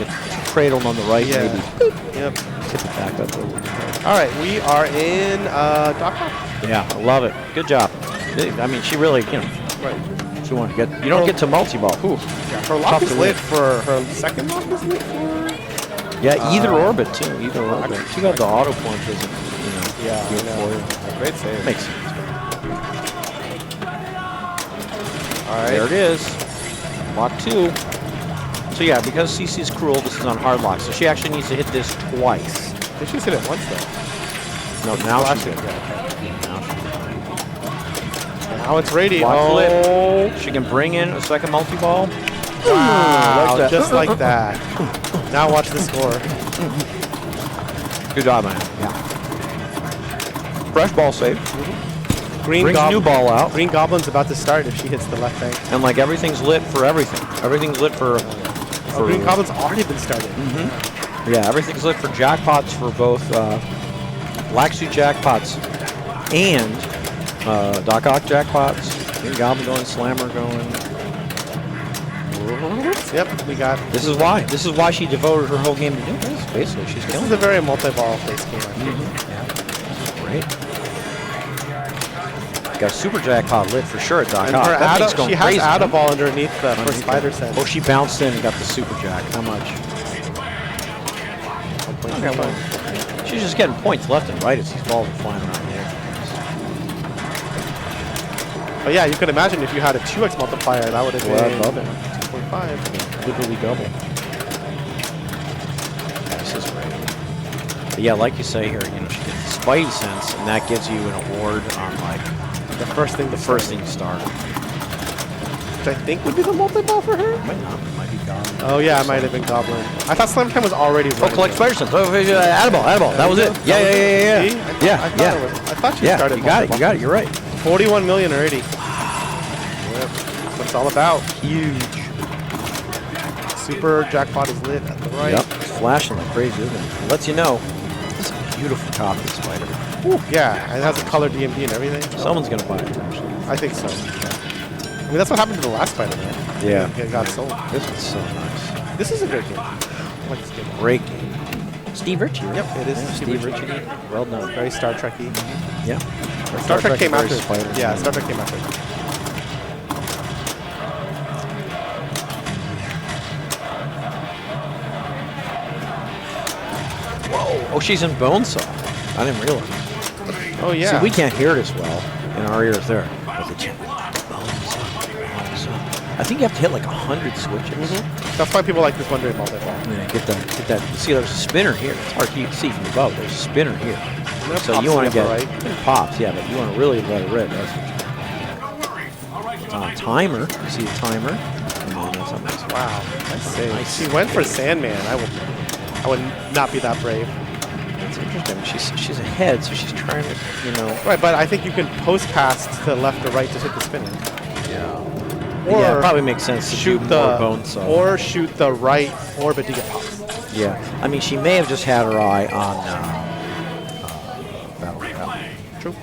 cradled on the right, Yeah. maybe boop, Yep. tip it back up a little. All right, we are in Doc Ock. Yeah, I love it. Good job. I mean, she really, Right. she wanted to get. You don't get to multi-ball. Ooh. Yeah, her lock Tough is to lit win. for her second lock is lit for. Yeah, either orbit too. Either orbit. Too bad the auto point isn't, Yeah, good I for know. you. Great save. Makes sense. All right. There it is. Lock 2. So yeah, because CC's cruel, this is on hard lock. So she actually needs to hit this twice. I think she's hit it once though. No, now Flash she's it, good. Now it's ready. Lock Oh, flip. She can bring in a second multi-ball. wow, like that. just like that. Now watch the score. Good job, man. Yeah. Fresh ball save. Green Brings a new ball out. Green Goblin's about to start if she hits the left bank. And like everything's lit for everything. Everything's lit for Green Goblin's already been started. yeah, everything's lit for jackpots for both Black Suit jackpots and Doc Ock jackpots. Green Goblin going, Slammer going. Yep, we got. This is why. This is why she devoted her whole game to doing this. Basically, she's This killing is it. a very multi-ball face game. I think. Great. Got a super jackpot lit for sure at Doc And Ock. her That thing's going she has crazy. add a ball underneath the Underneath first spider it. sense. Oh, she bounced in and got the super jack. How much? Okay, well, she's just getting points left and right as these balls are flying around the air. But yeah, you could imagine if you had a 2x multiplier, that would have Well, been I'd love it. 2.5. Literally double. yeah, like you say here, you know, she gets the Spidey sense, and that gives you an award on like The first thing to start. Which I think would be the multi-ball for her. Might not. It might be Goblin. Oh yeah, it might have been Goblin. I thought Slam Time was already Oh, running collect it. Spider sense. Oh, Addaball. That was it. See? Yeah. I thought she Yeah, started you got it. multi-ball. You got it. You're right. 41 million already. Yep. That's what it's all about. Huge. Super jackpot is lit at the right. Yep. It's flashing like crazy, isn't it? It lets you know. It's a beautiful copy of Spider. Ooh, yeah, and it has a color DMD and everything. Someone's gonna buy it eventually. I think so. I mean, that's what happened to the last Spider-Man. Yeah. It got sold. This is so nice. This is a good game. I like this game. Great game. Steve Ritchie. Right? Yep, it is. Yeah, Steve Steve Ritchie. Well done. Very Star Trek-y. Yeah. Star Trek came very after. Spider. Yeah, Star Trek came after. Whoa. Oh, she's in Bonesaw. I didn't realize. Oh yeah. See, we can't hear it as well in our ears there. But the I think you have to hit like 100 switches. That's why people like this one during multi-ball. Yeah, get that. See, there's a spinner here. It's hard to see from above. There's a spinner here. And that So pops you want left to or get right. it pops, yeah, but you want to really let it rip. That's what it's on a timer. You see the timer? And then that's a nice one. Wow, nice save. Nice She went for save. Sandman. I would not be that brave. It's interesting. She's ahead, so she's trying to, you know. Right, but I think you can post pass to the left or right to hit the spinner. Yeah. Or Yeah, it probably makes sense to shoot do the more Bonesaw. or shoot the right orbit to get pops. Yeah. I mean, she may have just had her eye on Battle Royale. True.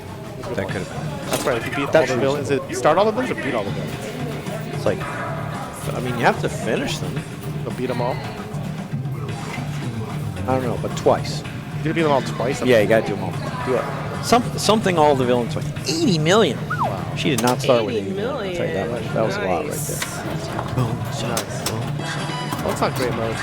That could have been. That's right. If you beat all That's the villains, is it start all the villains or beat all the villains? It's like, I mean, you have to finish them. You'll beat them all. I don't know, but twice. You beat them all twice. Yeah, you got to do them all. Do it. Something all the villains twice. 80 million. She did not start with 80 million. I'll tell you that much. That was a lot right there. Nice. Well, it's not great mode.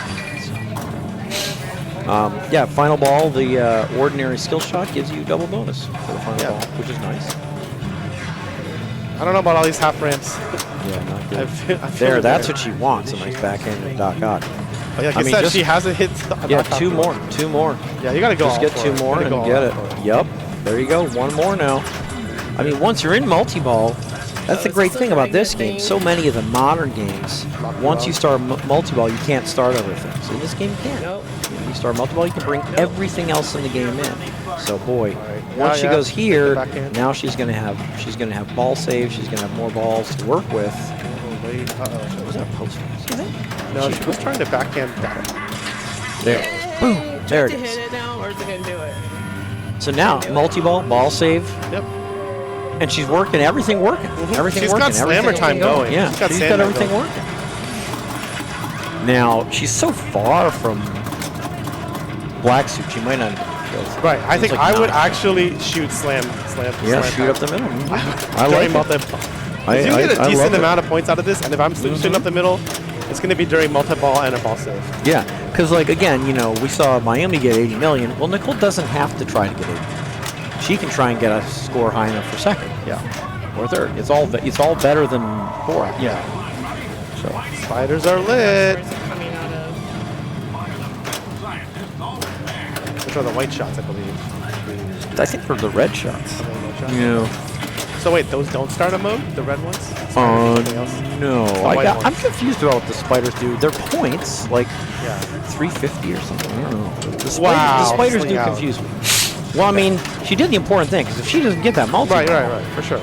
Yeah, final ball, the ordinary skill shot gives you double bonus for the final ball, which is nice. I don't know about all these half ramps. Yeah, not I good. feel There, it that's there. what she wants, a nice backhand and Doc Ock. Oh, yeah, like I I mean, said, just- she hasn't hit. Yeah, two more. Yeah, you gotta go. Just all get for two it. more You and gotta go get all it. for it. Yep, there you go. One more now. I mean, once you're in multi-ball, that's the great thing about this game. So many of the modern games, once you start multi-ball, you can't start other things. In this game, you can. Nope. You start multi-ball, you can bring everything else in the game in. So, boy, Right. once she Yeah, goes here, backhand. now she's gonna have ball save. She's gonna have more balls to work with. Oh, wait. What was that post? See that? No, she was trying to backhand down. There. Boom. There it To is. hit it now, or is it gonna do it? So now, multi-ball, ball save, Yep. and she's working, everything working. Everything She's working. got slammer everything time going. Yeah, She's got she's Sandman got everything going. working. Now, she's so far from black suit, she might not even kill. Right. I think like I would 9. actually shoot slam. Yeah, slam shoot up the middle. I during like it. multi-ball. I You get a love decent it. amount of points out of this, and if I'm shooting up the middle, it's going to be during multi-ball and a ball save. Yeah, because like again, you know, we saw Miami get 80 million. Well, Nicole doesn't have to try to get 80. She can try and get a score high enough for second. Yeah. Or third. It's all better than fourth. Yeah. So Spiders are lit. Where's it coming out of? Which are the white shots, I believe. I think for the red shots. Are they white shots? Yeah. So wait, those don't start a mode? The red ones? Something else? No. white I'm ones. confused about what the spiders do. They're points, like Yeah. 350 or something. I don't know. The Wow, spiders swing do out. confuse me. Well, I mean, she did the important thing, because if she doesn't get that multi, Right, for sure.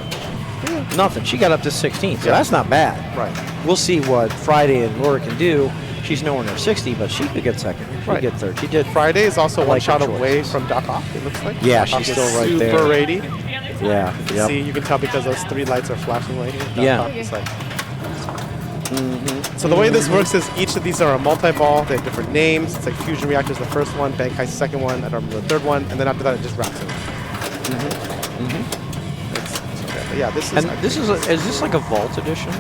nothing. She got up to 16, so Yeah. that's not bad. Right. We'll see what Friday and Laura can do. She's nowhere near 60, but she could get second. She could Right. get third. She did. Friday is also I one like her shot away choices. from Doc Ock, it looks like. Yeah, Doc Ock she's is still right super there. rady. Yeah. Yep. See, you can tell because those three lights are flashing right here. Doc Yeah. Ock is like. So the way this works is each of these are a multi-ball. They have different names. It's like Fusion Reactor's the first one, Bank Heist the second one, I don't remember the third one, and then after that it just wraps it. But yeah, this is And this is this like a Vault edition?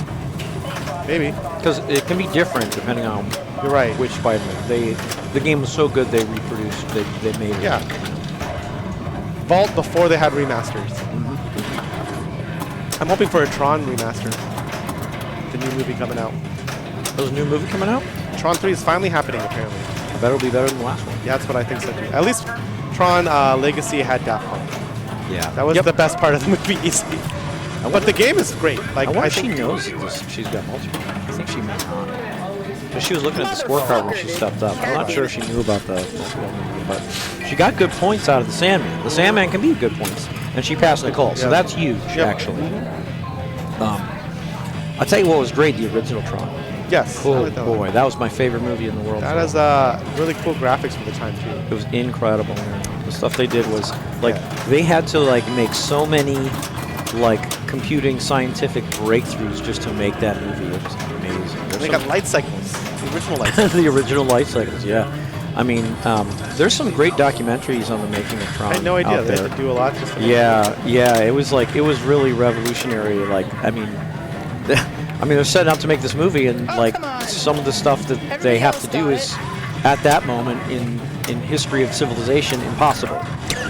maybe. Because it can be different depending on You're right. which Spider-Man. The game was so good they reproduced. They made it. Yeah. Vault before they had remasters. I'm hoping for a Tron remaster. The new movie coming out. There's a new movie coming out. Tron 3 is finally happening apparently. I bet it'll be better than the last one. Yeah, that's what I think so too. At least Tron Legacy had Daft Punk. Yeah. That was the best part of the movie, easily. But the game is great. Like, I wonder I if she think knows she's got multiple. I think she may not. Because she was looking at the scorecard when she stepped up. I'm not sure if she knew about the multiple, but she got good points out of the Sandman. The Sandman can be good points, and she passed Nicole, so that's huge, actually. I'll tell you what was great, the original Tron. yes. Oh, boy, that was my favorite movie in the world. That has really cool graphics for the time too. It was incredible. The stuff they did was like they had to like make so many like computing scientific breakthroughs just to make that movie. It was amazing. They got light cycles, the original light cycles. The original light cycles, yeah. I mean, there's some great documentaries on the making of Tron. I had no idea out they there. had to do a lot just to make Yeah. It was like it was really revolutionary. Like, I mean, they're setting out to make this movie, and like some of the stuff that they have to do is at that moment in history of civilization impossible.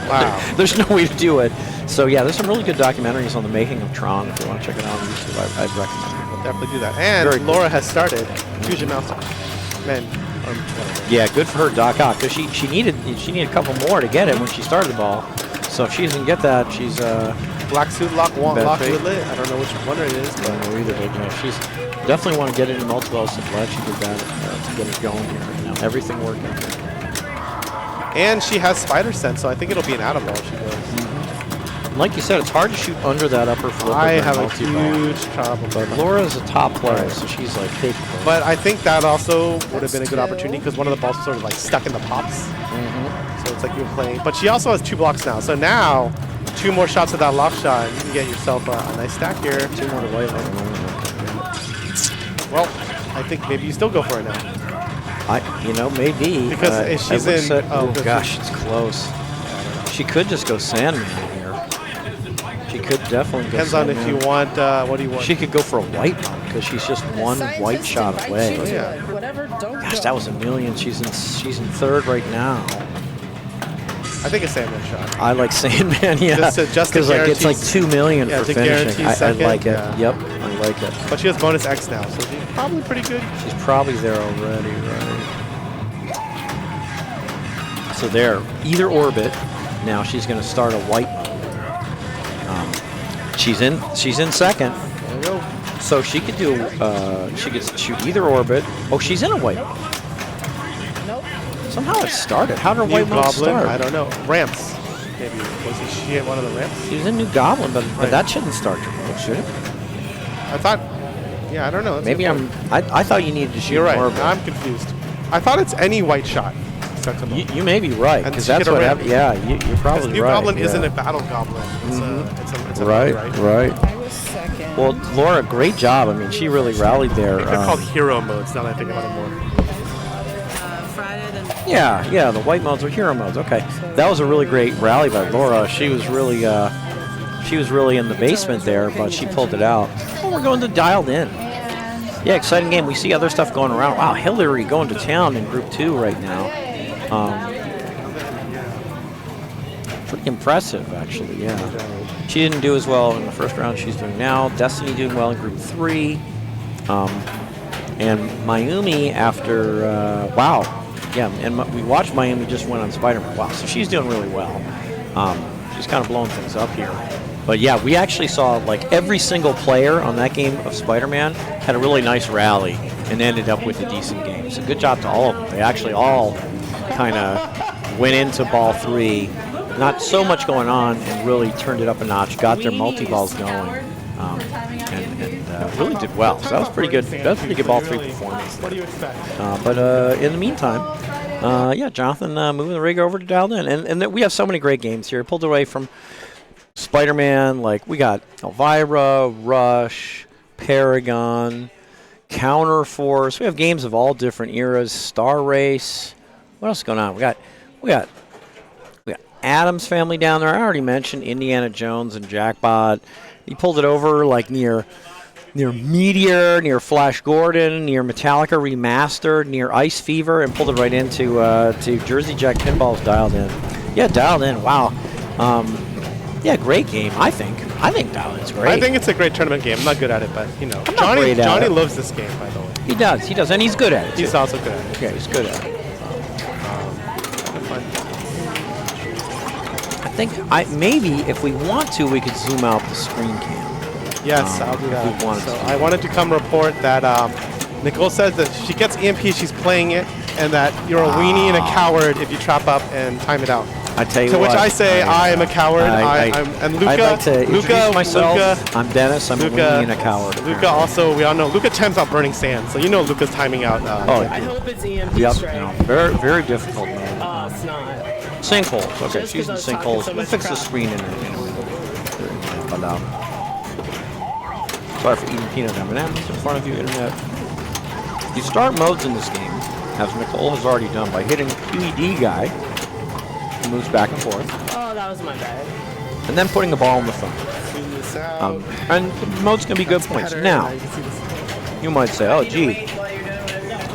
Wow. There's no way to do it. So yeah, there's some really good documentaries on the making of Tron. If you want to check it out on YouTube, I'd recommend it. We'll definitely do that. And Very Laura has started Fusion Mountain. Man, Yeah, good for her, Doc Ock, because she needed a couple more to get it when she started the ball. So if she doesn't get that, she's Black Suit Lock Bad Lock fate. with Lit. I don't know which one it is, I but don't know either. But she's definitely want to get into multiple. So glad she did that to get it going here. Now everything working. and she has Spider Sense, so I think it'll be an out of ball if she goes. Like you said, it's hard to shoot under that upper flip. I with have a multi-ball. huge trouble. But Laura's a top player, so she's like capable. But I think that also would have been a good opportunity because one of the balls was sort of like stuck in the pops. So it's like you're playing. But she also has 2 blocks now. So now, 2 more shots of that lock shot, you can get yourself a nice stack here. 2 more to white. Well, I think maybe you still go for it now. Maybe. Because if she's in- oh because gosh, it's close. She could just go Sandman here. She could definitely go Depends on if Sandman. you want, what do you want? She could go for a white one because she's just one white shot away. Yeah. Gosh, that was a million. She's in 3rd right now. I think a Sandman shot. I like Sandman, yeah, Just to because like it's like guarantee- 2 million yeah, for to finishing. guarantee I second, like it. yeah. Yep, I like it. But she has bonus X now, so she's probably pretty good. She's probably there already, right? So there, either orbit. Now she's going to start a white mode. She's in 2nd. There we go. So she could do, she could shoot either orbit. Oh, she's in a white mode. Somehow it started. How did her New white mode Goblin, start? I don't know. Ramps, maybe. She at one of the ramps? She was in New Goblin, but Right. that shouldn't start your mode, should it? I thought, yeah, I don't know. That's Maybe good point. I thought you needed to shoot You're right. an orbit. I'm confused. I thought it's any white shot. Second ball. You may be right, And because she that's get a what ramp. happened. Yeah, you're Because probably New right. Goblin yeah. isn't a battle goblin. It's a Right, right? right. I was second. Well, Laura, great job. I mean, she really rallied there. They're called hero modes now that I think about it more. Yeah, the white modes are hero modes. Okay, that was a really great rally by Laura. She was really in the basement there, but she pulled it out. Oh, we're going to Dialed In. Yeah, exciting game. We see other stuff going around. Wow, Hillary going to town in Group 2 right now. Pretty impressive, actually. Yeah, she didn't do as well in the first round. She's doing now. Destiny doing well in Group 3. And Mayumi after wow. Yeah, and we watched Miami just went on Spider-Man. Wow, so she's doing really well. She's kind of blowing things up here. But yeah, we actually saw like every single player on that game of Spider-Man had a really nice rally and ended up with a decent game. So good job to all of them. They actually all kind of went into ball 3, not so much going on, and really turned it up a notch, got their multi-balls going, and really did well. So that was pretty good. That was pretty good ball 3 performance. What do you expect? But in the meantime, yeah, Jonathan moving the rig over to Dialed In. And we have so many great games here. Pulled away from Spider-Man, like we got Elvira, Rush, Paragon, Counterforce. We have games of all different eras. Star Race. What else is going on? We got Addams Family down there. I already mentioned Indiana Jones and Jackpot. He pulled it over like near Meteor, near Flash Gordon, near Metallica Remastered, near Ice Fever, and pulled it right into to Jersey Jack Pinball's Dialed In. Yeah, Dialed In. Wow. Yeah, great game. I think Dialed In's great. I think it's a great tournament game. I'm not good at it, but you know, I'm not great at Johnny it. loves this game, by the way. He does, and he's good at it. He's too. also good at it. Yeah, he's good at it. think maybe if we want to, we could zoom out the screen cam. Yes, I'll do if that. we wanted So to. I wanted to come report that Nicole says that she gets EMP, she's playing it, and that you're a weenie and a coward if you trap up and time it out. I tell you To what. which I say, I am a coward. And Luca, I'd like to introduce myself. Luca, I'm Dennis. I'm a weenie and a coward. Luca also, we all know, Luca times out burning sand, so you know Luca's timing out. I hope it's EMP Yep. strike. No, very, very difficult. It's not. Sinkholes. Okay, Just she's in 'cause I was talking sinkholes. so We'll much fix the crap. screen in a minute. But, sorry for eating peanut M&Ms in front of you, Internet. You start modes in this game, as Nicole has already done, by hitting QED guy, who moves back and forth, Oh, that was my bad. and then putting the ball in the phone. Zoom this out. And the modes can be good points. Better. Now, You can see this. you might say, oh, gee,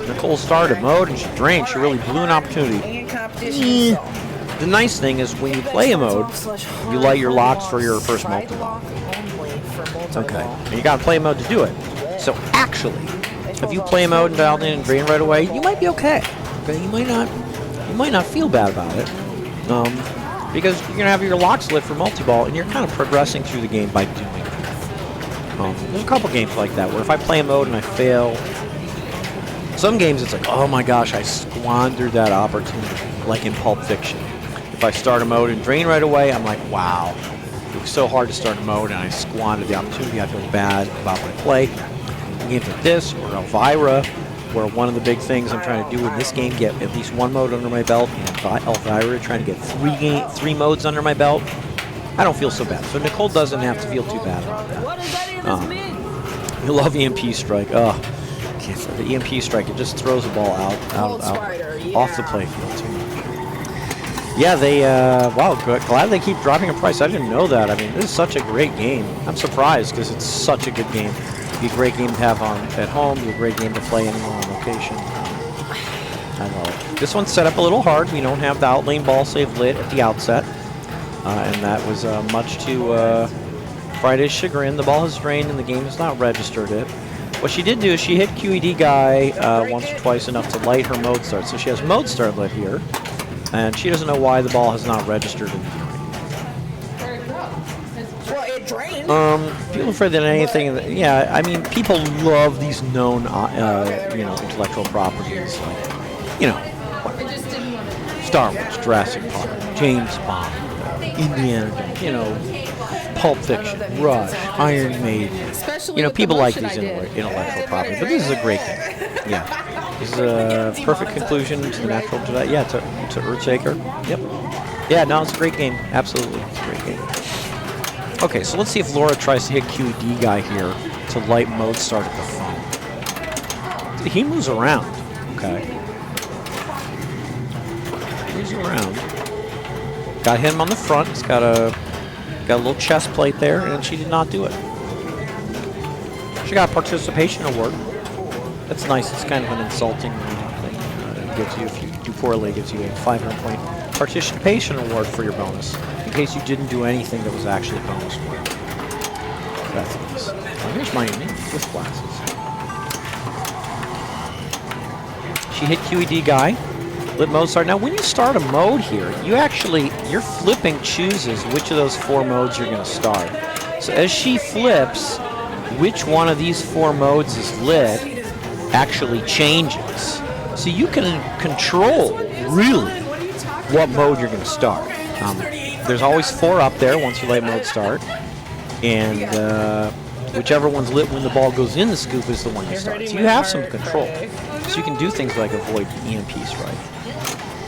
Nicole started mode and she drained. She really blew an opportunity. The nice thing is when you play a mode, you light your locks for your first multi-ball. Okay. And you got to play a mode to do it. So actually, if you play a mode and dial in and drain right away, you might be okay. Okay, you might not feel bad about it, because you're gonna have your locks lit for multi-ball, and you're kind of progressing through the game by doing it. There's a couple games like that where if I play a mode and I fail, some games it's like, oh my gosh, I squandered that opportunity, like in Pulp Fiction. If I start a mode and drain right away, I'm like, wow, it was so hard to start a mode and I squandered the opportunity. I feel bad about my play. Games like this or Elvira, where one of the big things I'm trying to do in this game, get at least one mode under my belt, and Elvira trying to get three modes under my belt, I don't feel so bad. So Nicole doesn't have to feel too bad about that. What does any of this mean? You love EMP strike. Oh, the EMP strike, it just throws the ball out off the playfield too much. Yeah, they, wow, glad they keep dropping a price. I didn't know that. I mean, this is such a great game. I'm surprised because it's such a good game. It'd be a great game to have on at home. It'd be a great game to play anywhere on location. I love it. This one's set up a little hard. We don't have the outlane ball save lit at the outset. And that was much to Friday's chagrin. The ball has drained and the game has not registered it. What she did do is she hit QED guy once or twice enough to light her mode start. So she has mode start lit here. And she doesn't know why the ball has not registered in the game. Well, it drained. People afraid that anything, yeah, I mean, people love these known, intellectual properties, like, Star Wars, Jurassic Park, James Bond, Indiana Jones, Pulp Fiction, Rush, Iron Maiden. Especially People like these intellectual properties, but this is a great game. Yeah. This is a perfect conclusion to the natural Jedi. Yeah, to Earthshaker. Yep. Yeah, no, it's a great game. Absolutely. It's a great game. Okay, so let's see if Laura tries to hit QED guy here to light mode start at the phone. He moves around. Okay. Moves around. Got him on the front. He's got a little chest plate there, and she did not do it. She got a participation award. That's nice. It's kind of an insulting thing. It gives you, if you do poorly, it gives you a 500-point participation award for your bonus, in case you didn't do anything that was actually bonus work. That's nice. Oh, here's my with glasses. She hit QED guy. Lit mode start. Now, when you start a mode here, your flipping chooses which of those 4 modes you're going to start. So as she flips, which one of these 4 modes is lit actually changes. So you can control, really, what mode you're going to start. There's always 4 up there once you light mode start. And whichever one's lit when the ball goes in the scoop is the one you start. So you have some control. So you can do things like avoid EMP strike.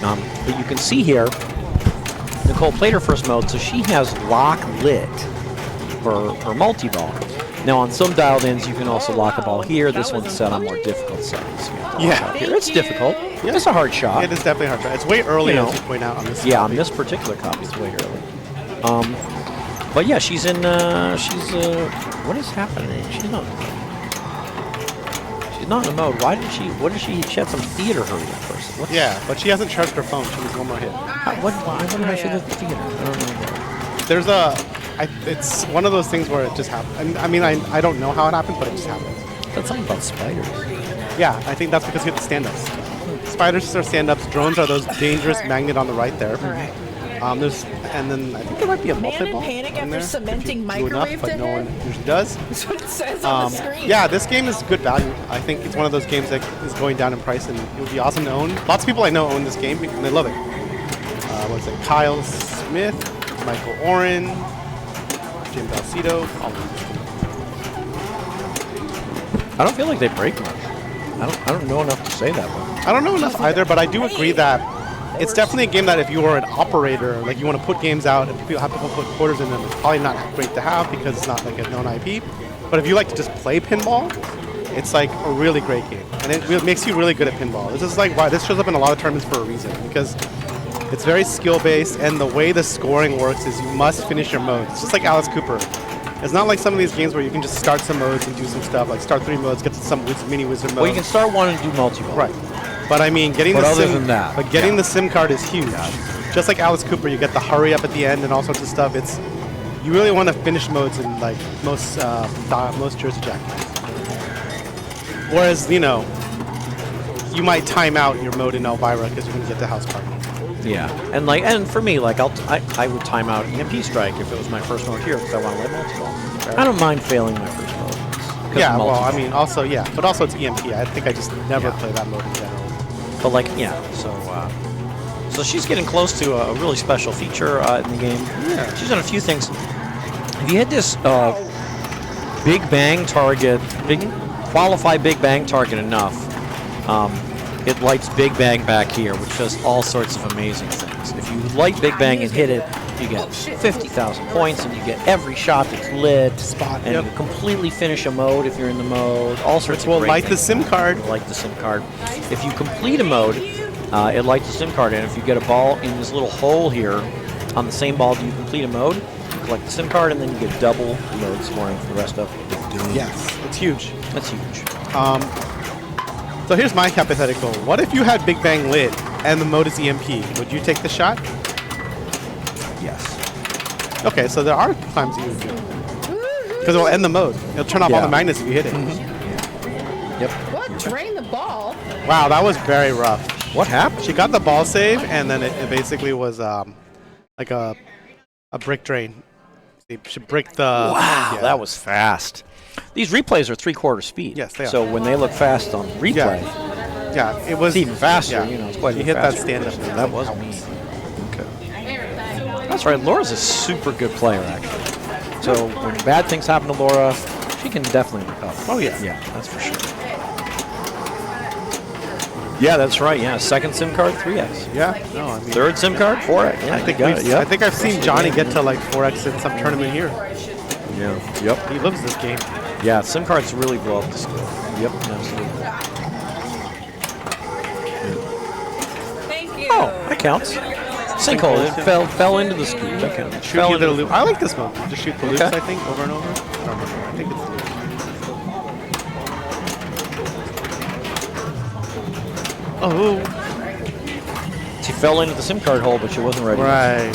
But you can see here, Nicole played her first mode, so she has lock lit for her multi-ball. Now on some dialed ins you can also lock a ball here. This one's set on more difficult settings. So here. It's difficult. Yeah. It's a hard shot. It is definitely a hard shot. It's way early, as you point out on this. Yeah, on this particular copy it's way early. But yeah, she's in what is happening? She's not in the mode. Why did she had some theater hurry at first. But she hasn't charged her phone. She was one more hit. Why did I see the theater? I don't know. There's it's one of those things where it just happens. I mean, I don't know how it happened, but it just happens. That's something about spiders. Yeah, I think that's because you get the stand-ups. Spiders are stand-ups. Drones are those dangerous magnet on the right there. And then I think there might be a Man in multi-ball panic in after there cementing if you do enough, microwave but to no hit? one usually does. That's what it says on the screen. Yeah, this game is good value. I think it's one of those games that is going down in price, and it would be awesome to own. Lots of people I know own this game, and they love it. What's it? Kyle Smith, Michael Oren, Jim Balcedo. All of them. I don't feel like they break much. I don't know enough to say that one. I don't know enough either, but I do agree that it's definitely a game that if you are an operator, like you want to put games out and people have to put quarters in them, it's probably not great to have because it's not like a known IP. But if you like to just play pinball, it's like a really great game. And it makes you really good at pinball. This is like why this shows up in a lot of tournaments for a reason, because it's very skill-based, and the way the scoring works is you must finish your modes. It's just like Alice Cooper. It's not like some of these games where you can just start some modes and do some stuff, like start 3 modes, get to some mini wizard mode. Well, you can start one and do multi-ball. Right. But I mean, getting But the other sim, than that, but getting the SIM card is huge. Just like Alice Cooper, you get the hurry up at the end and all sorts of stuff. It's you really want to finish modes in like most Jersey Jack games. Whereas you might time out your mode in Elvira because you're going to get the house party. Yeah, and for me, like I would time out EMP Strike if it was my first mode here because I want to play multi-ball. I don't mind failing my first mode. Yeah, well, I mean, also but also it's EMP. I think I just never play that mode in general. But so she's getting close to a really special feature in the game. Yeah. She's done a few things. If you hit this big bang target, qualify big bang target enough, it lights Big Bang back here, which does all sorts of amazing things. If you light Big Bang and hit it, you get 50,000 points, and you get every shot that's lit, and you completely finish a mode if you're in the mode. All sorts of great light the things. SIM card. Light the SIM card. If you complete a mode, it lights the SIM card, and if you get a ball in this little hole here, on the same ball, do you complete a mode? You collect the SIM card, and then you get double mode scoring for the rest of it. Yes, it's huge. That's huge. So here's my hypothetical. What if you had Big Bang lit and the mode is EMP? Would you take the shot? Yes. Okay, so there are times you would do it. Because it will end the mode. It'll turn off all the magnets if you hit it. Yep. What? Drain the ball? Wow, that was very rough. What happened? She got the ball save, and then it basically was like a brick drain. She bricked the... Wow, that was fast. These replays are 3/4 speed. Yes, they are. So when they look fast on replay, Yeah, it was... it's even faster. Yeah. It's quite a She bit hit that faster. stand-up. That was mean. Okay. That's right. Laura's a super good player, actually. So when bad things happen to Laura, she can definitely recover. Oh, yeah. Yeah, that's for sure. Yeah, that's right. Yeah, second SIM card, 3x. Yeah, no, I mean... Third SIM card, 4x. Yeah, I think, you got it. Yep. I think I've seen Johnny get to like 4x in some tournament here. Yeah. Yep. He loves this game. Yeah, SIM cards really blow up the score. Yep, absolutely. Thank you. Oh, that counts. Sinkhole. It fell into the scoop. That counts. Shoot Fell either into loop. I like this mode. Just shoot the loops, Okay. I think, over and over. I don't remember. I think it's the loops. Oh. She fell into the SIM card hole, but she wasn't ready. Right.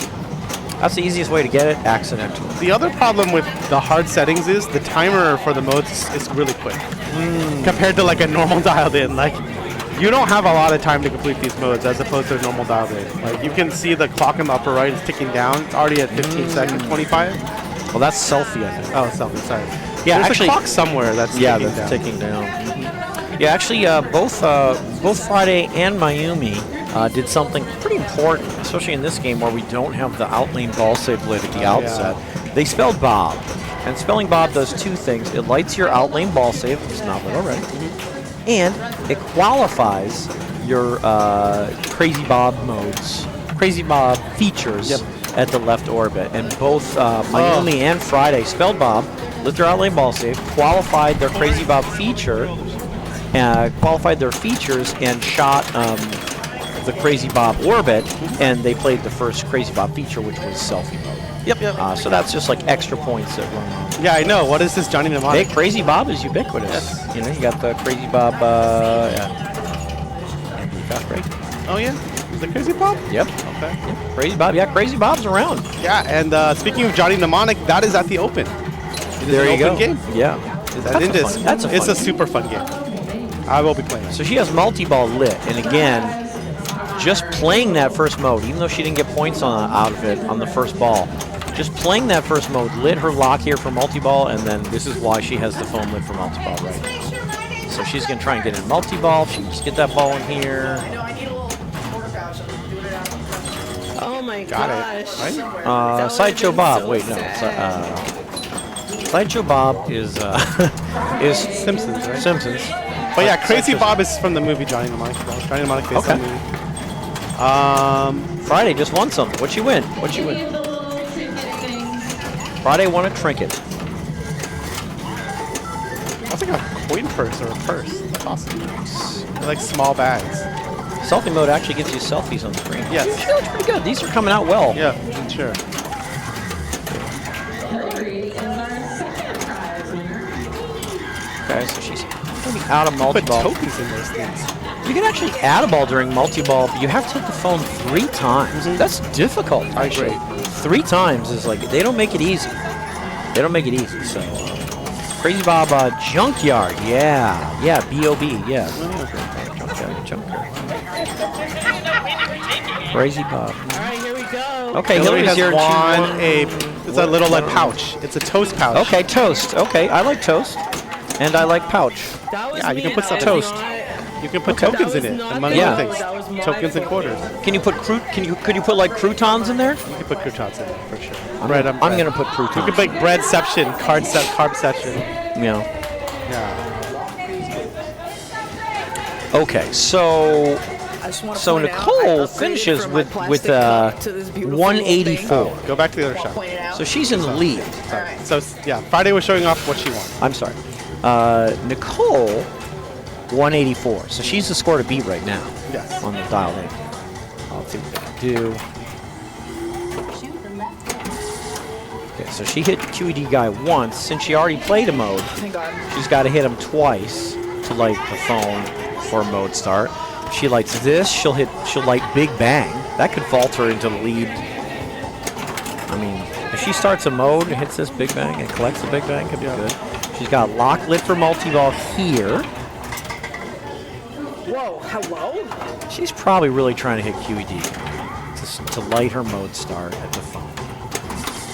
That's the easiest way to get it, accidental. The other problem with the hard settings is the timer for the modes is really quick compared to like a normal dialed in. Like you don't have a lot of time to complete these modes as opposed to a normal dialed in. Like you can see the clock in the upper right is ticking down. It's already at 15 seconds, 25. Well, that's selfie, I think. Oh, selfie, sorry. Yeah, There's actually, a clock somewhere that's ticking down. ticking down. Yeah, actually, both Friday and Mayumi did something pretty important, especially in this game where we don't have the outlane ball save lit at the outset. They spelled Bob, and spelling Bob does two things. It lights your outlane ball save, it's not lit already, and it qualifies your Crazy Bob modes, Crazy Bob features at the left orbit. And both Mayumi and Friday spelled Bob, lit their outlane ball save, qualified their Crazy Bob feature, qualified their features, and shot the Crazy Bob orbit, and they played the first Crazy Bob feature, which was selfie mode. So that's just like extra points that run on. Yeah, I know. What is this Johnny Mnemonic? Hey, Crazy Bob is ubiquitous. Yes. You know, you got the Crazy Bob, and the fast break. Oh yeah, is it Crazy Bob? Yep. Okay. Yep. Crazy Bob. Yeah, Crazy Bob's around. Yeah, and speaking of Johnny Mnemonic, that is at the Open. It is There an you open go. game. Yeah. That's a fun It's a game. super fun game. I will be playing it. So she has multi-ball lit, and again, just playing that first mode, even though she didn't get points out of it on the first ball, just playing that first mode lit her lock here for multi-ball, and then this is why she has the phone lit for multi-ball right now. So she's going to try and get in multi-ball. She can just get that ball in here. Oh my Got gosh. it. Right? Sideshow Bob. Wait, no. Sideshow Bob is Simpsons, right? Simpsons. But yeah, Crazy Bob is from the movie Johnny Mnemonic. Johnny Mnemonic based on the movie. Friday just won something. What'd she win? What'd she win? Friday won a trinket. That's like a coin purse or a purse. That's awesome. They're like small bags. Selfie mode actually gives you selfies on screen. Yes. She looks pretty good. These are coming out well. Yeah, sure. Okay, so she's going to be out of Put multi-ball. tokens in those things. You can actually add a ball during multi-ball, but you have to hit the phone 3 times. That's difficult, actually. 3 times is like, they don't make it easy. They don't make it easy, so. Crazy Bob Junkyard, yeah. Yeah, B-O-B, yeah. Junkyard. Crazy Bob. All right, here we go. Okay, Hillary Hillary's has here. won it's a little like pouch. It's a toast pouch. Okay, toast. Okay, I like toast. And I like pouch. That was Yeah, you me. can put some That was toast. not- You can put Okay. tokens That in was it, not among me. other Yeah. things. That was my Tokens and fault. quarters. Can you put could you put like croutons in there? You can put croutons in it for sure. I'm bread. gonna put croutons. You can make breadception, carbception. Yeah. Yeah. Okay, so I just wanna So point out, I Nicole upgraded finishes from my with plastic cup to this beautiful little 184. thing. Go back to the other shot. Point it out. So she's in the lead. Sorry. So yeah, Friday was showing off what she won. I'm sorry. Nicole, 184. So she's the score to beat right now Yes. on the dial in. I'll see what they can do. Okay, so she hit QED guy once. Since she already played a mode, Thank God. she's got to hit him twice to light the phone for mode start. If she lights this, she'll light Big Bang. That could vault her into the lead. I mean, if she starts a mode and hits this Big Bang and collects the Big Bang, could be good. She's got lock lit for multi-ball here. Whoa, hello? She's probably really trying to hit QED to light her mode start at the phone.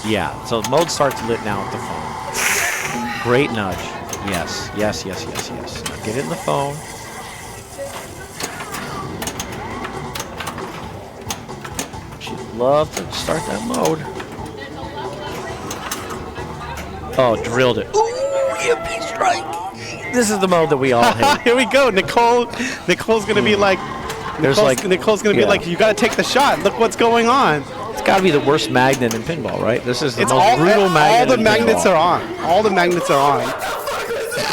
Yeah, so mode start's lit now at the phone. Great nudge. Yes, yes, yes, yes, yes. Get it in the phone. She'd love to start that mode. Oh, drilled it. Ooh, EMP strike. This is the mode that we all hate. Here we go. Nicole's gonna be like. Nicole's gonna be like, you gotta take the shot. Look what's going on. It's got to be the worst magnet in pinball, right? This is the It's most all brutal magnet. All the in magnets pinball. are on. All the magnets are on.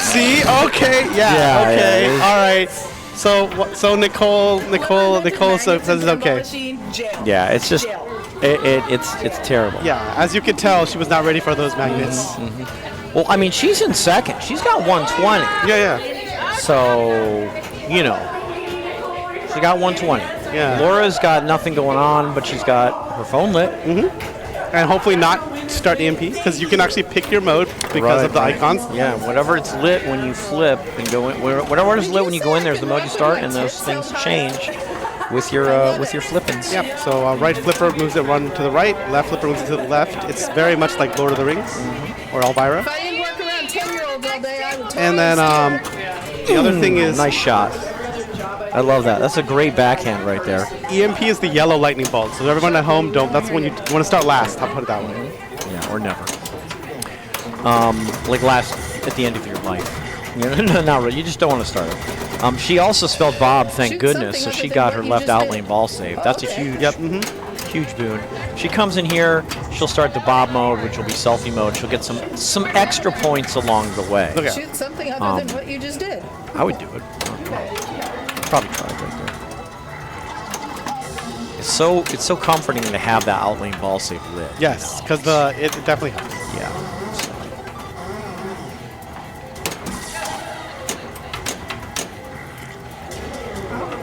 See? Okay. Yeah, Yeah. Okay. yeah, All right. So Nicole says it's okay. Yeah, it's just it's terrible. Yeah. As you can tell, she was not ready for those magnets. Well, I mean, she's in second. She's got 120. Yeah. So, you know, she got 120. Yeah. Laura's got nothing going on, but she's got her phone lit. And hopefully not start EMP because you can actually pick your mode because of the icons. Yeah, whatever it's lit when you flip and go in, whatever is lit when you go in, there's the mode you start, and those things change with your flippins. Yep. So right flipper moves it run to the right, left flipper moves it to the left. It's very much like Lord of the Rings or Elvira. If I didn't work around 10-year-olds all day, I would totally And then the other thing is Nice shot. I love that. That's a great backhand right there. EMP is the yellow lightning bolt. So everyone at home, that's when you want to start last. I'll put it that way. Yeah, or never. Like last at the end of your life. You know, no, not really. You just don't want to start it. She also spelled Bob, thank Shoot goodness, so something she other got than her what you left just out did. lane ball save. That's a huge, Yep. huge boon. She comes in here, she'll start the Bob mode, which will be selfie mode. She'll get some extra points along the way. Okay. shoot something other than what you just did. I would do it. Probably try it right there. It's so comforting to have that out lane ball save lit. Yes, because it definitely helps. Yeah.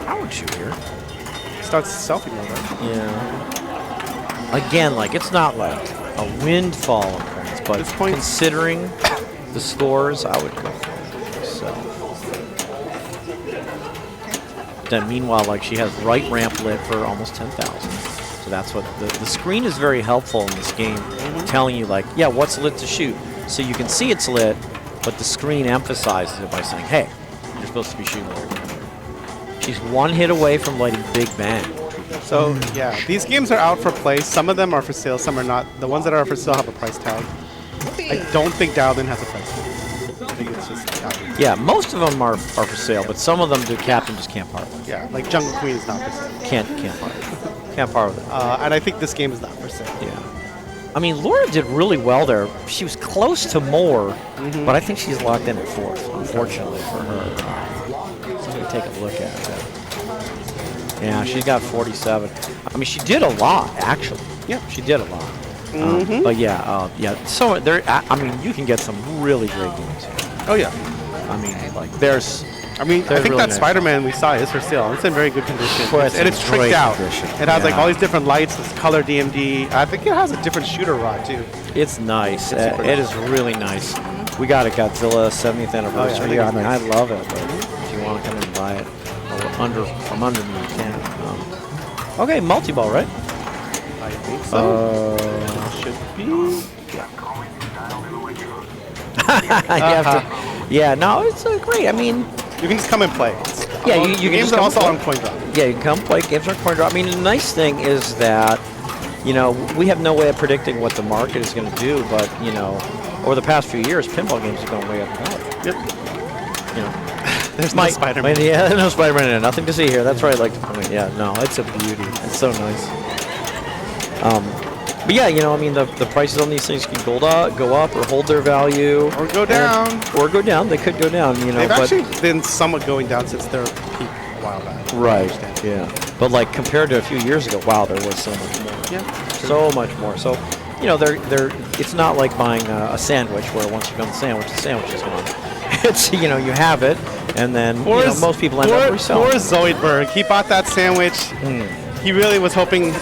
I would shoot here. Starts selfie mode, right? Yeah. Again, like it's not like a windfall of points, but It's points. considering the scores, I would go for it. So Then meanwhile, like she has right ramp lit for almost 10,000. So that's what the screen is very helpful in this game, telling you like, yeah, what's lit to shoot. So you can see it's lit, but the screen emphasizes it by saying, hey, you're supposed to be shooting there. She's one hit away from lighting Big Bang. So yeah, these games are out for play. Some of them are for sale, some are not. The ones that are for sale have a price tag. I don't think Dialed In has a price tag. I think it's just Dialed In. Yeah, most of them are for sale, but some of them the captain just can't part with. Yeah, like Jungle Queen is not for sale. Can't part. Can't part with it. And I think this game is not for sale. Yeah. I mean, Laura did really well there. She was close to more, but I think she's locked in at 4th, unfortunately for her. So let me take a look at it. Yeah, she got 47. I mean, she did a lot, actually. Yeah, she did a lot. But yeah, So there, I mean, you can get some really great games here. Oh yeah. I mean, like there's. I mean, I think really that nice. Spider-Man we saw is for sale. It's in very good condition. Well, it's and in it's tricked great out. condition. It has like Yeah. all these different lights, this color DMD. I think it has a different shooter rod too. It's nice. It's super It nice. is really nice. We got a Godzilla 70th anniversary. I I think mean, it's I nice. love it. But if you want to come and buy it from under me, you can. Okay, multi-ball, right? I think so. Should be. Yeah, no, it's great. I mean, You can just come and play. yeah, you can Games just are come also play. on coin drop. Yeah, you can come play games on coin drop. I mean, the nice thing is that, we have no way of predicting what the market is going to do, but, over the past few years, pinball games have gone way up in value. Yep. You know, There's no Spider-Man. Yeah, no Spider-Man in it. Nothing to see here. That's right. Like, I mean, yeah, no, it's a beauty. It's so nice. But yeah, I mean, the prices on these things can go up or hold their value. Or go down. Or go down. They could go down, They've but actually been somewhat going down since their peak a while back. right, yeah. But like compared to a few years ago, wow, there was so much more. Yeah. So much more. So, they're it's not like buying a sandwich where once you've done the sandwich is gone. It's, you have it, and then most people end up reselling. Poor Zoidberg. He bought that sandwich. He really was hoping.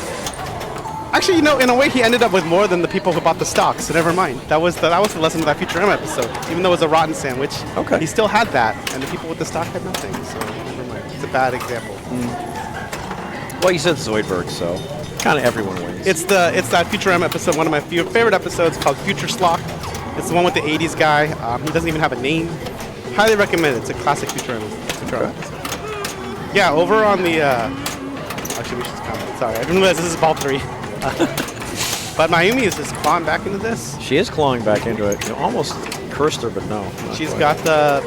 Actually, in a way, he ended up with more than the people who bought the stock. So never mind. That was the lesson of that Future M episode. Even though it was a rotten sandwich, Okay. he still had that, and the people with the stock had nothing. So never mind. It's a bad example. Well, you said Zoidberg, so kind of everyone wins. It's that Future M episode, one of my favorite episodes, called Future Slock. It's the one with the 80s guy. He doesn't even have a name. Highly recommend it. It's a classic Future M episode. Yeah, over on the. Actually, we should just comment. Sorry, I didn't realize this is ball 3. But Mayumi is just clawing back into this. She is clawing back into it. You almost cursed her, but no. not She's quite. got the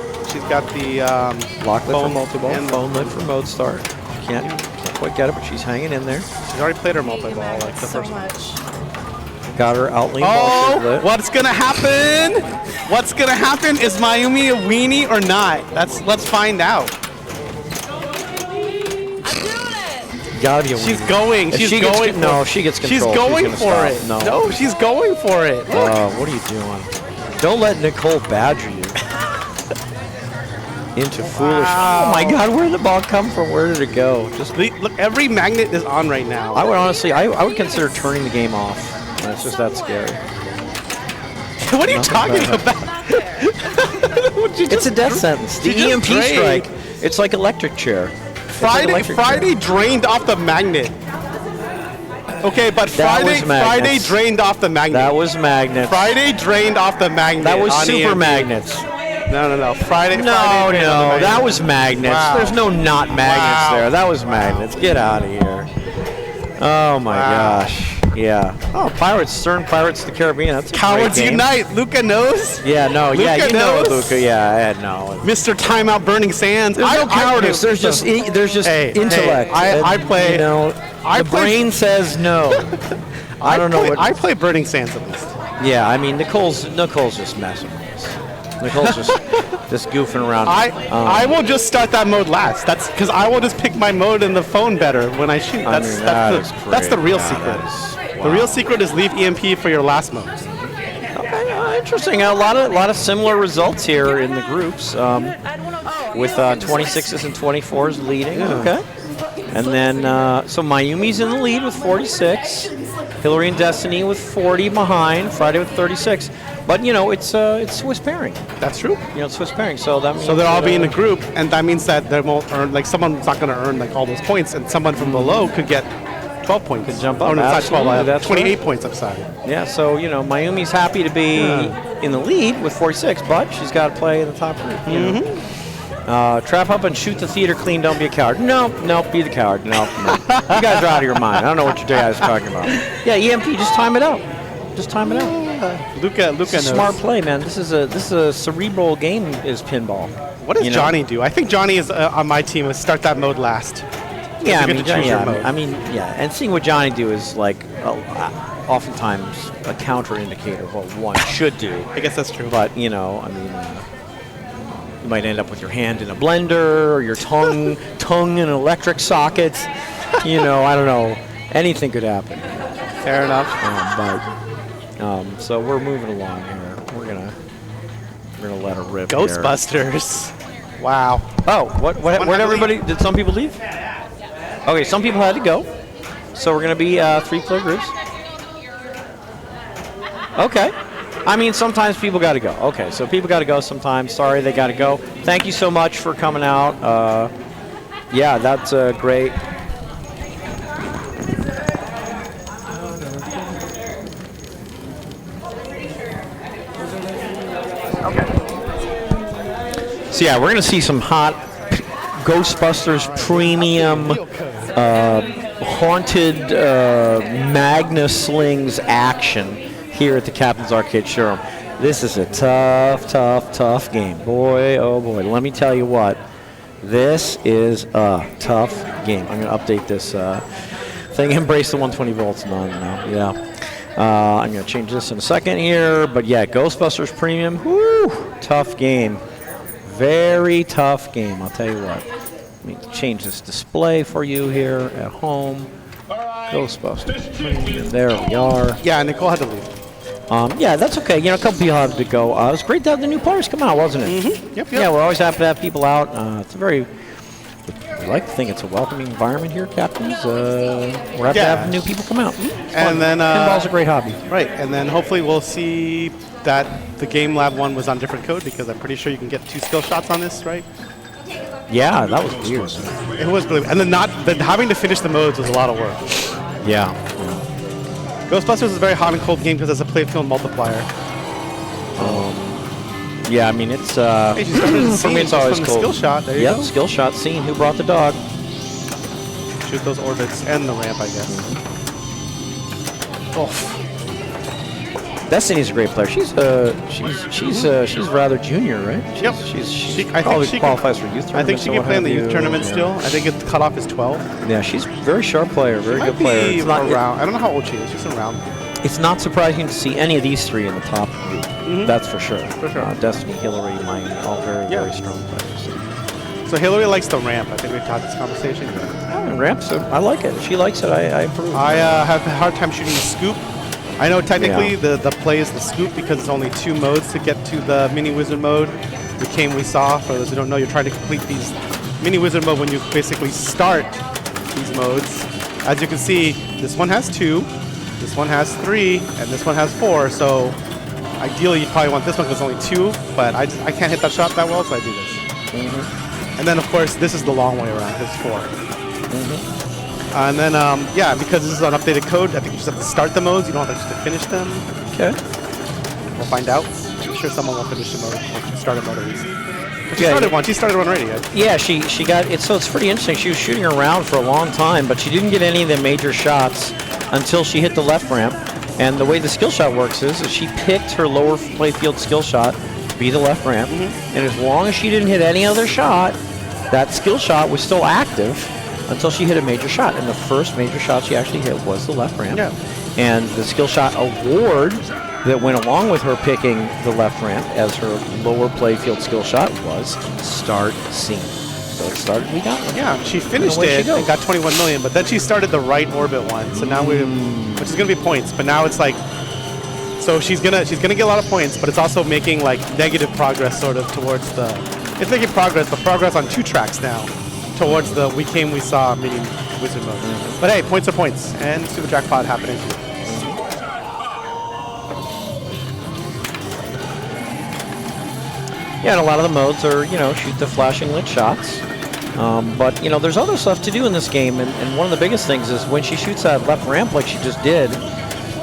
Lock lit for phone multi-ball, and- phone lit for mode start. Can't quite get it, but she's hanging in there. She's already played her multi-ball like the first one. Got her out lean ball she's Oh, lit. what's gonna happen? What's gonna happen? Is Mayumi a weenie or not? Let's find out. Gotta be a She's winner. going. If She's she gets going. con- no, she gets She's control. going gonna for stop. it. No. She's going for it. Look. Oh, what are you doing? Don't let Nicole badger you into foolish. Oh my God, where did the ball come from? Where did it go? Just Look, every magnet is on right now. I would honestly, I would consider turning the game off. It's just that scary. What are you Nothing talking bad. about? It's a death sentence. The she just EMP drained. strike. It's like electric chair. It's like Friday electric Friday chair. drained off the magnet. Okay, but That was Friday magnets. drained off the magnet. That was magnets. Friday drained off the magnet. That was on super EMP. magnets. No. Friday. No, drained off the no, magnet. that was magnets. Wow. There's no not magnets Wow. there. That was magnets. Get out of here. Oh my gosh. Yeah. Oh, Pirates, Stern Pirates of the Caribbean. That's a Cowards great game. unite. Luca knows. Yeah, no, yeah, Luca you know knows. Luca. Yeah, I had no. Mr. Timeout Burning Sands. There's no cowardice. There's just Hey, intellect. hey, I And, play- I the play- brain says no. I don't know what. I play Burning Sands at least. Yeah, I mean Nicole's just messing with us. Nicole's just goofing around. I will just start that mode last. That's because I will just pick my mode in the phone better when I shoot. I That's mean, that is that's the great. real Yeah, secret. that is- The real secret is leave EMP for your last mode. Okay, interesting. A lot of similar results here in the groups, with 26s and 24s leading. Okay, and then so Mayumi's in the lead with 46, Hillary and Destiny with 40 behind, Friday with 36. But you know, it's Swiss pairing. That's true. You know, it's Swiss pairing. So that means So they'll all that, be in a group, and that means that they won't earn, like, someone's not going to earn, like, all those points, and someone from below could get 12 points. Could jump up. Oh, no, it's not 12, Absolutely, that's 28 right. points, I'm sorry. Yeah. So you know, Mayumi's happy to be in the lead with 46, but she's got to play in the top group. You know? Trap up and shoot the theater clean. Don't be a coward. No, be the coward. No. You guys are out of your mind. I don't know what your guys are talking about. Yeah, EMP. Just time it out. Just time it out. Luca It's a knows. smart play, man. This is a cerebral game. Is pinball. What does you know? Johnny do? I think Johnny is on my team. Let's start that mode last. Yeah, You get to choose your mode. and seeing what Johnny do is like oftentimes a counter indicator of what one should do. I guess that's true. But you know, I mean, you might end up with your hand in a blender or your tongue in an electric socket. You know, I don't know. Anything could happen. Fair enough. So we're moving along here. We're gonna let her rip. here. Ghostbusters. Wow. Oh, what? Someone had Where'd to everybody? Did some people leave? Okay, some people had to go. So we're gonna be 3-player groups. Okay. I mean, sometimes people got to go. Okay, so people got to go sometimes. Sorry, they got to go. Thank you so much for coming out. Yeah, that's great. So yeah, we're gonna see some hot Ghostbusters premium haunted Magna Slings action here at the Captain's Arcade Showroom. This is a tough game. Boy, oh boy, let me tell you what. This is a tough game. I'm gonna update this thing. Embrace the 120 volts. No, yeah. I'm gonna change this in a second here, but yeah, Ghostbusters premium. Whoo, tough game. Very tough game, I'll tell you what. Let me change this display for you here at home. Ghostbusters. There we are. Yeah, Nicole had to leave. Yeah, that's okay. You know, a couple people had to go. It was great to have the new players come out, wasn't it? Yep. Yeah, we're always happy to have people out. It's a very, we like to think it's a welcoming environment here, Captains. We're happy to have new people come out. And then pinball's a great hobby. Right, and then hopefully we'll see that the Game Lab one was on different code, because I'm pretty sure you can get 2 skill shots on this, right? Yeah, that was weird. It was really, and then having to finish the modes was a lot of work. Yeah. Ghostbusters is a very hot and cold game because it's a playfield multiplier. Yeah, I mean, it's Hey, she started the for scene me it's just always from the cool. skill shot. There you Yep, go. skill shot scene. Who brought the dog? Shoot those orbits and the ramp, I guess. Oh, Destiny's a great player. She's rather junior, right? Yep. She I think probably she qualifies for youth tournaments. I think she or can what play in the have youth you. tournament Yeah. still. I think its cutoff is 12. Yeah, she's a very sharp player, very Might good player. be It's not, around. I don't know how old she is. She's around. it's not surprising to see any of these three in the top group. That's for sure. For sure. Destiny, Hillary, Miami, all very strong players. So Hillary likes the ramp. I think we've had this conversation. Ramps, I like it. If she likes it, I approve. I have a hard time shooting the scoop. I know technically the play is the scoop because it's only 2 modes to get to the mini wizard mode. The game we saw, for those who don't know, you're trying to complete these mini wizard mode when you basically start these modes. As you can see, this one has 2, this one has 3, and this one has 4. So ideally you probably want this one because it's only 2, but I can't hit that shot that well, so I do this. And then of course this is the long way around, it's 4. And then, yeah, because this is an updated code, I think you just have to start the modes. You don't have to finish them. Okay. We'll find out. I'm sure someone will finish the mode once you start a mode at least. But she started one. She started one already. Yeah, she got it. So it's pretty interesting. She was shooting around for a long time, but she didn't get any of the major shots until she hit the left ramp. And the way the skill shot works is she picked her lower playfield skill shot to be the left ramp. And as long as she didn't hit any other shot, that skill shot was still active until she hit a major shot. And the first major shot she actually hit was the left ramp. Yeah. And the skill shot award that went along with her picking the left ramp as her lower playfield skill shot was start scene. So it started, we got one. Yeah, she finished away she it goes. and got 21 million, but then she started the right orbit one. So now which is gonna be points, but now it's like, so she's gonna get a lot of points, but it's also making like negative progress sort of towards it's making progress, but progress on 2 tracks now towards the we saw mini wizard mode. But hey, points are points, and super jackpot happening. Yeah, and a lot of the modes are, shoot the flashing lit shots. But, there's other stuff to do in this game, and one of the biggest things is when she shoots that left ramp like she just did,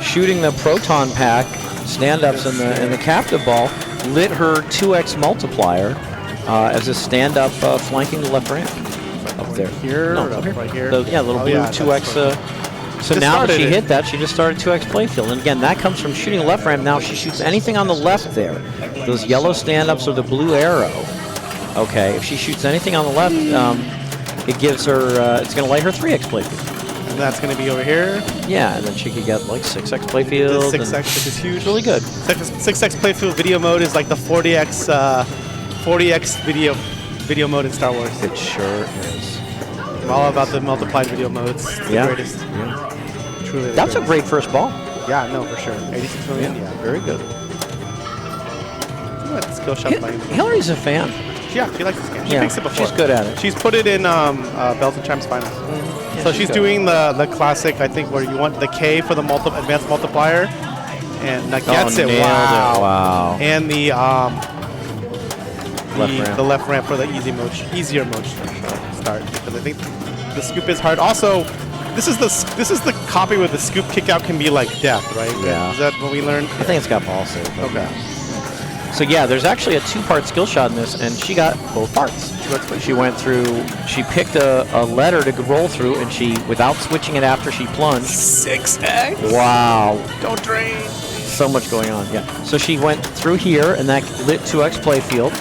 shooting the proton pack, stand-ups, and the captive ball lit her 2x multiplier as a stand-up flanking the left ramp. Up there. Here, No, or up here. right here. The little blue that's 2x. what- So Just now that started she it. hit that, she just started 2x playfield. And again, that comes from shooting a left ramp. Now, if she shoots anything on the left there, those yellow stand-ups or the blue arrow, okay, if she shoots anything on the left, it gives her, it's going to light her 3x playfield. And that's going to be over here. Yeah, and then she could get like 6x The playfield. 6x, which is huge. Really good. 6x playfield video mode is like the 40x video mode in Star Wars. It sure is. I'm all about the multiplied video modes. It's the Yeah. greatest. Yeah. Truly. the That's a greatest. great first ball. Yeah, no, for sure. 86 million. Yeah. Very good. Skill shot by him. Hillary's a fan. Yeah, she likes this game. She Yeah, picks it before. she's good at it. She's put it in Bells and Chimes finals. Yeah, So she's good. doing the classic, I think, where you want the K for the advanced multiplier, and gets it. nailed it. Wow. Wow. And the Left ramp. the left ramp for the easier mode start, because I think the scoop is hard. Also, this is the copy where the scoop kick out can be like death, right? Yeah. Is that what we learned? I think it's got ball save. Okay. So yeah, there's actually a 2-part skill shot in this, and she got both parts. She went through, she picked a letter to roll through, and she, without switching it after she plunged. 6x. Wow. Don't drain. So much going on, yeah. So she went through here, and that lit 2x playfield,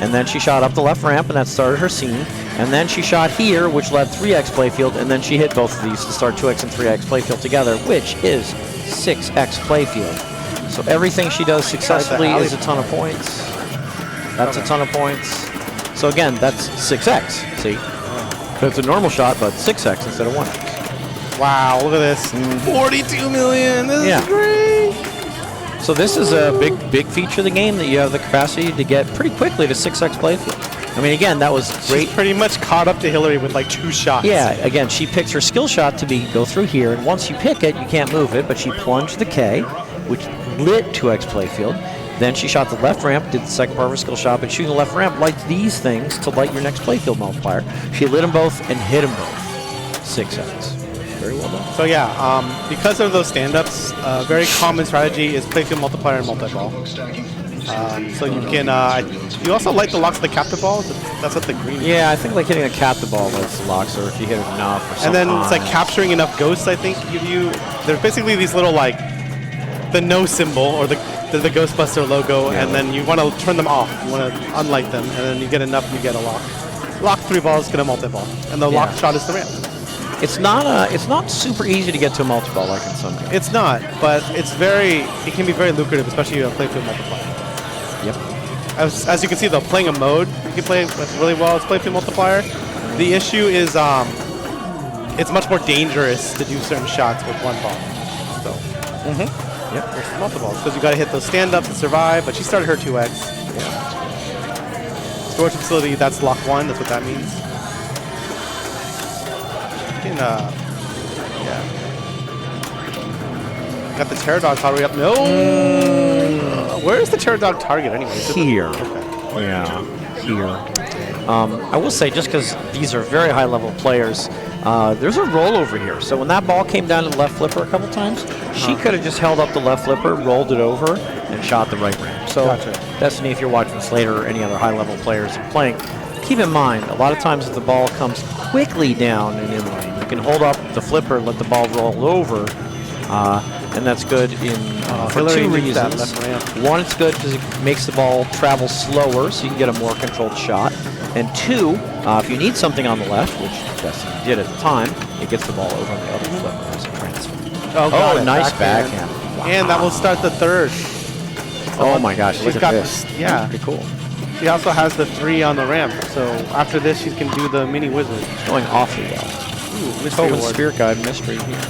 and then she shot up the left ramp, and that started her scene. And then she shot here, which led 3x playfield, and then she hit both of these to start 2x and 3x playfield together, which is 6x playfield. So everything she does successfully is a ton of points. That's a ton of points. So again, that's 6x, see? So it's a normal shot, but 6x instead of 1x. Wow, look at this. 42 million. This Yeah. is great. So this is a big feature of the game, that you have the capacity to get pretty quickly to 6x playfield. I mean, again, that was great. She's pretty much caught up to Hillary with like 2 shots. Yeah, again, she picks her skill shot to go through here, and once you pick it, you can't move it, but she plunged the K, which lit 2x playfield. Then she shot the left ramp, did the second part of her skill shot, but shooting the left ramp lights these things to light your next playfield multiplier. She lit them both and hit them both. 6x. Very well done. So yeah, because of those stand-ups, very common strategy is playfield multiplier and multi-ball. So you can, you also light the locks of the captive ball. That's what the green is. Yeah, I think like hitting a captive ball lights the locks, or if you hit it enough or something. And then it's like capturing enough ghosts, I think, give you... They're basically these little, like, the no symbol, or the Ghostbuster logo, Yeah. and then you want to turn them off. You want to unlight them, and then you get enough, you get a lock. Lock 3 balls, get a multi-ball. And the lock shot is the ramp. It's not super easy to get to a multi-ball like in some games. It's not, but it can be very lucrative, especially if you play playfield multiplier. Yep. As you can see, though, playing a mode you can play with really well. It's playfield multiplier. The issue is it's much more dangerous to do certain shots with 1 ball. So, Yep. versus multi-balls, because you got to hit those stand-ups and survive. But she started her 2x. Yeah. Storage facility, that's lock 1. That's what that means. Yeah. Got the Terror Dog all the way up. No! Where is the Terror Dog target anyway? Is it Here. Okay. Yeah, here. I will say, just because these are very high-level players, there's a rollover here. So when that ball came down to the left flipper a couple times, she could have just held up the left flipper, rolled it over, and shot the right ramp. So Gotcha. Destiny, if you're watching Slater or any other high-level players that are playing, keep in mind, a lot of times if the ball comes quickly down and in lane, you can hold up the flipper, let the ball roll over, and that's good for Hillary 2 needs that reasons. left ramp. One, it's good because it makes the ball travel slower, so you can get a more controlled shot. And 2, if you need something on the left, which Destiny did at the time, it gets the ball over on the other flipper as a transfer. Oh, got it. Nice backhand. And that will start the 3rd. Oh my gosh, look She's at got this. this- yeah. Pretty cool. She also has the 3 on the ramp. So after this, she can do the mini wizard. Going awfully well. Ooh, mystery Coven award. Spirit Guide mystery here.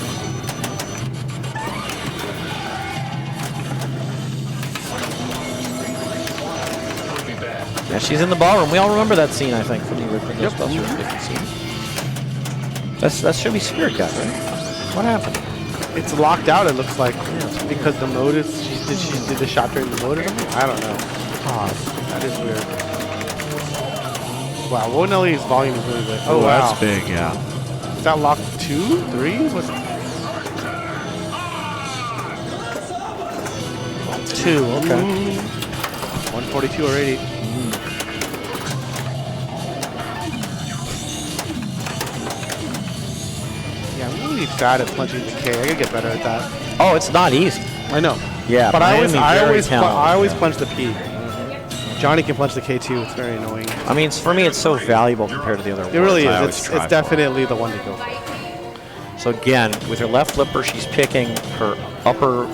Yeah, she's in the ballroom. We all remember that scene, I think, from the original Ghostbusters 50 scene. That should be Spirit Guide, right? What happened? It's locked out, it looks like. Because the mode is... She did the shot during the mode or something? I don't know. That is weird. Wow, Wonelli's volume is really good. Oh, wow. That's big, yeah. Is that lock 2, 3? What's 2, okay. 142 already. Yeah, I'm really bad at plunging the K. I gotta get better at that. Oh, it's not easy. I know. Yeah, but I always talented. plunge the P. Johnny can plunge the K too. It's very annoying. I mean, for me, it's so valuable compared to the other ones. It really I is. always It's try. definitely the one to go for. So again, with her left flipper, she's picking her upper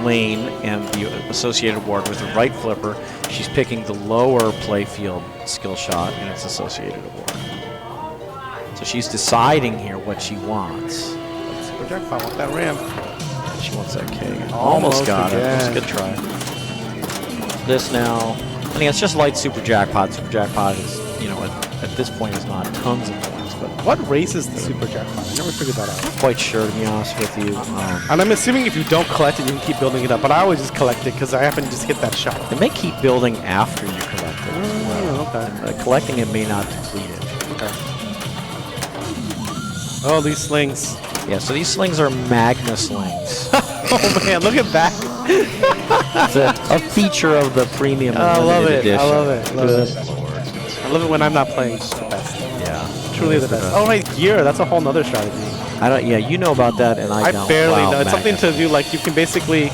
lane and the associated ward. With her right flipper, she's picking the lower playfield skill shot and its associated award. So she's deciding here what she wants. Super jackpot. I want that ramp. She wants that K. Almost got it. That's a again. good try. This now. I mean, it's just light super jackpot. Super jackpot is, you know, at this point is not tons of points, but What raises the super jackpot? I never figured that out. I'm quite sure, to be honest with you. And I'm assuming if you don't collect it, you can keep building it up. But I always just collect it because I happen to just hit that shot. It may keep building after you collect it. Oh, okay. Collecting it may not deplete it. Okay. Oh, these slings. Yeah, so these slings are Magna slings. Oh man, look at that. It's a feature of the premium. I love limited it. I edition. love it. Love it. I love it when I'm not playing the best. Yeah, Truly the best. Oh, right, gear. That's a whole nother strategy. I don't. Yeah, you know about that, and I don't. barely Wow, know. It's something Magna. to do like you can basically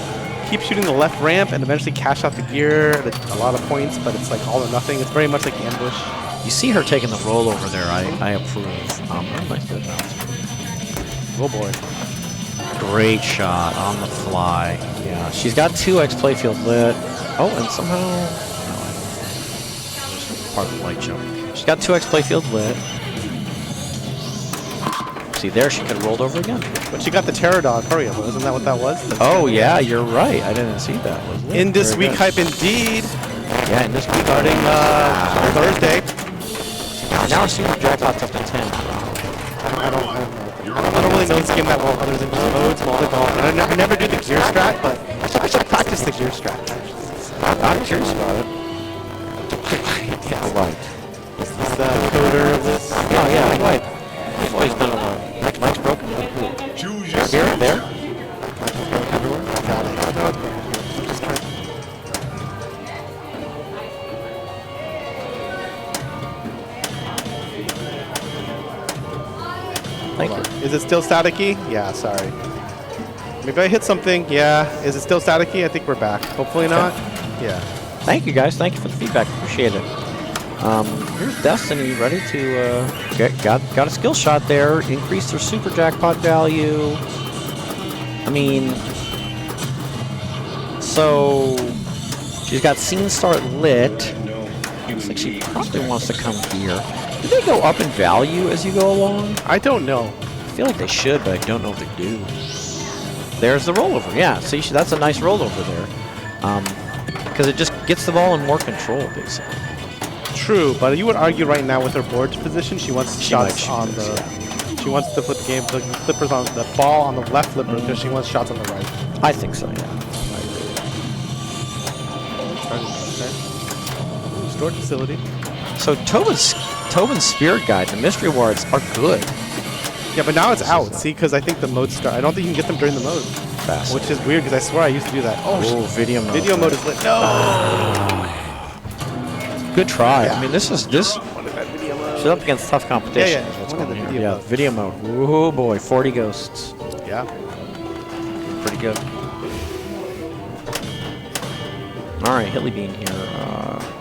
keep shooting the left ramp and eventually cash out the gear at a lot of points, but it's like all or nothing. It's very much like ambush. You see her taking the rollover there. I approve. Oh, nice good bounce. Oh boy. Great shot on the fly. Yeah, she's got 2x playfield lit. Oh, and somehow no, just part of the light jump. She's got 2x playfield lit. See there, she could have rolled over again. But she got the Terror Dog hurry up. Wasn't that what that was? Oh yeah, you're right. I didn't see that. Was it? In this Very week good. hype indeed. Yeah, in this week Starting Thursday. now our super jackpot's up to 10. I don't really know this game that well other than just modes, multi-ball. I never do the gear strat, but I should practice the gear strat. I'm curious about it. Yeah, white. Is this the coder of this? Oh yeah, white. I've always been a white. Mike's broken. Oh, cool. Here, there. Everywhere? Got it. Okay. Just trying. Thank you. Is it still staticky? Yeah, sorry. Maybe I hit something. Yeah. Is it still staticky? I think we're back. Hopefully not. Yeah. Thank you guys. Thank you for the feedback. Appreciate it. Here's Destiny ready to got a skill shot there. Increase their super jackpot value. I mean, so she's got Scene Start lit. Looks like she probably wants to come here. Do they go up in value as you go along? I don't know. I feel like they should, but I don't know if they do. There's the rollover. Yeah, see, that's a nice rollover there. Because it just gets the ball in more control, basically. True, but you would argue right now with her board position, she wants She might shots shoot on this, the. yeah. She wants to put the game, the flippers on the ball on the left flipper because she wants shots on the right. I think so, yeah. Ooh, storage facility. So Tobin's Spirit Guide, the mystery wards are good. Yeah, but now it's out. See, because I think the mode start. I don't think you can get them during the mode, Fast. which is weird because I swear I used to do that. Oh, Video mode. video mode is lit. No. Good try. Yeah. I mean, this What is that video mode? she's up against tough competition. Yeah, yeah. is what's One of going the on video here. Yeah, mode. video mode. Oh boy, 40 ghosts. Yeah. Pretty good. All right, Hilly Bean here.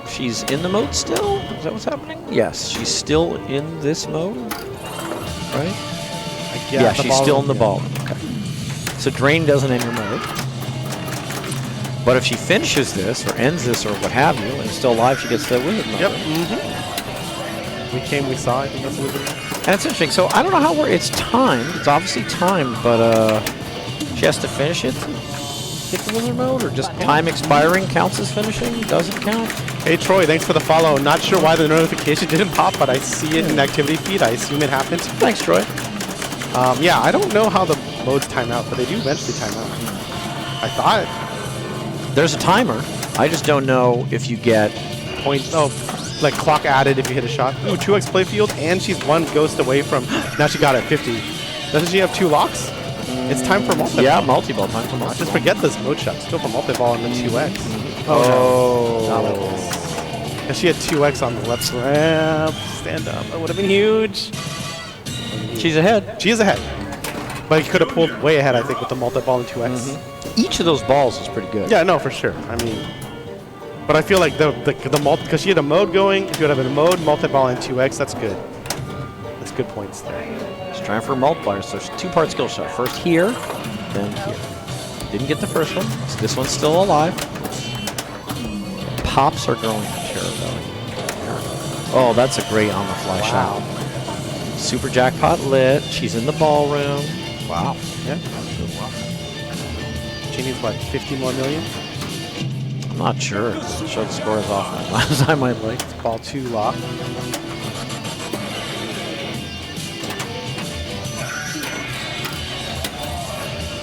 She's in the mode still? Is that what's happening? Yes, she's still in this mode, right? Yeah, the she's ball- still in the yeah. ball. Okay. So Drain doesn't end your mode. But if she finishes this, or ends this, or what have you, and is still alive, she gets the wizard mode. Yep. We came, we saw. I think that's what it is. And it's interesting. So I don't know how it's timed. It's obviously timed, but she has to finish it to get the wizard mode, or just time expiring counts as finishing? Doesn't count? Hey Troy, thanks for the follow. Not sure why the notification didn't pop, but I see it in the activity feed. I assume it happened. Thanks, Troy. Yeah, I don't know how the modes time out, but they do eventually time out. I thought. There's a timer. I just don't know if you get points. Oh, like clock added if you hit a shot. Ooh, 2x playfield, and she's one ghost away from. Now she got it 50. Doesn't she have 2 locks? It's time for multi-ball. Yeah, multi-ball. Time for multi-ball. Just forget this mode shot. Just go for multi-ball and then 2x. Oh. No. If she had 2x on the left ramp, stand up. That would have been huge. She's ahead. She is ahead. But he could have pulled way ahead, I think, with the multi-ball and 2x. Each of those balls is pretty good. Yeah, no, for sure. I mean, but I feel like the multi, because she had a mode going. If you would have a mode, multi-ball, and 2x, that's good. That's good points there. She's trying for multipliers. So there's 2-part skill shot. First here, then here. Didn't get the first one. So this one's still alive. Pops are growing in Cherubelli. Oh, that's a great on-the-fly shot. Super jackpot lit. She's in the ballroom. Wow. Yeah. She needs, what, 50 more million? I'm not sure. It showed the scores off last time I like. Ball 2 lock.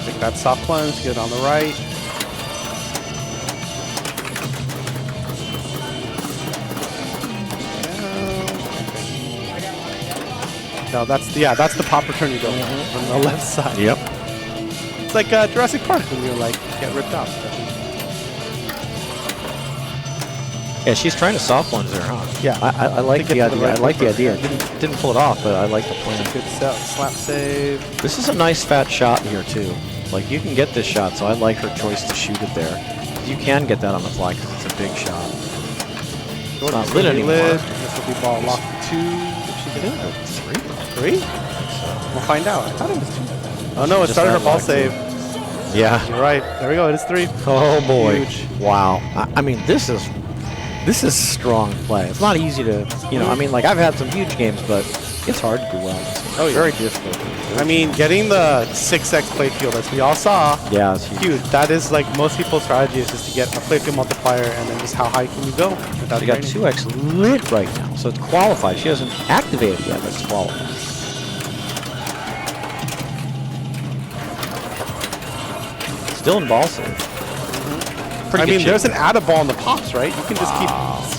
Take that soft plunge, get it on the right. No, that's the pop return you go on the left side. Yep. It's like Jurassic Park when you're like get ripped off. Yeah, she's trying to soft plunge there, huh? Yeah. I like the idea. I like the idea. Didn't pull it off, but I like the plan. Good slap save. This is a nice fat shot here too. Like you can get this shot, so I like her choice to shoot it there. You can get that on the fly because it's a big shot. It's not lit anymore. This will be ball lock 2. If she get in. 3? We'll find out. I thought it was 2. Oh no, it started her ball save. Yeah. You're right. There we go. It is 3. Oh boy. Huge. Wow. I mean, this is strong play. It's not easy to, I mean, like I've had some huge games, but it's hard to do well. Oh, yeah. Very difficult. I mean, getting the 6x playfield, as we all saw, Yeah, it's huge. huge. That is like most people's strategy is just to get a playfield multiplier and then just how high can you go without She got draining. 2x lit right now, so it's qualified. She hasn't activated yet, but it's qualified. Still in ball save. I mean, there's an add a ball in the pops, right? You can just keep.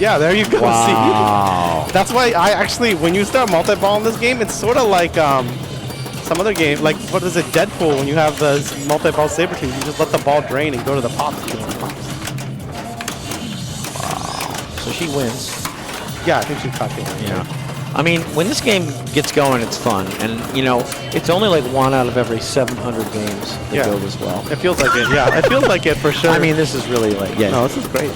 Yeah, there you go. Wow. See, that's why I actually, when you start multi-ball in this game, it's sort of like some other game, like what is it, Deadpool? When you have the multi-ball saber team, you just let the ball drain and go to the pops. So she wins. Yeah, I think she caught it. Yeah. I mean, when this game gets going, it's fun. And, it's only like 1 out of every 700 games that go this well. It feels like it. Yeah, it feels like it for sure. I mean, this is really like, yeah. No, this is great.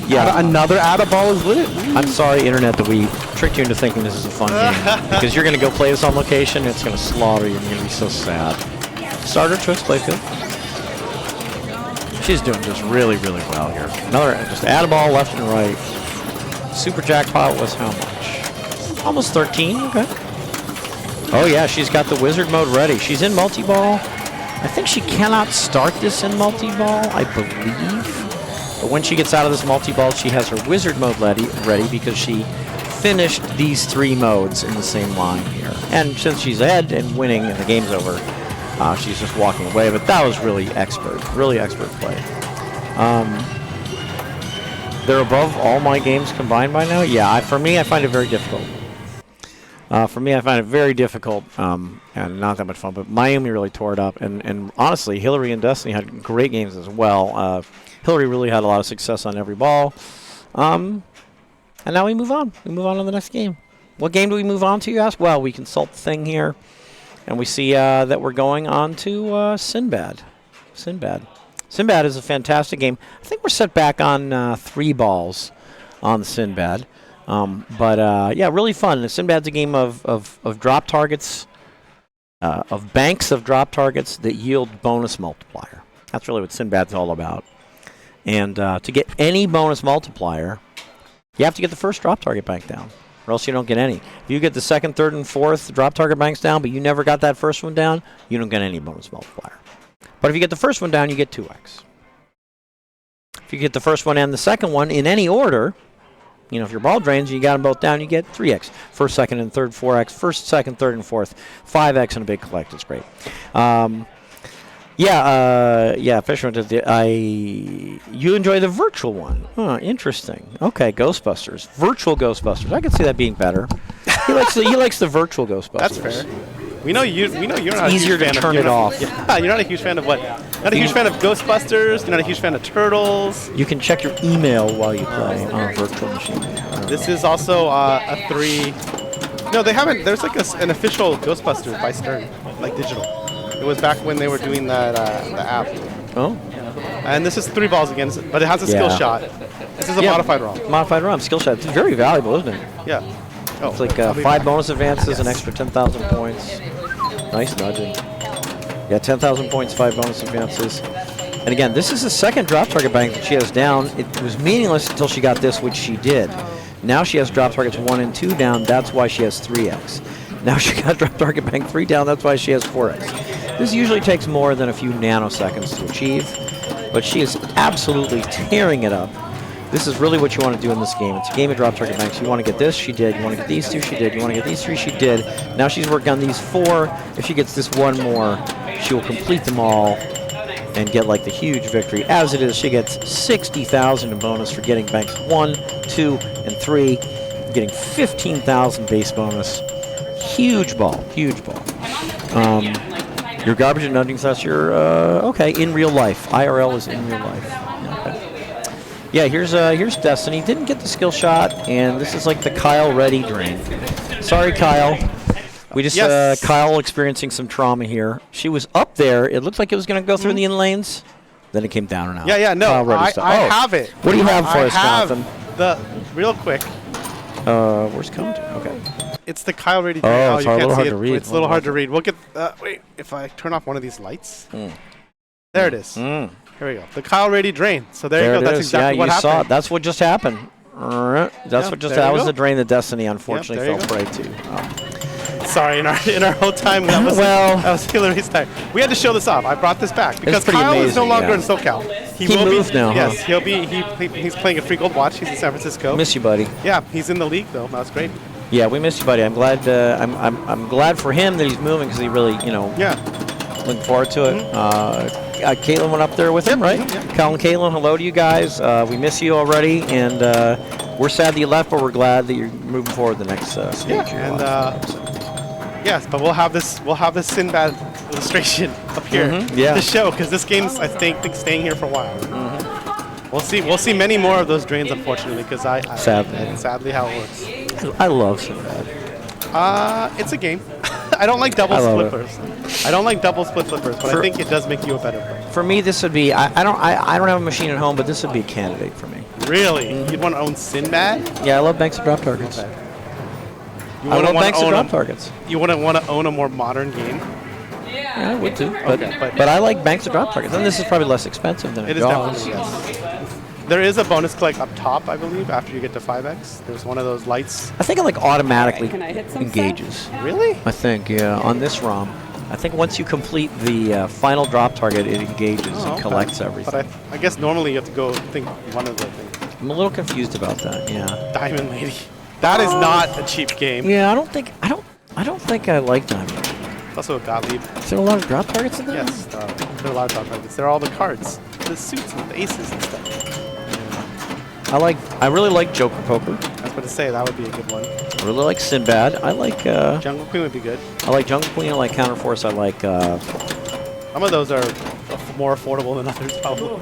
Yeah. Another add a ball is lit. I'm sorry, Internet, that we tricked you into thinking this is a fun game. Because you're going to go play this on location, and it's going to slaughter you, and you're going to be so sad. Starter twist playfield. She's doing just really, really well here. Another, just add a ball left and right. Super jackpot was how much? Almost 13, okay. Oh yeah, she's got the wizard mode ready. She's in multi-ball. I think she cannot start this in multi-ball, I believe. But when she gets out of this multi-ball, she has her wizard mode ready because she finished these 3 modes in the same line here. And since she's ahead and winning and the game's over, she's just walking away. But that was really expert play. They're above all my games combined by now? Yeah, for me, I find it very difficult. And not that much fun. But Miami really tore it up. And honestly, Hillary and Destiny had great games as well. Hillary really had a lot of success on every ball. And now we move on. We move on to the next game. What game do we move on to, you ask? Well, we consult the thing here. And we see that we're going on to Sinbad. Sinbad is a fantastic game. I think we're set back on 3 balls on the Sinbad. Yeah, really fun. The Sinbad's a game of drop targets, of banks of drop targets that yield bonus multiplier. That's really what Sinbad's all about. And to get any bonus multiplier, you have to get the first drop target bank down, or else you don't get any. If you get the second, third, and fourth drop target banks down, but you never got that first one down, you don't get any bonus multiplier. But if you get the first one down, you get 2x. If you get the first one and the second one in any order, if your ball drains, you got them both down, you get 3x. First, second, and third, 4x. First, second, third, and fourth, 5x, and a big collect. It's great. Yeah, Fisherman did you enjoy the virtual one? Huh, interesting. Okay, Ghostbusters. Virtual Ghostbusters. I could see that being better. He likes the virtual Ghostbusters. That's fair. We know you're not easier a huge to fan turn of, it off. Yeah, you're not a huge fan of what? Not a huge fan of Ghostbusters. You're not a huge fan of Turtles. You can check your email while you play on a virtual machine. This is also a 3. No, they haven't. There's like an official Ghostbusters by Stern, like digital. It was back when they were doing that the app. Oh. And this is 3 balls again, but it has a skill shot. This is a modified ROM. Modified ROM, skill shot. It's very valuable, isn't it? Yeah. Oh, It's like 5 bonus advances, an extra 10,000 points. Nice nudging. Yeah, 10,000 points, 5 bonus advances. And again, this is the second drop target bank that she has down. It was meaningless until she got this, which she did. Now she has drop targets 1 and 2 down. That's why she has 3x. Now she got drop target bank 3 down. That's why she has 4x. This usually takes more than a few nanoseconds to achieve, but she is absolutely tearing it up. This is really what you want to do in this game. It's a game of drop target banks. You want to get this, she did. You want to get these 2, she did. You want to get these 3, she did. Now she's working on these 4. If she gets this 1 more, she will complete them all and get like the huge victory. As it is, she gets 60,000 in bonus for getting banks 1, 2, and 3, getting 15,000 base bonus. Huge ball, huge ball. Your garbage and nudging, so that's your, okay, in real life. IRL is in real life. Okay. Yeah, here's Destiny. Didn't get the skill shot, and this is like the Kyle Ready drain. Sorry, Kyle. We just, Kyle experiencing some trauma here. She was up there. It looked like it was going to go through the in lanes. Then it came down and out. Yeah, no, I have it. What do you have for us, Jonathan? Real quick. Where's coming to? Okay. It's the Kyle Ready drain. Oh, it's you a can't little see hard it. to read. It's a little hard to read. We'll get, wait, if I turn off one of these lights. There it is. Here we go. The Kyle Ready drain. So there you go. That's exactly what happened. Saw it. That's what just happened. That was the drain that Destiny unfortunately fell prey to. Sorry, in our whole time, that was Hillary's time. We had to show this off. I brought this back because Kyle is no longer in SoCal. He moved now. Yes, he's playing a free gold watch. He's in San Francisco. Miss you, buddy. Yeah, he's in the league though. That's great. Yeah, we miss you, buddy. I'm glad. I'm glad for him that he's moving because he really, looking forward to it. Caitlin went up there with him, right? Kyle and Caitlin, hello to you guys. We miss you already, and we're sad that you left, but we're glad that you're moving forward the next stage. Yes, but we'll have this Sinbad illustration up here to show because this game's I think staying here for a while. We'll see many more of those drains, unfortunately, because sadly how it works. I love Sinbad. It's a game. I don't like double flippers. I don't like double split flippers, but I think it does make you a better player. For me, this would be. I don't have a machine at home, but this would be a candidate for me. Really? You'd want to own Sinbad? Yeah, I love banks of drop targets. Okay. I love banks of drop targets. You wouldn't want to own a more modern game? Yeah, I would too. But I like banks of drop targets, and this is probably less expensive than it is. Definitely, yes. There is a bonus click up top, I believe, after you get to 5x. There's one of those lights. I think it like automatically engages. Really? I think, yeah, on this ROM. I think once you complete the final drop target, it engages and collects everything. But I guess normally you have to go think one of the things. I'm a little confused about that. Yeah. Diamond Lady. That is not a cheap game. Yeah, I don't think I like Diamond Lady. It's also a Gottlieb. Is there a lot of drop targets in there? Yes, there are a lot of drop targets. There are all the cards, the suits, and the aces and stuff. I really like Joker Poker. I was about to say that would be a good one. I really like Sinbad. I like Jungle Queen would be good. I like Jungle Queen. I like Counterforce. I like. Some of those are more affordable than others, probably.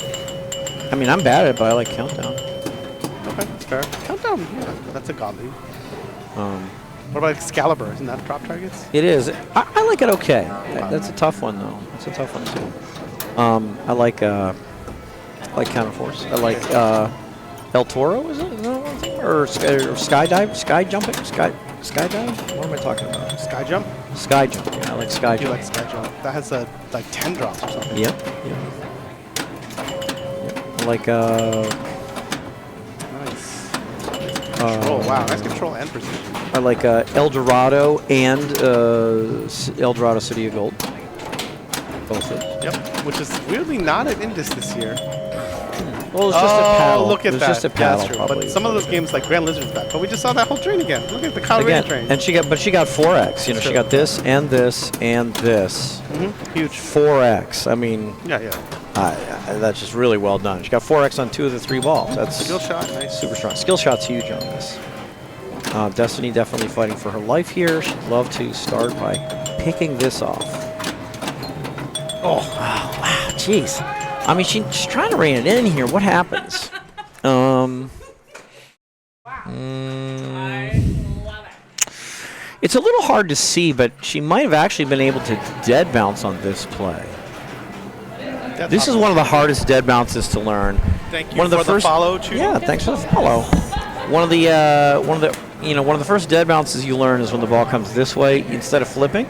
I mean, I'm bad at it, but I like Countdown. Okay, that's fair. Countdown, yeah, that's a godly. What about Excalibur? Isn't that drop targets? It is. I like it okay. That's a tough one though. It's a tough one too. I like Counterforce. I like El Toro. Is it? Or skydive? Sky jumping? Skydive? What am I talking about? Sky jump? Sky jump. Yeah, I like sky jump. You like sky jump? That has like 10 drops or something. Yep. I like Nice. Control. Wow, nice control and precision. I like El Dorado and El Dorado City of Gold. Both of them. Yep. Which is weirdly not at INDISC this year. Well, it's just a paddle. Look at It's that. just a paddle, That's true. probably. But some of those games, like Grand Lizard's that. But we just saw that whole train again. Look at the Calgary Again, train. and she got 4x. You know, she got this and this and this. Huge. 4x. I mean, Yeah. that's just really well done. She got 4x on 2 of the 3 balls. That's Skill shot. Nice. super strong. Skill shot's huge on this. Destiny definitely fighting for her life here. She'd love to start by picking this off. Oh, wow, jeez. I mean, she's trying to rein it in here. What happens? It's a little hard to see, but she might have actually been able to dead bounce on this play. This is one of the hardest dead bounces to learn. Thank you One of the for first the follow, Chu. Yeah, thanks for the follow. One of the first dead bounces you learn is when the ball comes this way instead of flipping.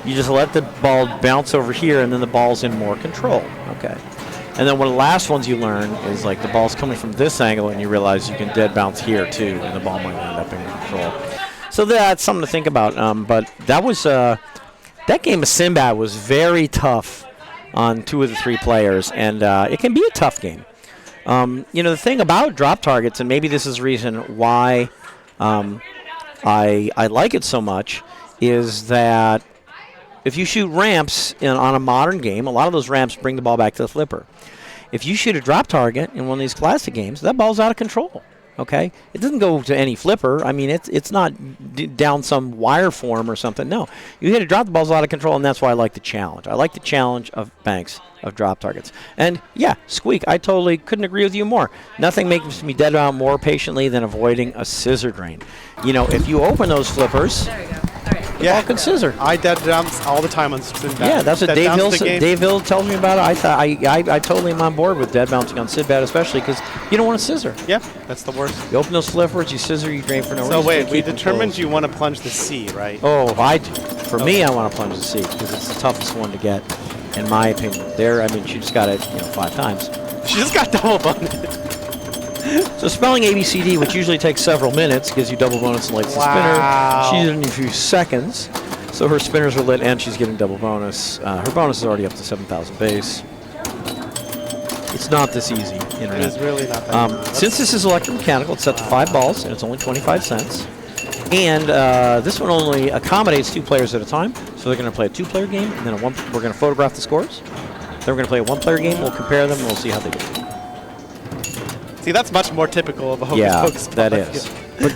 You just let the ball bounce over here, and then the ball's in more control. Okay. And then one of the last ones you learn is like the ball's coming from this angle, and you realize you can dead bounce here too, and the ball might end up in control. So that's something to think about. But that was that game of Sinbad was very tough on 2 of the 3 players, and it can be a tough game. The thing about drop targets, and maybe this is the reason why I like it so much, is that if you shoot ramps on a modern game, a lot of those ramps bring the ball back to the flipper. If you shoot a drop target in one of these classic games, that ball's out of control. Okay, it doesn't go to any flipper. I mean, it's not down some wire form or something. No, you hit a drop, the ball's out of control, and that's why I like the challenge. I like the challenge of banks of drop targets. And yeah, Squeak, I totally couldn't agree with you more. Nothing makes me dead out more patiently than avoiding a scissor drain. You know, if you open those flippers, the ball could scissor. I dead bounce all the time on Sinbad. Yeah, that's what Dead bounce the game. Dave Hill tells me about it. I totally am on board with dead bouncing on Sinbad, especially because you don't want to scissor. Yeah, that's the worst. You open those flippers, you scissor, you drain for no reason. So wait, you we keep them determined closed. you want to plunge the C, right? Oh, I do. For me, I want to plunge the C because it's the toughest one to get, in my opinion. She just got it, 5 times. She just got double bonus. So spelling ABCD, which usually takes several minutes, gives you double bonus and lights the Wow. spinner. She did it in a few seconds. So her spinners are lit, and she's getting double bonus. Her bonus is already up to 7,000 base. It's not this easy. It is really not that easy. Since this is electromechanical, it's set to 5 balls, and it's only 25 cents. And this one only accommodates 2 players at a time. So they're going to play a 2-player game, and then we're going to photograph the scores. Then we're going to play a 1-player game. We'll compare them, and we'll see how they do. See, that's much more typical of a Hocus Pocus. That is.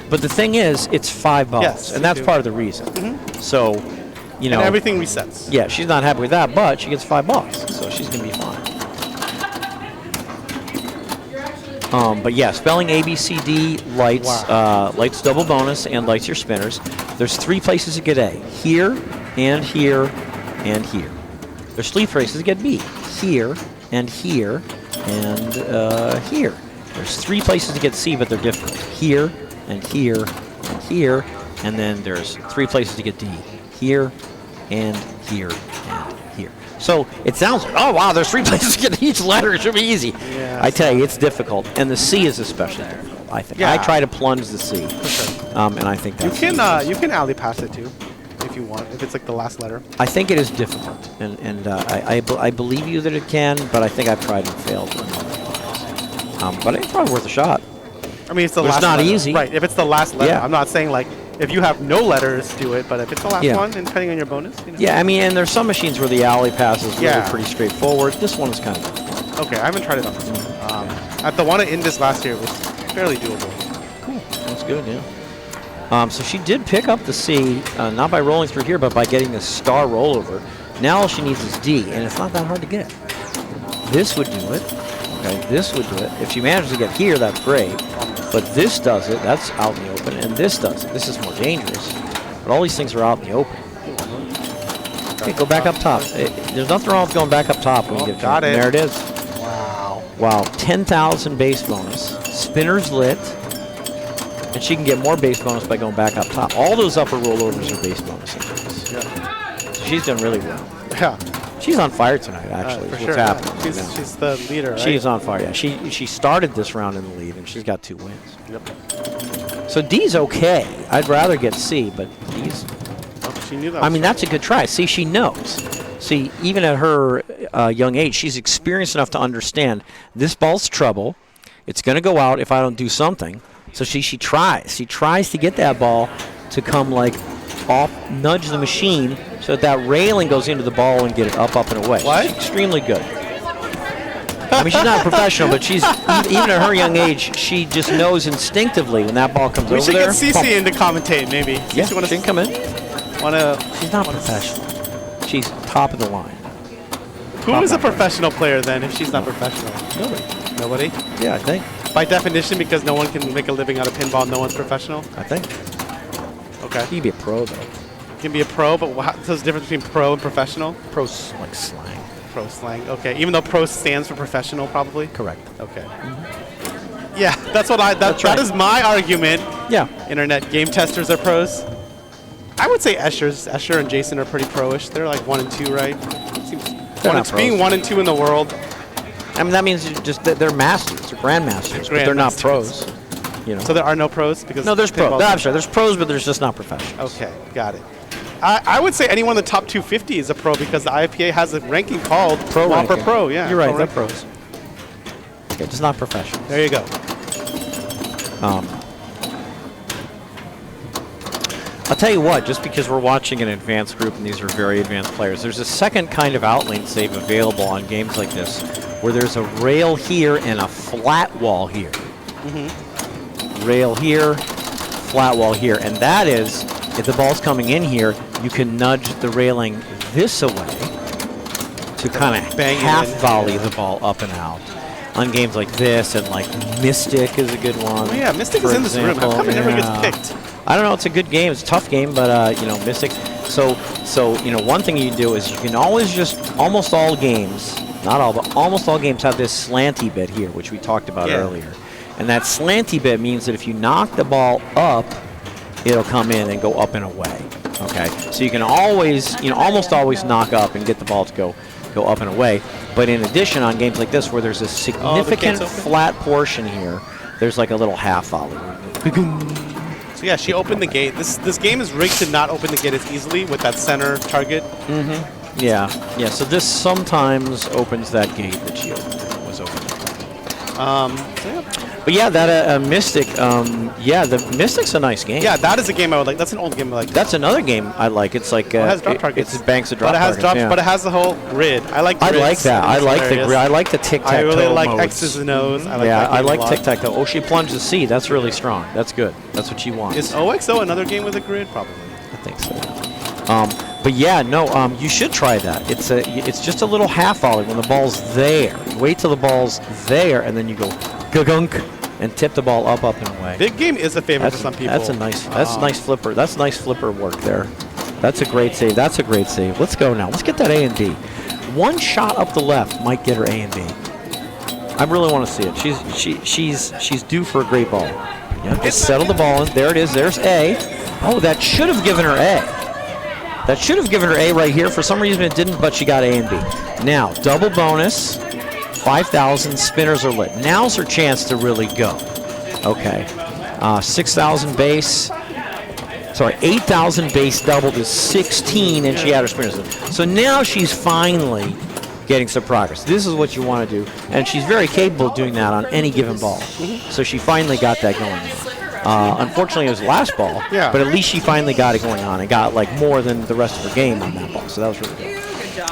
But the thing is, it's 5 balls, Yes, and that's you do. part of the reason. So, And everything resets. Yeah, she's not happy with that, but she gets 5 balls, so she's going to be fine. But yeah, spelling ABCD lights lights double bonus and lights your spinners. There's 3 places to get A: here, and here, and here. There's 3 places to get B: here, and here, and here. There's 3 places to get C, but they're different: here, and here, and here, and then there's 3 places to get D: here, and here, and here. So it sounds like, oh wow, there's 3 places to get each letter. It should be easy. Yeah, I tell you, it's difficult, and the C is especially difficult. I think. Yeah. I try to plunge the C, sure. and I think that's You can alley pass it too, if you want. If it's like the last letter. I think it is difficult, and I believe you that it can, but I think I've tried and failed. But it's probably worth a shot. I mean, it's the But it's last not letter. easy. Right, if it's the last letter. Yeah. I'm not saying like if you have no letters, do it, but if it's the last Yeah. one, and depending on your bonus. Yeah, I mean, and there's some machines where the alley pass is really Yeah. pretty straightforward. This one is kind of difficult. Okay, I haven't tried it on this one. At the one at INDISC last year, it was fairly doable. Cool. That's good, yeah. So she did pick up the C, not by rolling through here, but by getting the star rollover. Now all she needs is D, and it's not that hard to get. This would do it. Okay, this would do it. If she manages to get here, that's great. But this does it. That's out in the open, and this does it. This is more dangerous. But all these things are out in the open. Okay, go back up top. There's nothing wrong with going back up top when you get got it. There it is. Wow. Wow, 10,000 base bonus. Spinner's lit. And she can get more base bonus by going back up top. All those upper rollovers are base bonuses. Yeah. So she's done really well. Yeah. She's on fire tonight, actually. For is sure. what's happening. Yeah. She's the leader, right? She's on fire, yeah. She started this round in the lead, and she's got 2 wins. Yep. So D's okay. I'd rather get C, but D's... Oh, she knew that. I mean, that's a good try. See, she knows. See, even at her young age, she's experienced enough to understand this ball's trouble. It's going to go out if I don't do something. So she tries. She tries to get that ball to come like off, nudge the machine so that railing goes into the ball and get it up, and away. What? She's extremely good. I mean, she's not a professional, but she's even at her young age, she just knows instinctively when that ball comes We over should there. get Cece in to commentate, maybe. Yeah, Cece, she can come in. She's not wanna- professional. She's top of the line. Who is a professional player then if she's not professional? Nobody. Nobody? Yeah, I think. By definition, because no one can make a living out of pinball, no one's professional? I think. Okay. You can be a pro, though. You can be a pro, but what's the difference between pro and professional? Pro's like slang. Pro slang. Okay. Even though pro stands for professional, probably? Correct. Okay. Yeah, that's what That's right. that is my argument. Yeah. Internet game testers are pros. I would say Escher and Jason are pretty pro-ish. They're like 1 and 2, right? Seems not pros. being 1 and 2 in the world. I mean, that means just that they're masters, they're grandmasters, but they're not pros. You know. So there are no pros because No, there's pros. pinball's- No, I'm sorry, there's pros, but there's just not professionals. Okay, got it. I would say anyone in the top 250 is a pro because the IPA has a ranking called Pro Whopper ranking. Pro. Yeah, You're right, pro they're ranking. pros. Okay, just not professionals. There you go. I'll tell you what, just because we're watching an advanced group and these are very advanced players, there's a second kind of outlane save available on games like this where there's a rail here and a flat wall here. Rail here, flat wall here. And that is, if the ball's coming in here, you can nudge the railing this away to kind of bang it half in. volley the ball up and out. On games like this, and like Mystic is a good one. Oh yeah, Mystic for is in this room. How example. come it never gets Yeah. picked? I don't know. It's a good game. It's a tough game, but you know, Mystic. So you know, one thing you can do is you can always just almost all games, not all, but almost all games have this slanty bit here, which we talked about Yeah. earlier. And that slanty bit means that if you knock the ball up, it'll come in and go up and away. Okay, so you can always, you know, almost always knock up and get the ball to go up and away. But in addition, on games like this where there's a significant open? flat portion here, there's like a little half volley. So yeah, she opened the gate. This game is rigged to not open the gate as easily with that center target. Yeah. So this sometimes opens that gate that she was opening. So yeah. But yeah, that Mystic. Yeah, the Mystic's a nice game. Yeah, that is a game I would like. That's an old game I like. That's another game I like. It's like it has drop targets. It's banks of drop but it has targets. drops, yeah. but it has the whole grid. I like. I grids. like that. I It's like the hilarious. grid. I like the tic tac toe. I really like modes. X's and O's. I like yeah, that I game a like lot. tic tac toe. Oh, she plunged the C. That's really strong. That's good. That's what she wants. Is OXO another game with a grid? Probably. I think so. But yeah, no. You should try that. It's just a little half volley when the ball's there. Wait till the ball's there, and then you go gunk and tip the ball up and away. Big game is a favorite for some people. That's a nice flipper. That's nice flipper work there. That's a great save. That's a great save. Let's go now. Let's get that A and B. One shot up the left might get her A and B. I really want to see it. She's due for a great ball. Yeah, just settle the ball in. There it is. There's A. Oh, that should have given her A. That should have given her A right here. For some reason it didn't, but she got A and B. Now, double bonus. 5,000 spinners are lit. Now's her chance to really go. Okay. 6,000 base. Sorry, 8,000 base doubled to 16, and she had her spinners lit. So now she's finally getting some progress. This is what you want to do, and she's very capable of doing that on any given ball. So she finally got that going. Unfortunately, it was the last ball, Yeah. but at least she finally got it going on and got like more than the rest of her game on that ball. So that was really good.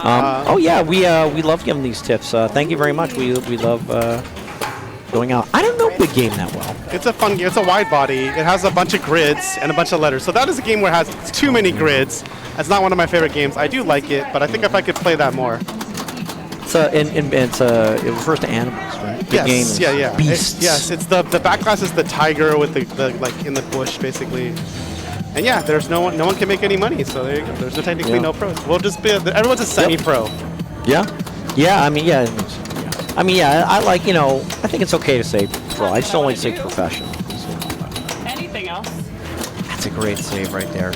Oh yeah, we love giving these tips. Thank you very much. We love going out. I don't know Big Game that well. It's a fun game. It's a wide body. It has a bunch of grids and a bunch of letters. So that is a game where it has too many grids. It's not one of my favorite games. I do like it, but I think if I could play that more. It refers to animals, right? Big Game is yeah. beasts. Yes, it's the back class is the tiger with the like in the bush basically. And yeah, there's no one can make any money, so there you go. There's technically no pros. We'll just be everyone's a semi-pro. Yeah. I mean, yeah. I like, you know, I think it's okay to say pro. I just don't like to say professional. Anything else? That's a great save right there.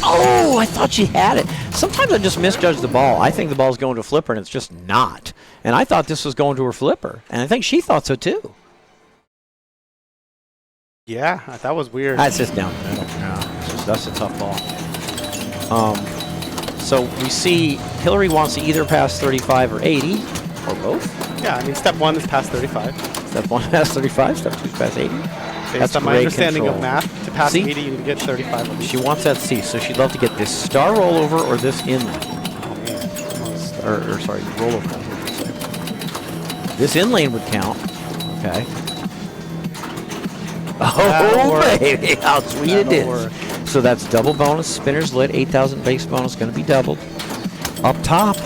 Oh, I thought she had it. Sometimes I just misjudge the ball. I think the ball's going to a flipper, and it's just not. And I thought this was going to her flipper, and I think she thought so too. Yeah, that was weird. That's just down the middle. Yeah, that's a tough ball. So we see Hillary wants to either pass 35 or 80, or both. Yeah, I mean, step 1 is past 35. Step 1 pass 35, step 2 pass 80. Based on my great understanding control. of math, to pass See? 80, you need to get 35 at least. She wants that C, so she'd love to get this star rollover or this inlane. Or sorry, rollover. That's what you say. This inlane would count. Okay. That'll Oh, work. baby, how sweet it That'll is. work. So that's double bonus, spinner's lit, 8,000 base bonus, going to be doubled. Up top,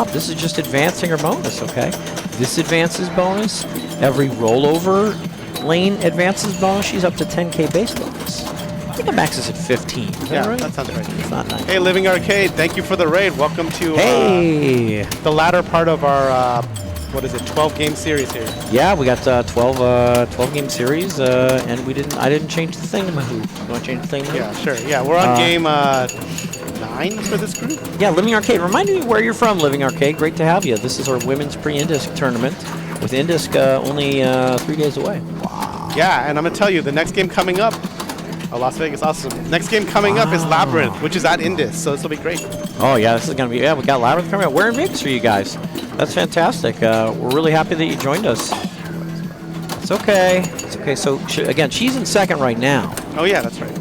this is just advancing her bonus, okay? This advances bonus. Every rollover lane advances bonus. She's up to 10K base bonus. I think the max is at 15. Is Yeah, that right? that sounds right. It's not nice. Hey, Living Arcade, thank you for the raid. Welcome to Hey! the latter part of our, 12-game series here. Yeah, we got 12 game series, and I didn't change the thing to my hoop. You want to change the thing? Yeah, sure. Yeah, we're on game 9 for this group. Yeah, Living Arcade. Remind me where you're from, Living Arcade. Great to have you. This is our women's pre-INDISC tournament with INDISC only 3 days away. Yeah, and I'm going to tell you, the next game coming up, Las Vegas, awesome. Next game coming up is Labyrinth, which is at INDISC, so this will be great. Oh, yeah, this is going to be, we got Labyrinth coming up. We're in Vegas for you guys. That's fantastic. We're really happy that you joined us. It's okay. It's okay. So, again, she's in second right now, Oh, yeah, that's right.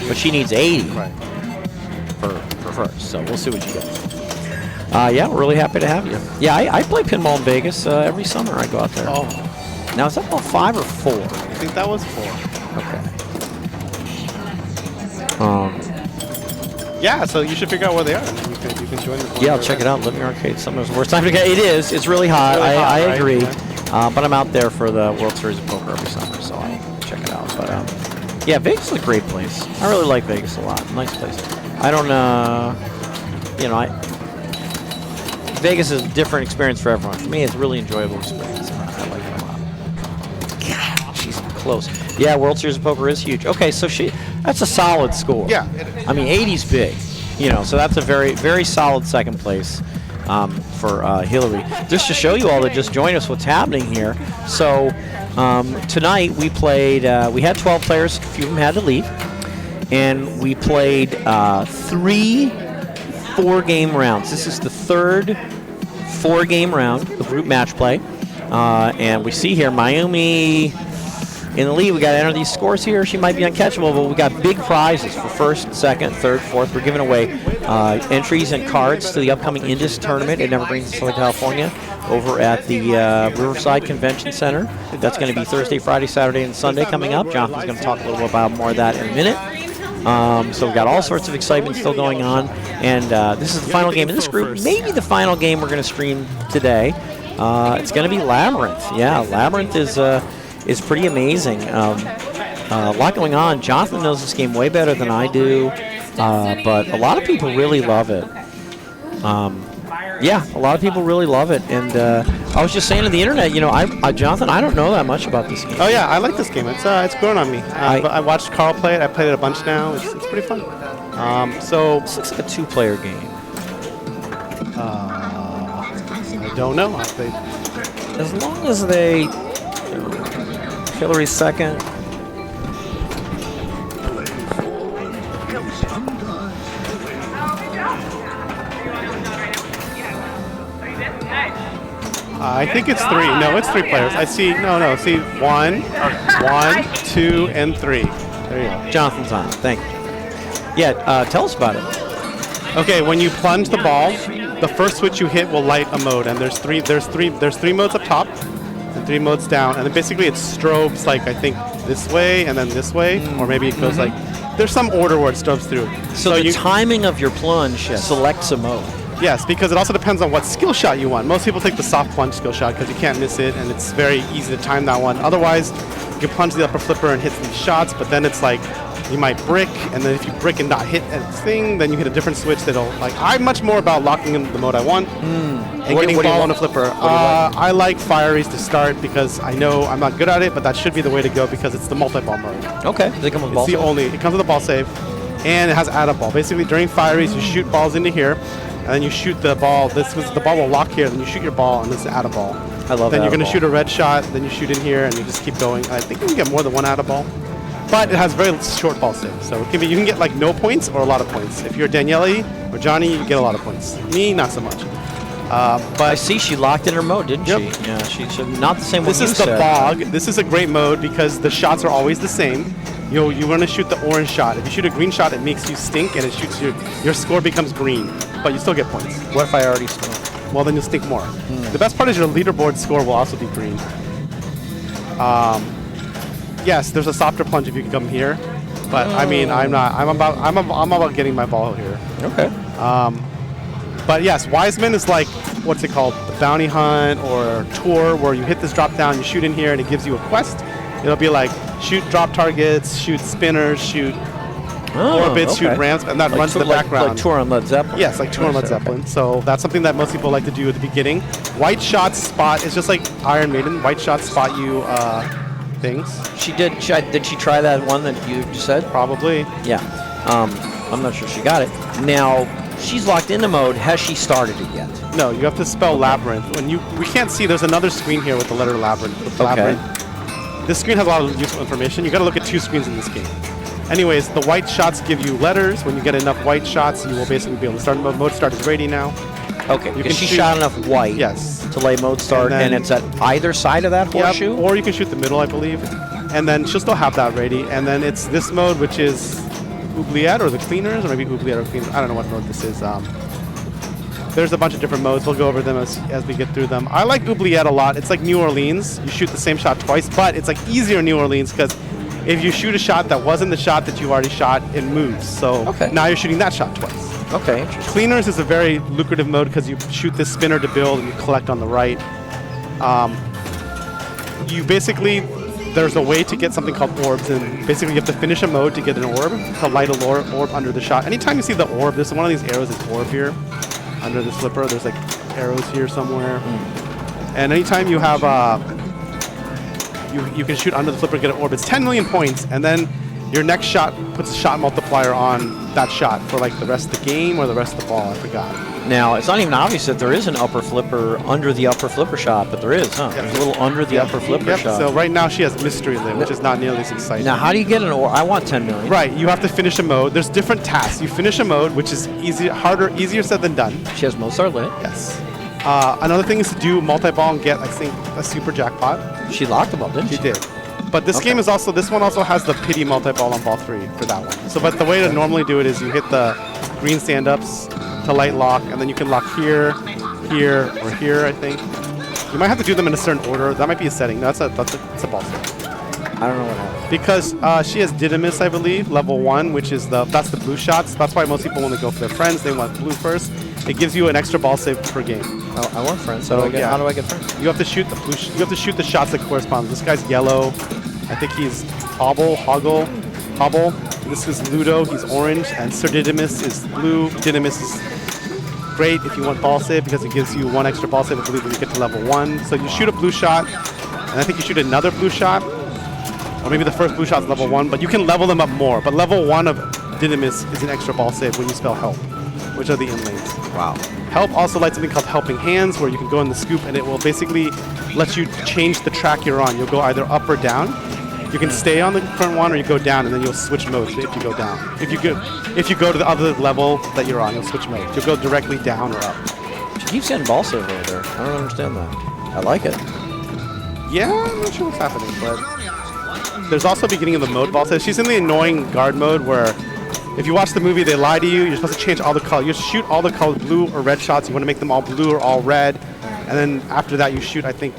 but she needs 80 Right. for first, so we'll see what you get. Yeah, we're really happy to have you. Yeah, I play pinball in Vegas every summer. I go out there. Oh, Now, is that ball 5 or 4? I think that was 4. Okay. Yeah, so you should figure out where they are. And you can join the Yeah, I'll check it out. Living Arcade. Summer's the worst time to get. It is. It's really hot. It's really hot, I right? agree. Yeah. But I'm out there for the World Series of Poker every summer, so I check it out. But yeah, Vegas is a great place. I really like Vegas a lot. Nice place. I don't, Vegas is a different experience for everyone. For me, it's a really enjoyable experience. I like it a lot. God, she's close. Yeah, World Series of Poker is huge. Okay, so that's a solid score. Yeah, it is. I mean, 80's big, so that's a very, very solid second place for Hillary. Just to show you all that just joined us what's happening here. So tonight we played, we had 12 players, a few of them had to leave, and we played 3 4-game rounds. This is the third 4-game round of group match play. And we see here Mayumi in the lead. We got to enter these scores here. She might be uncatchable, but we got big prizes for first, second, third, fourth. We're giving away entries and cards to the upcoming INDISC tournament in Evergreen, Southern California, over at the Riverside Convention Center. That's going to be Thursday, Friday, Saturday, and Sunday coming up. Jonathan's going to talk a little bit about more of that in a minute. So we've got all sorts of excitement still going on, and this is the final game in this group. Maybe the final game we're going to stream today. It's going to be Labyrinth. Yeah, Labyrinth is pretty amazing. A lot going on. Jonathan knows this game way better than I do, but a lot of people really love it. Yeah, a lot of people really love it, and I was just saying to the internet, Jonathan, I don't know that much about this game. Oh yeah, I like this game. It's grown on me. I watched Carl play it. I played it a bunch now. It's pretty fun. So This looks like a 2-player game. I don't know. As long as they... Hillary's second. I think it's 3. No, it's 3 players. I see. No. See 1, 2, and 3. There you go. Jonathan's on. Thank you. Yeah, tell us about it. Okay, when you plunge the ball, the first switch you hit will light a mode, and there's three modes up top, and 3 modes down, and then basically it strobes like I think this way and then this way, or maybe it goes like there's some order where it strobes through. So the timing of your plunge selects a mode. Yes, because it also depends on what skill shot you want. Most people take the soft plunge skill shot because you can't miss it, and it's very easy to time that one. Otherwise, you can plunge the upper flipper and hit these shots, but then it's like you might brick, and then if you brick and not hit a thing, then you hit a different switch that'll, like, I'm much more about locking in the mode I want and getting ball on a flipper. I like Fireys to start because I know I'm not good at it, but that should be the way to go because it's the multi-ball mode. Okay. They come with ball It's the only, it comes with a ball save, and it has add-up ball. Basically, during Fireys, you shoot balls into here, and then you shoot the ball. The ball will lock here, then you shoot your ball, and this is add-up ball. I love that. Then you're going to shoot a red shot, then you shoot in here, and you just keep going. I think you can get more than one add-up ball. But it has very short ball save, so it can be, you can get like no points or a lot of points. If you're Daniele, Or Johnny, you get a lot of points. Me, not so much. I But see she locked in her mode, didn't Yep. she? Yeah, she should not the same one this you is the said. bog. This is a great mode because the shots are always the same. You want to shoot the orange shot. If you shoot a green shot, it makes you stink and it shoots your score becomes green, but you still get points. What if I already stole? Well, then you'll stink more. The best part is your leaderboard score will also be green. Yes, there's a softer plunge if you can come here, but I mean, I'm about getting my ball here. Okay. But yes, Wiseman is like, what's it called? The bounty hunt or tour where you hit this drop down, you shoot in here, and it gives you a quest. It'll be like shoot drop targets, shoot spinners, shoot orbits, shoot ramps, and that Like runs sort the of like background. tour on Led Zeppelin. Yes, like tour on Led Okay. Zeppelin. So that's something that most people like to do at the beginning. White shots spot is just like Iron Maiden. White shots spot you things. She did. Did she try that one that you just said? Probably. Yeah. I'm not sure she got it. Now she's locked into mode. Has she started it yet? No, you have to spell labyrinth. We can't see. There's another screen here with the letter labyrinth. With labyrinth. This screen has a lot of useful information. You got to look at 2 screens in this game. Anyways, the white shots give you letters. When you get enough white shots, you will basically be able to start mode. Start is ready now. Okay. You Because can she shoot- shot enough white. Yes. To lay mode start, And and, then- it's at either side of that Yep, horseshoe. or you can shoot the middle, I believe. And then she'll still have that ready. And then it's this mode, which is Oubliette or the Cleaners, or maybe Oubliette or Cleaners. I don't know what mode this is. There's a bunch of different modes. We'll go over them as we get through them. I like Oubliette a lot. It's like New Orleans. You shoot the same shot twice, but it's like easier in New Orleans because if you shoot a shot that wasn't the shot that you already shot, it moves. So now you're shooting that shot twice. Okay, interesting. Cleaners is a very lucrative mode because you shoot this spinner to build and you collect on the right. You basically, there's a way to get something called orbs, and basically you have to finish a mode to get an orb, to light a orb under the shot. Anytime you see the orb, there's one of these arrows is orb here, under the slipper. There's like arrows here somewhere. And anytime you have, you can shoot under the flipper, get an orb. It's 10 million points, and then your next shot puts a shot multiplier on that shot for like the rest of the game or the rest of the ball. I forgot. Now, it's not even obvious that there is an upper flipper under the upper flipper shot, but there is, huh? Yep. There's a little under the upper flipper shot. So right now she has Mystery Lit, which is not nearly as exciting. Now, how do you get an orb? I want 10 million. Right, you have to finish a mode. There's different tasks. You finish a mode, which is easier said than done. She has Mozart lit. Yes. Another thing is to do multi-ball and get, I think, a super jackpot. She locked them up, didn't she? She did. But this game is also, this one also has the pity multi-ball on ball 3 for that one. So, but the way to normally do it is you hit the green stand-ups to light lock, and then you can lock here, here, or here, I think. You might have to do them in a certain order. That might be a setting. No, that's a ball set. I don't know what happened. Because she has Didymus, I believe, level 1, which is that's the blue shots. That's why most people, when they go for their friends, they want blue first. It gives you an extra ball save per game. Oh, I want friends. So, So how do I get friends? You have to shoot the blue. You have to shoot the shots that correspond. This guy's yellow. I think he's Hobble. This is Ludo. He's orange, and Sir Didymus is blue. Didymus is great if you want ball save because it gives you 1 extra ball save, I believe, when you get to level 1. So you shoot a blue shot, and I think you shoot another blue shot, or maybe the first blue shot is level 1, but you can level them up more. But level 1 of Didymus is an extra ball save when you spell help, which are the in lanes. Wow. Help also lights something called Helping Hands, where you can go in the scoop and it will basically let you change the track you're on. You'll go either up or down. You can stay on the current one, or you go down, and then you'll switch modes if you go down. If you go to the other level that you're on, you'll switch modes. You'll go directly down or up. She keeps getting ball save over there. I don't understand that. I like it. Yeah, I'm not sure what's happening, but there's also beginning of the mode ball. So she's in the annoying guard mode where if you watch the movie, they lie to you. You're supposed to change all the color. You shoot all the color, blue or red shots. You want to make them all blue or all red. And then after that, you shoot, I think,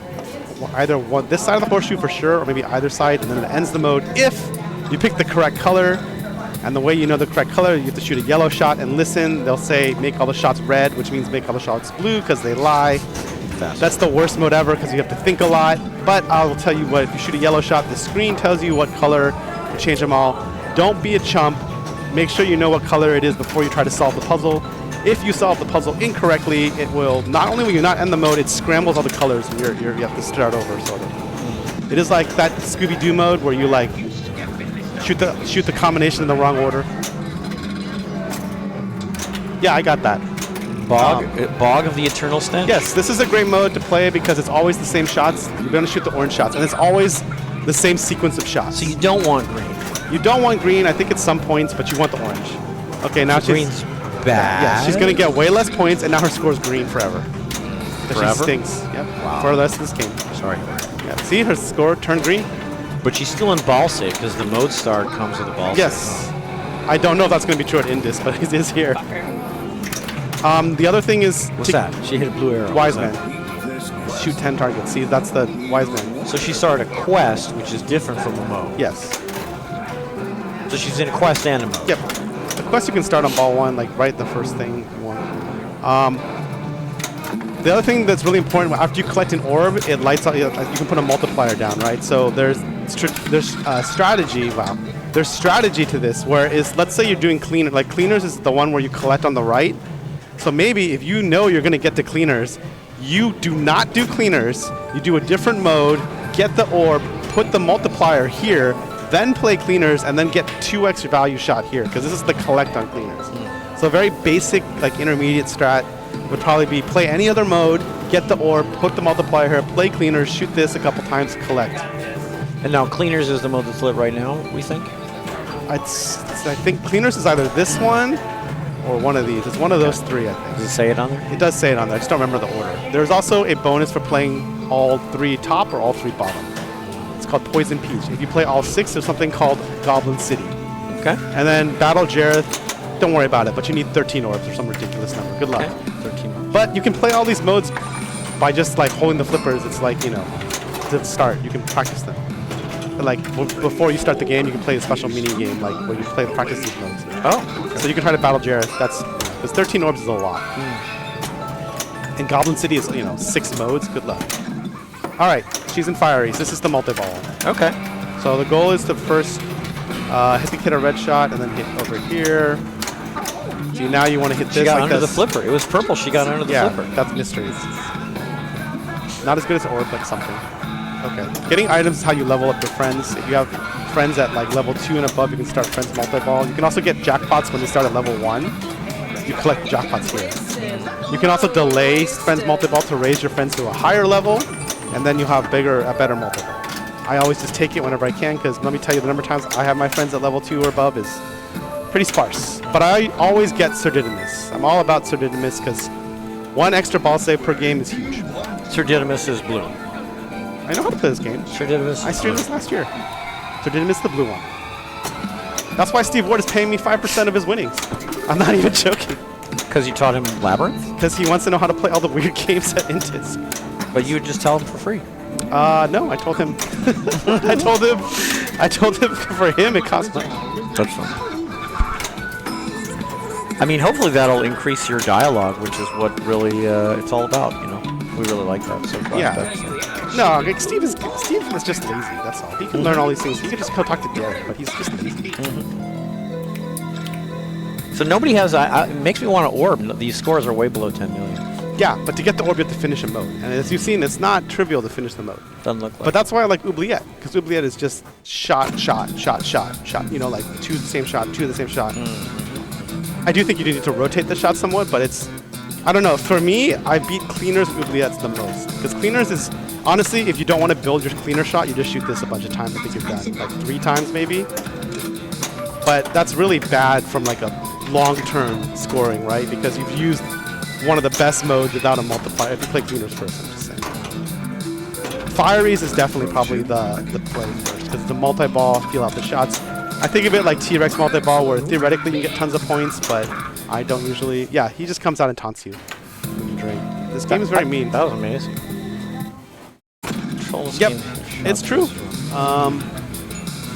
either this side of the horseshoe for sure, or maybe either side, and then it ends the mode if you pick the correct color. And the way you know the correct color, you have to shoot a yellow shot and listen. They'll say make all the shots red, which means make all the shots blue because they lie. That's the worst mode ever because you have to think a lot. But I will tell you what, if you shoot a yellow shot, the screen tells you what color to change them all. Don't be a chump. Make sure you know what color it is before you try to solve the puzzle. If you solve the puzzle incorrectly, it will, not only will you not end the mode, it scrambles all the colors and you have to start over, sort of. It is like that Scooby-Doo mode where you like shoot the combination in the wrong order. Yeah, I got that. Bog of the Eternal Stench? Yes, this is a great mode to play because it's always the same shots. You're going to shoot the orange shots, and it's always the same sequence of shots. So you don't want green. You don't want green. I think at some points, but you want the orange. Okay, now she's... Green's bad. Yeah, she's gonna get way less points, and now her score's green forever. She Forever? stinks. Yep. Wow. For the rest of this game. Sorry. Yeah. See, her score turned green. But she's still in ball save because the mode start comes with a ball Yes. save. I don't know if that's gonna be true at INDISC, but it is here. The other thing is What's that? She hit a blue arrow. Wise What's Man. that? Shoot 10 targets. See, that's the Wise Man. So she started a quest, which is different from a mode. Yes. So she's in a quest and a mode. Yep. The quest you can start on ball 1, like right the first thing you want. The other thing that's really important, after you collect an orb, it lights up. You can put a multiplier down, right? So there's strategy. Wow. There's strategy to this, where is, let's say you're doing cleaner. Like cleaners is the one where you collect on the right. So maybe if you know you're gonna get to cleaners, you do not do cleaners. You do a different mode, get the orb, put the multiplier here, then play cleaners, and then get 2 extra value shot here, because this is the collect on cleaners. So a very basic, like intermediate strat would probably be play any other mode, get the orb, put the multiplier here, play cleaners, shoot this a couple times, collect. And now cleaners is the mode that's lit right now, we think? I think cleaners is either this one or one of these. It's one of those 3, I think. Does it say it on there? It does say it on there. I just don't remember the order. There's also a bonus for playing all 3 top or all 3 bottom. It's called Poison Peach. If you play all 6, there's something called Goblin City. Okay. And then Battle Jareth, don't worry about it, but you need 13 orbs or some ridiculous number. Good luck. Okay. 13. But you can play all these modes by just like holding the flippers. It's like, you know, to start, you can practice them. But like before you start the game, you can play a special mini game, like where you practice these modes. Oh. Okay. So you can try to battle Jareth. Because 13 orbs is a lot. And Goblin City is, 6 modes. Good luck. All right, she's in Fieries. This is the multi-ball one. Okay. So the goal is to first hit a red shot and then hit over here. See, now you want to hit this. She got like under the this. flipper. It was purple. She got under the Yeah, flipper. that's mysteries. Not as good as orb, but something. Okay. Getting items is how you level up your friends. If you have friends at like level 2 and above, you can start friends multi-ball. You can also get jackpots when they start at level 1. You collect jackpots here. You can also delay friends multi-ball to raise your friends to a higher level, and then you have a better multi-ball. I always just take it whenever I can, because let me tell you, the number of times I have my friends at level 2 or above is pretty sparse. But I always get Sir Didymus. I'm all about Sir Didymus, because 1 extra ball save per game is huge. Sir Didymus is blue. I know how to play this game. Sir Didymus. I streamed this last year. Sir Didymus the blue one. That's why Steve Ward is paying me 5% of his winnings. I'm not even joking. Because you taught him Labyrinth? Because he wants to know how to play all the weird games at INDISC. But you would just tell him for free. No, I told him. I told him for him it costs money. That's fun. I mean, hopefully that'll increase your dialogue, which is what really it's all about, We really like that so far. Yeah. No, like Steve is just lazy, that's all. He can learn all these things. He can just go talk to Derek, but he's just lazy. So nobody has, it makes me want to orb. These scores are way below 10 million. Yeah, but to get the orb, you have to finish a mode. And as you've seen, it's not trivial to finish the mode. Doesn't look like But that's why I like Oubliette, because Oubliette is just shot, shot, shot, shot, shot. Like 2 the same shot, 2 the same shot. I do think you do need to rotate the shot somewhat, but it's, I don't know. For me, I beat Cleaners with Oubliettes the most. Because Cleaners is, honestly, if you don't want to build your Cleaner shot, you just shoot this a bunch of times. I think you're done. Like 3 times maybe. But that's really bad from like a long-term scoring, right? Because you've used one of the best modes without a multiplier. If you play Cleaners first, I'm just saying. Fieries is definitely probably the play first, because the multi-ball, feel out the shots. I think of it like T-Rex multi-ball, where theoretically you get tons of points, but I don't usually. Yeah, he just comes out and taunts you when you drink. This game is very mean. That was amazing. Yep, it's true.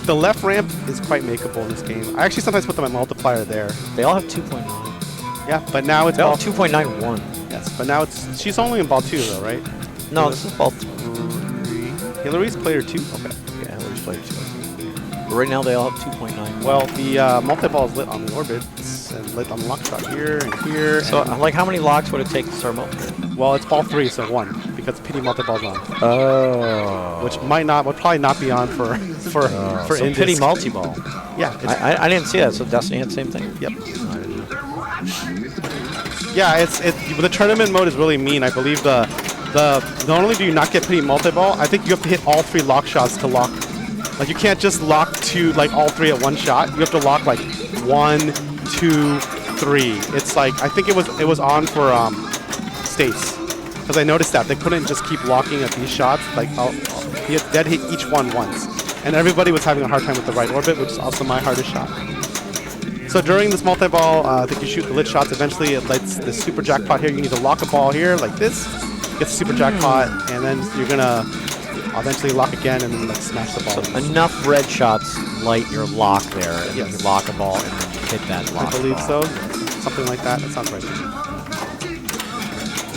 The left ramp is quite makeable in this game. I actually sometimes put my multiplier there. They all have 2.9. Yeah, but now it's They all ball have 2.91. Yes, but now she's only in ball 2 though, right? No, this is ball 3. Hillary's player 2. Okay. Yeah, Hillary's player 2. But right now they all have 2.9. Well, the multi-ball is lit on the orbits and lit on the lock shot here and here. So, like, how many locks would it take to start multi? Well, it's ball 3, so 1, because Pity multi-ball's on. Oh. Which would probably not be on for So INDISC. Pity multi-ball. Yeah. I didn't see that, so Destiny had the same thing? Yep. Yeah, the tournament mode is really mean. I believe not only do you not get Pity multi-ball, I think you have to hit all 3 lock shots to lock. Like, you can't just lock all 3 at one shot. You have to lock like 1, 2, 3. It's like I think it was on for states, because I noticed that they couldn't just keep locking at these shots. Like you had to hit each one once, and everybody was having a hard time with the right orbit, which is also my hardest shot. So during this multi-ball, I think you shoot the lit shots. Eventually, it lights the super jackpot here. You need to lock a ball here like this, get the super jackpot, and then you're gonna eventually lock again and then like smash the ball. So enough red shots light your lock there, and then you lock a ball and then you hit that lock. I believe so. Something like that. That sounds right.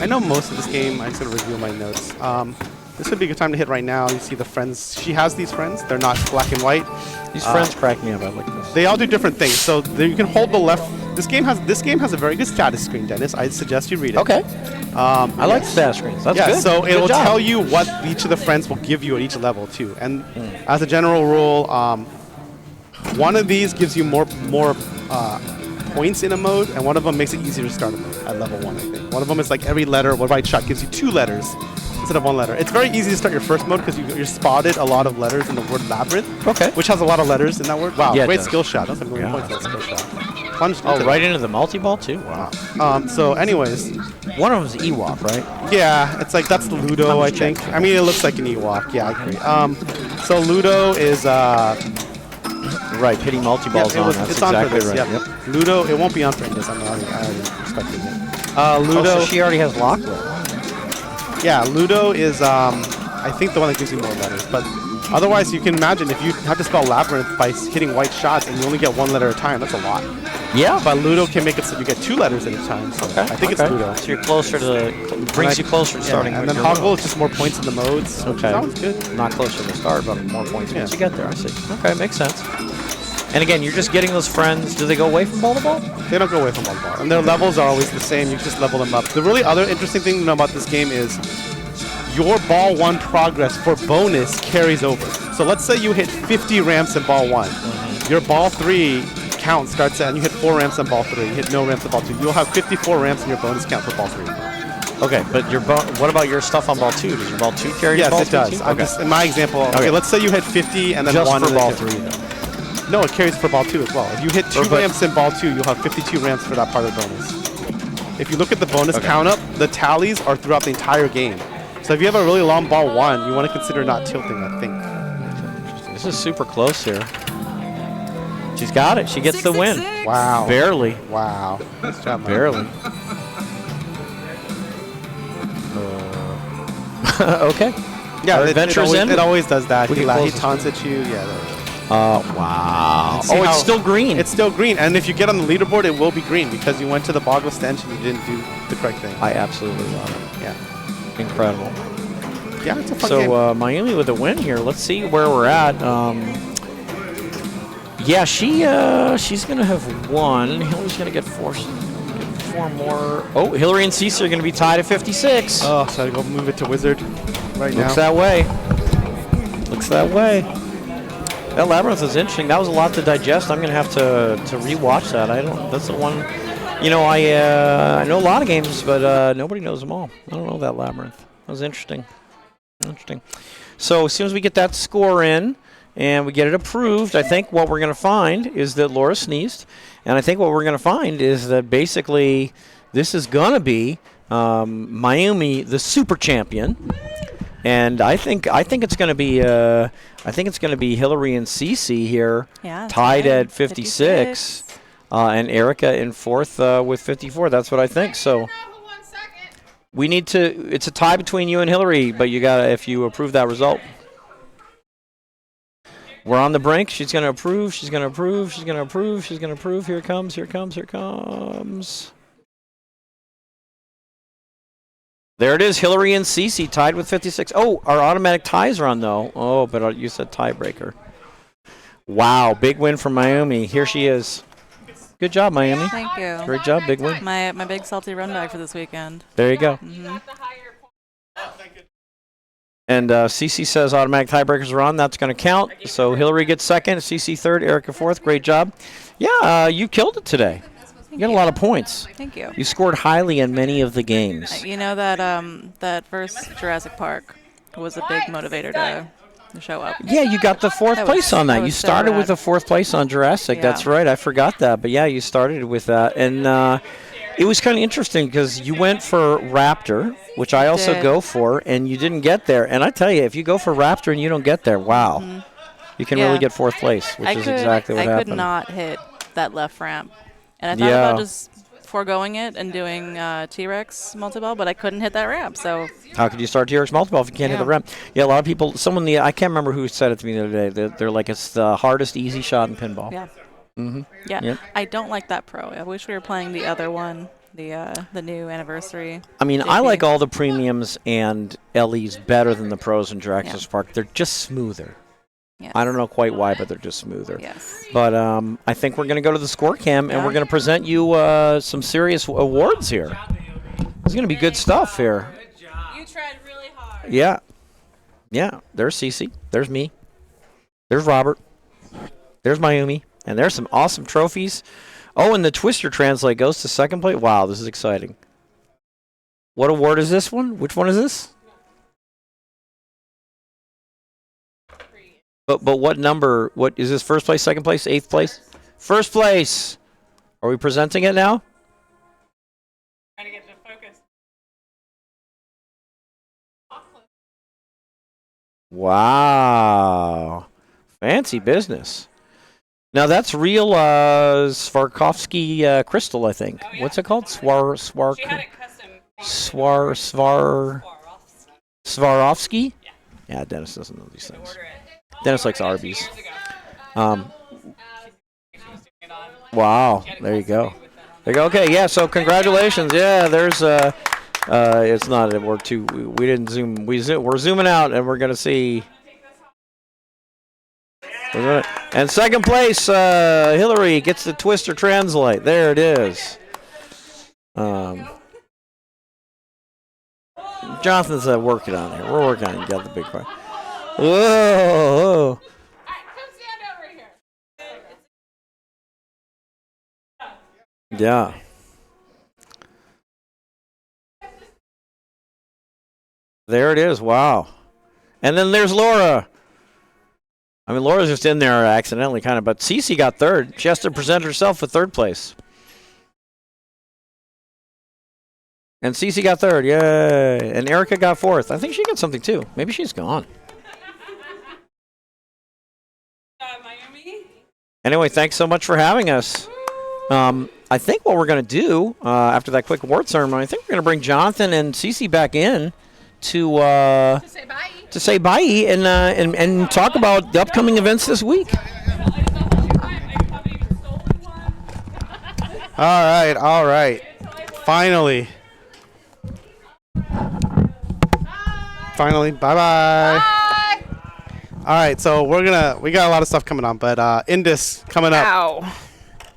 I know most of this game. I'm just gonna review my notes. This would be a good time to hit right now. You see the friends. She has these friends. They're not black and white. These friends crack me up. I like this. They all do different things. So there you can hold the left. This game has a very good status screen, Dennis. I suggest you read it. Okay. I like status screens. That's good. So it Good will job. tell you what each of the friends will give you at each level too. And as a general rule, one of these gives you more points in a mode, and one of them makes it easier to start a mode at level 1. I think one of them is like every letter, one right shot gives you 2 letters instead of 1 letter. It's very easy to start your first mode because you're spotted a lot of letters in the word labyrinth. Okay. Which has a lot of letters in that word. Wow, Yeah, it great does. skill shot. That's a million points for that skill shot. Plunge Oh, into right into the multi-ball too? Wow. So anyways, One of them's Ewok, right? yeah, it's like that's the Ludo, I just think. checking. I mean, it looks like an Ewok. Yeah, I agree. So Ludo is Right, pitting multi-balls on. That's it's on for exactly this. right. Yep. Ludo, it won't be on for Indus. I already expected it. Ludo, Oh, so she already has lock with. yeah, Ludo is I think the one that gives you more letters, but otherwise you can imagine if you have to spell labyrinth by hitting white shots and you only get 1 letter at a time, that's a lot. Yeah. But Ludo can make it so you get 2 letters at a time. So I think it's Ludo. So you're closer to brings you closer to starting. And with then your Hoggle is just more points in the modes. Which Okay. sounds good. Not closer to start, but more points once Yeah. you get there. I see. Okay, makes sense. And again, you're just getting those friends. Do they go away from ball to ball? They don't go away from one ball. And their levels are always the same. You just level them up. The really other interesting thing to know about this game is your ball 1 progress for bonus carries over. So let's say you hit 50 ramps in ball 1. Your ball 3 count starts at, and you hit 4 ramps in ball 3. You hit no ramps in ball 2. You'll have 54 ramps in your bonus count for ball 3. Okay, but what about your stuff on ball 2? Does your ball 2 carry Yes, ball it does. Too? I'm Okay. just, in my example, okay, let's say you hit 50 and then Just 1 for and then ball 2. 3, though. No, it carries for ball 2 as well. If you hit 2 but- ramps in ball 2, you'll have 52 ramps for that part of the bonus. If you look at the bonus count up, the tallies are throughout the entire game. So if you have a really long ball 1, you want to consider not tilting, I think. This is super close here. She's got it. She gets the win. Wow. Barely. Wow. Nice job, man. Barely. Okay. Yeah, Our it adventure's always, in. it always does that. We He can close taunts at you. Yeah, there we go. Wow. See Oh, how- it's still green. It's still green. And if you get on the leaderboard, it will be green because you went to the boggle stench and you didn't do the correct thing. I absolutely love it. Yeah. Incredible. Yeah, it's a fun game. So Miami with a win here. Let's see where we're at. Yeah, she's gonna have 1. Hillary's gonna get 4. She's gonna get 4 more. Oh, Hillary and Cece are gonna be tied at 56. Oh, so I go move it to Wizard right now. Looks that way. Looks that way. That labyrinth is interesting. That was a lot to digest. I'm gonna have to rewatch that. I don't. That's the one. You know, I know a lot of games, but nobody knows them all. I don't know that labyrinth. That was interesting. Interesting. So as soon as we get that score in and we get it approved, I think what we're going to find is that Laura sneezed. And I think what we're going to find is that basically this is going to be Miami, the super champion. And I think it's going to be Hillary and Cece here, Yeah, tied tied, at 56, and Erica in 4th with 54. That's what I think. So we need to. It's a tie between you and Hillary, but you got to, if you approve that result. We're on the brink. She's going to approve. She's going to approve. She's going to approve. She's going to approve. Here it comes. Here it comes. Here it comes. There it is. Hillary and Cece tied with 56. Oh, our automatic ties are on, though. Oh, but you said tiebreaker. Wow, big win for Miami. Here she is. Good job, Miami. Thank you. Great job, big win. My big salty run bag for this weekend. There you go. And Cece says automatic tiebreakers are on. That's going to count. So Hillary gets 2nd, Cece 3rd, Erica 4th. Great job. Yeah, you killed it today. You got a lot of points. Thank you. You scored highly in many of the games. You know that that first Jurassic Park was a big motivator to show up. Yeah, you got the fourth That place was- on that. that You was so started rad. with the fourth place on Jurassic. Yeah. That's right. I forgot that. But yeah, you started with that. And it was kind of interesting because you went for Raptor, which I also Did. go for, and you didn't get there. And I tell you, if you go for Raptor and you don't get there, wow. You can Yeah. really get fourth place, which is exactly what I happened. could not hit that left ramp. And I thought Yeah. about just foregoing it and doing T-Rex multi-ball, but I couldn't hit that ramp. So How could you start T-Rex multi-ball if you can't hit the Yeah. ramp? Yeah, a lot of people, I can't remember who said it to me the other day. They're like, it's the hardest easy shot in pinball. yeah, Mm-hmm. yeah. Yep. I don't like that pro. I wish we were playing the other one, the new anniversary. I mean, I JP. like all the premiums and LEs better than the pros in Jurassic Yeah. Park. They're just smoother. Yes. I don't know quite why, but they're just smoother. Yes. But I think we're going to go to the score cam, and Yeah. we're going to present you some serious awards here. There's going to be good stuff here. You tried really hard. Yeah. Yeah. There's Cece. There's me. There's Robert. There's Mayumi. And there's some awesome trophies. Oh, and the Twister Translate goes to second place. Wow, this is exciting. What award is this one? Which one is this? But what number? What is this? First place, second place, eighth place? First place. Are we presenting it now? Trying to get to focus. Wow. Fancy business. Now that's real Swarovski crystal, I think. Oh, yeah. What's it called? She had it custom. Swarovski? Yeah. Yeah, Dennis doesn't know these things. Order it. Dennis likes She ordered it 2 Arby's. years ago. She was doing it on. Wow. She had it There you custom go. made with it on There you go. Okay, yeah, so congratulations. Yeah, there's it's not we're too we didn't zoom. We're zooming out and we're going to see and second place, Hillary gets the Twister Translate. There it is. Jonathan's working on it. We're working on it. You got the big part. Whoa. All right, come stand over here. Yeah. There it is. Wow. And then there's Laura. I mean, Laura's just in there accidentally, kind of, but Cece got third. She has to present herself with third place. And Cece got third. Yay. And Erica got fourth. I think she got something too. Maybe she's gone. Miami. Anyway, thanks so much for having us. I think what we're going to do after that quick award ceremony, I think we're going to bring Jonathan and Cece back in to Say bye. say bye and talk about the upcoming events this week. All right. Finally. Bye bye. Bye. All right, so we got a lot of stuff coming on, but INDISC coming up. Ow.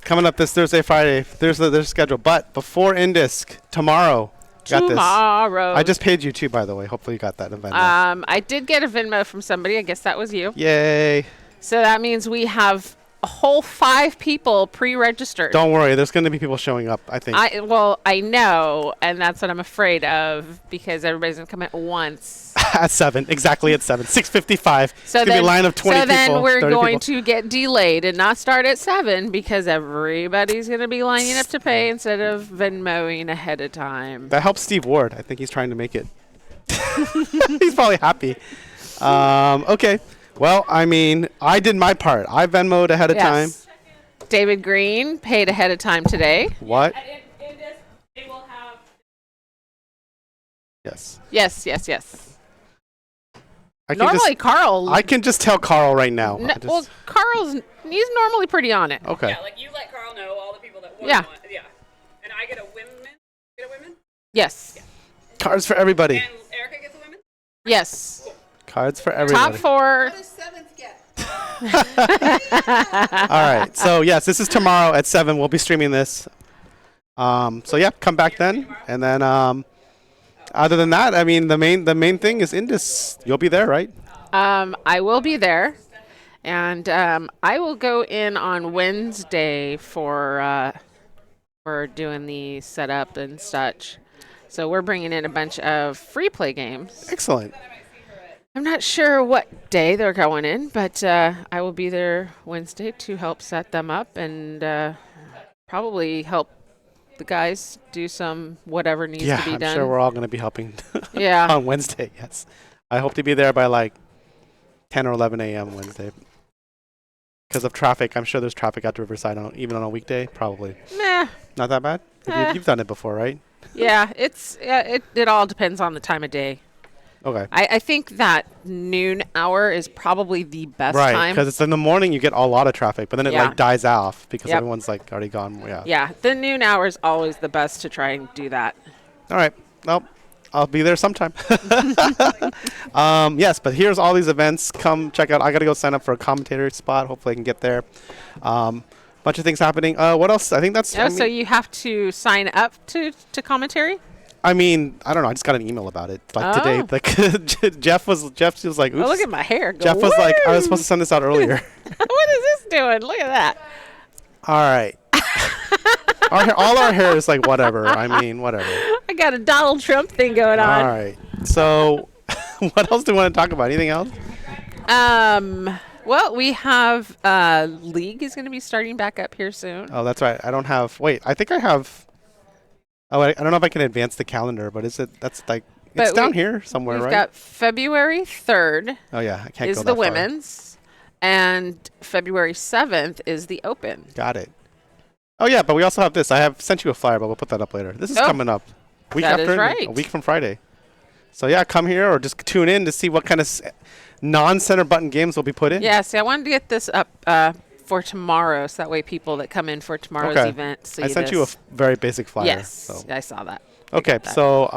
Coming up this Thursday, Friday. There's the schedule. But before INDISC, tomorrow. Got Tomorrow. this. I just paid you too, by the way. Hopefully you got that event. I did get a Venmo from somebody. I guess that was you. Yay. So that means we have a whole 5 people pre-registered. Don't worry, there's going to be people showing up, I think. I know, and that's what I'm afraid of because everybody's gonna come at once. At 7, exactly at 7. 6:55. So it's going to be a line of 20 so people. then we're 30 going people. to get delayed and not start at 7 because everybody's going to be lining up to pay instead of Venmoing ahead of time. That helps Steve Ward. I think he's trying to make it. He's probably happy. Okay. Well, I mean, I did my part. I Venmoed ahead of time. Yes. David Green paid ahead of time today. What? It will have. Yes. Yes. I can Normally, Carl. I can just tell Carl right now. well, he's normally pretty on it. Okay. Yeah, like you let Carl know all the people that won. Yeah. Yeah. And I get a women. Get a women. Yes. Cards for everybody. And Erica gets a women. Yes. Cards for everybody. Top 4. All right. So yes, this is tomorrow at 7. We'll be streaming this. So yeah, come back then. And then other than that, I mean, the main thing is INDISC. You'll be there, right? I will be there, and I will go in on Wednesday for doing the setup and such. So we're bringing in a bunch of free play games. Excellent. I'm not sure what day they're going in, but I will be there Wednesday to help set them up and probably help the guys do some whatever needs Yeah, to be I'm done. sure we're all going to be helping Yeah. on Wednesday. Yes, I hope to be there by like 10 or 11 a.m. Wednesday. Because of traffic, I'm sure there's traffic at Riverside even on a weekday. Probably Meh. not that bad. You've done it before, right? Yeah, it all depends on the time of day. Okay. I think that noon hour is probably the best Right, time. because it's in the morning, you get a lot of traffic, but then it Yeah. like dies off because Yep. everyone's like already gone. Yeah. Yeah, the noon hour is always the best to try and do that. All right. Well, I'll be there sometime. Yes, but here's all these events. Come check out. I got to go sign up for a commentator spot. Hopefully I can get there. Bunch of things happening. What else? I think that's. Oh, so you have to sign up to commentary? I mean, I don't know. I just got an email about it like today. Oh. Like Jeff was like, oops. Oh, look at my hair. Go, Jeff was like, I was woo! supposed to send this out earlier. What is this doing? Look at that. All right. All our hair is like whatever. I mean, whatever. I got a Donald Trump thing going on. All right. So, what else do you want to talk about? Anything else? Well, we have League is going to be starting back up here soon. Oh, that's right. I don't have. Wait, I think I have. Oh, I don't know if I can advance the calendar, but is it? That's like it's But down here somewhere, We've right? got February 3rd Oh yeah, I can't is go the that far. women's, and February 7th is the open. Got it. Oh yeah, but we also have this. I have sent you a flyer, but we'll put that up later. This is Oh, coming up. Week that after is right. a week from Friday. So yeah, come here or just tune in to see what kind of non-center button games will be put in. Yeah, see, I wanted to get this up for tomorrow, so that way people that come in for tomorrow's Okay. event see I sent this. you a very basic flyer. Yes, So. I saw that. Okay, so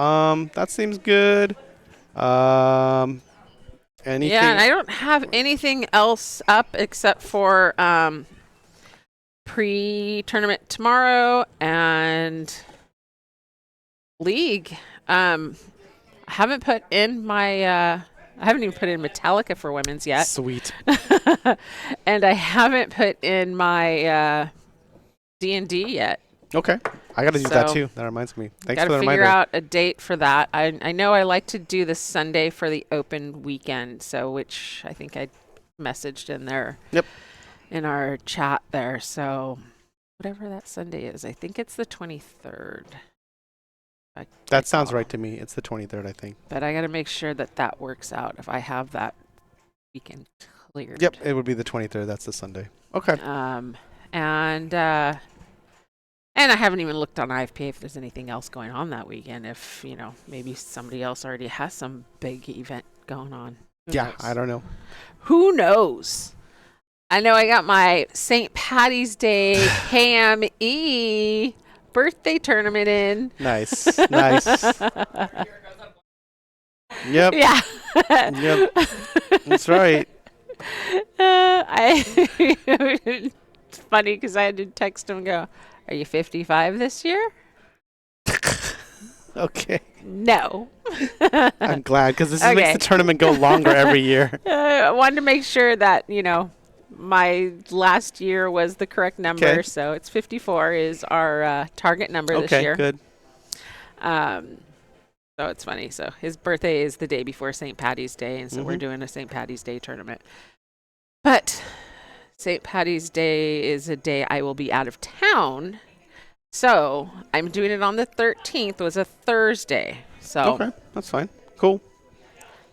that seems good. Anything? Yeah, and I don't have anything else up except for pre-tournament tomorrow and League. I haven't put in my. I haven't even put in Metallica for women's yet. Sweet. And I haven't put in my D&D yet. Okay, I got to use that So, too. That reminds me. Thanks Got for the to figure reminder. out a date for that. I know I like to do the Sunday for the open weekend, so which I think I messaged in there. Yep. In our chat there. So whatever that Sunday is, I think it's the 23rd. That sounds right to me. It's the 23rd, I think. But I got to make sure that that works out if I have that weekend cleared. Yep, it would be the 23rd. That's the Sunday. Okay. And I haven't even looked on IFPA if there's anything else going on that weekend. If, maybe somebody else already has some big event going on. Who Yeah, knows? I don't know. Who knows? I know I got my St. Patty's Day KME birthday tournament in. Nice. Nice. Yep. Yeah. Yep. That's right. It's funny because I had to text him and go, "Are you 55 this year?" Okay. No. I'm glad because this Okay. makes the tournament go longer every year. I wanted to make sure that, my last year was the correct number. Okay. So it's 54 is our target number this Okay, year. good. So it's funny. So his birthday is the day before St. Patty's Day, and so we're Mhm. doing a St. Patty's Day tournament. But St. Patty's Day is a day I will be out of town. So I'm doing it on the 13th, was a Thursday. So Okay, that's fine. Cool.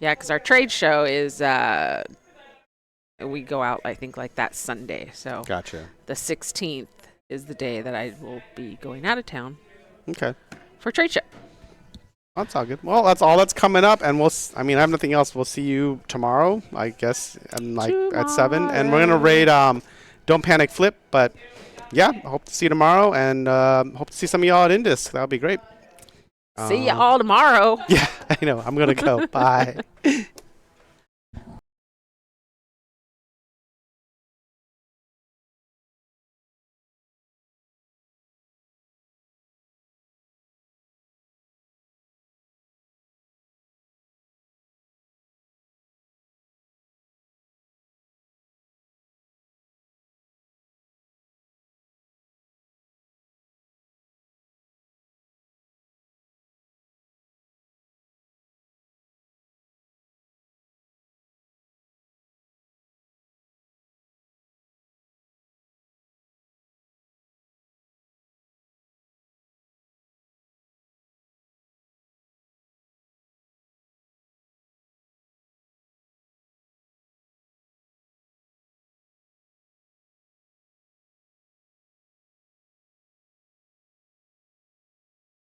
yeah, because our trade show is we go out, I think, like that Sunday. So Gotcha. the 16th is the day that I will be going out of town Okay. for trade show. That's all good. Well, that's all that's coming up, and I have nothing else. We'll see you tomorrow, I guess, and at 7, and we're gonna raid Don't Panic Flip. But yeah, I hope to see you tomorrow, and hope to see some of y'all at INDISC. That would be great. See you all tomorrow. Yeah, I know. I'm gonna go. Bye.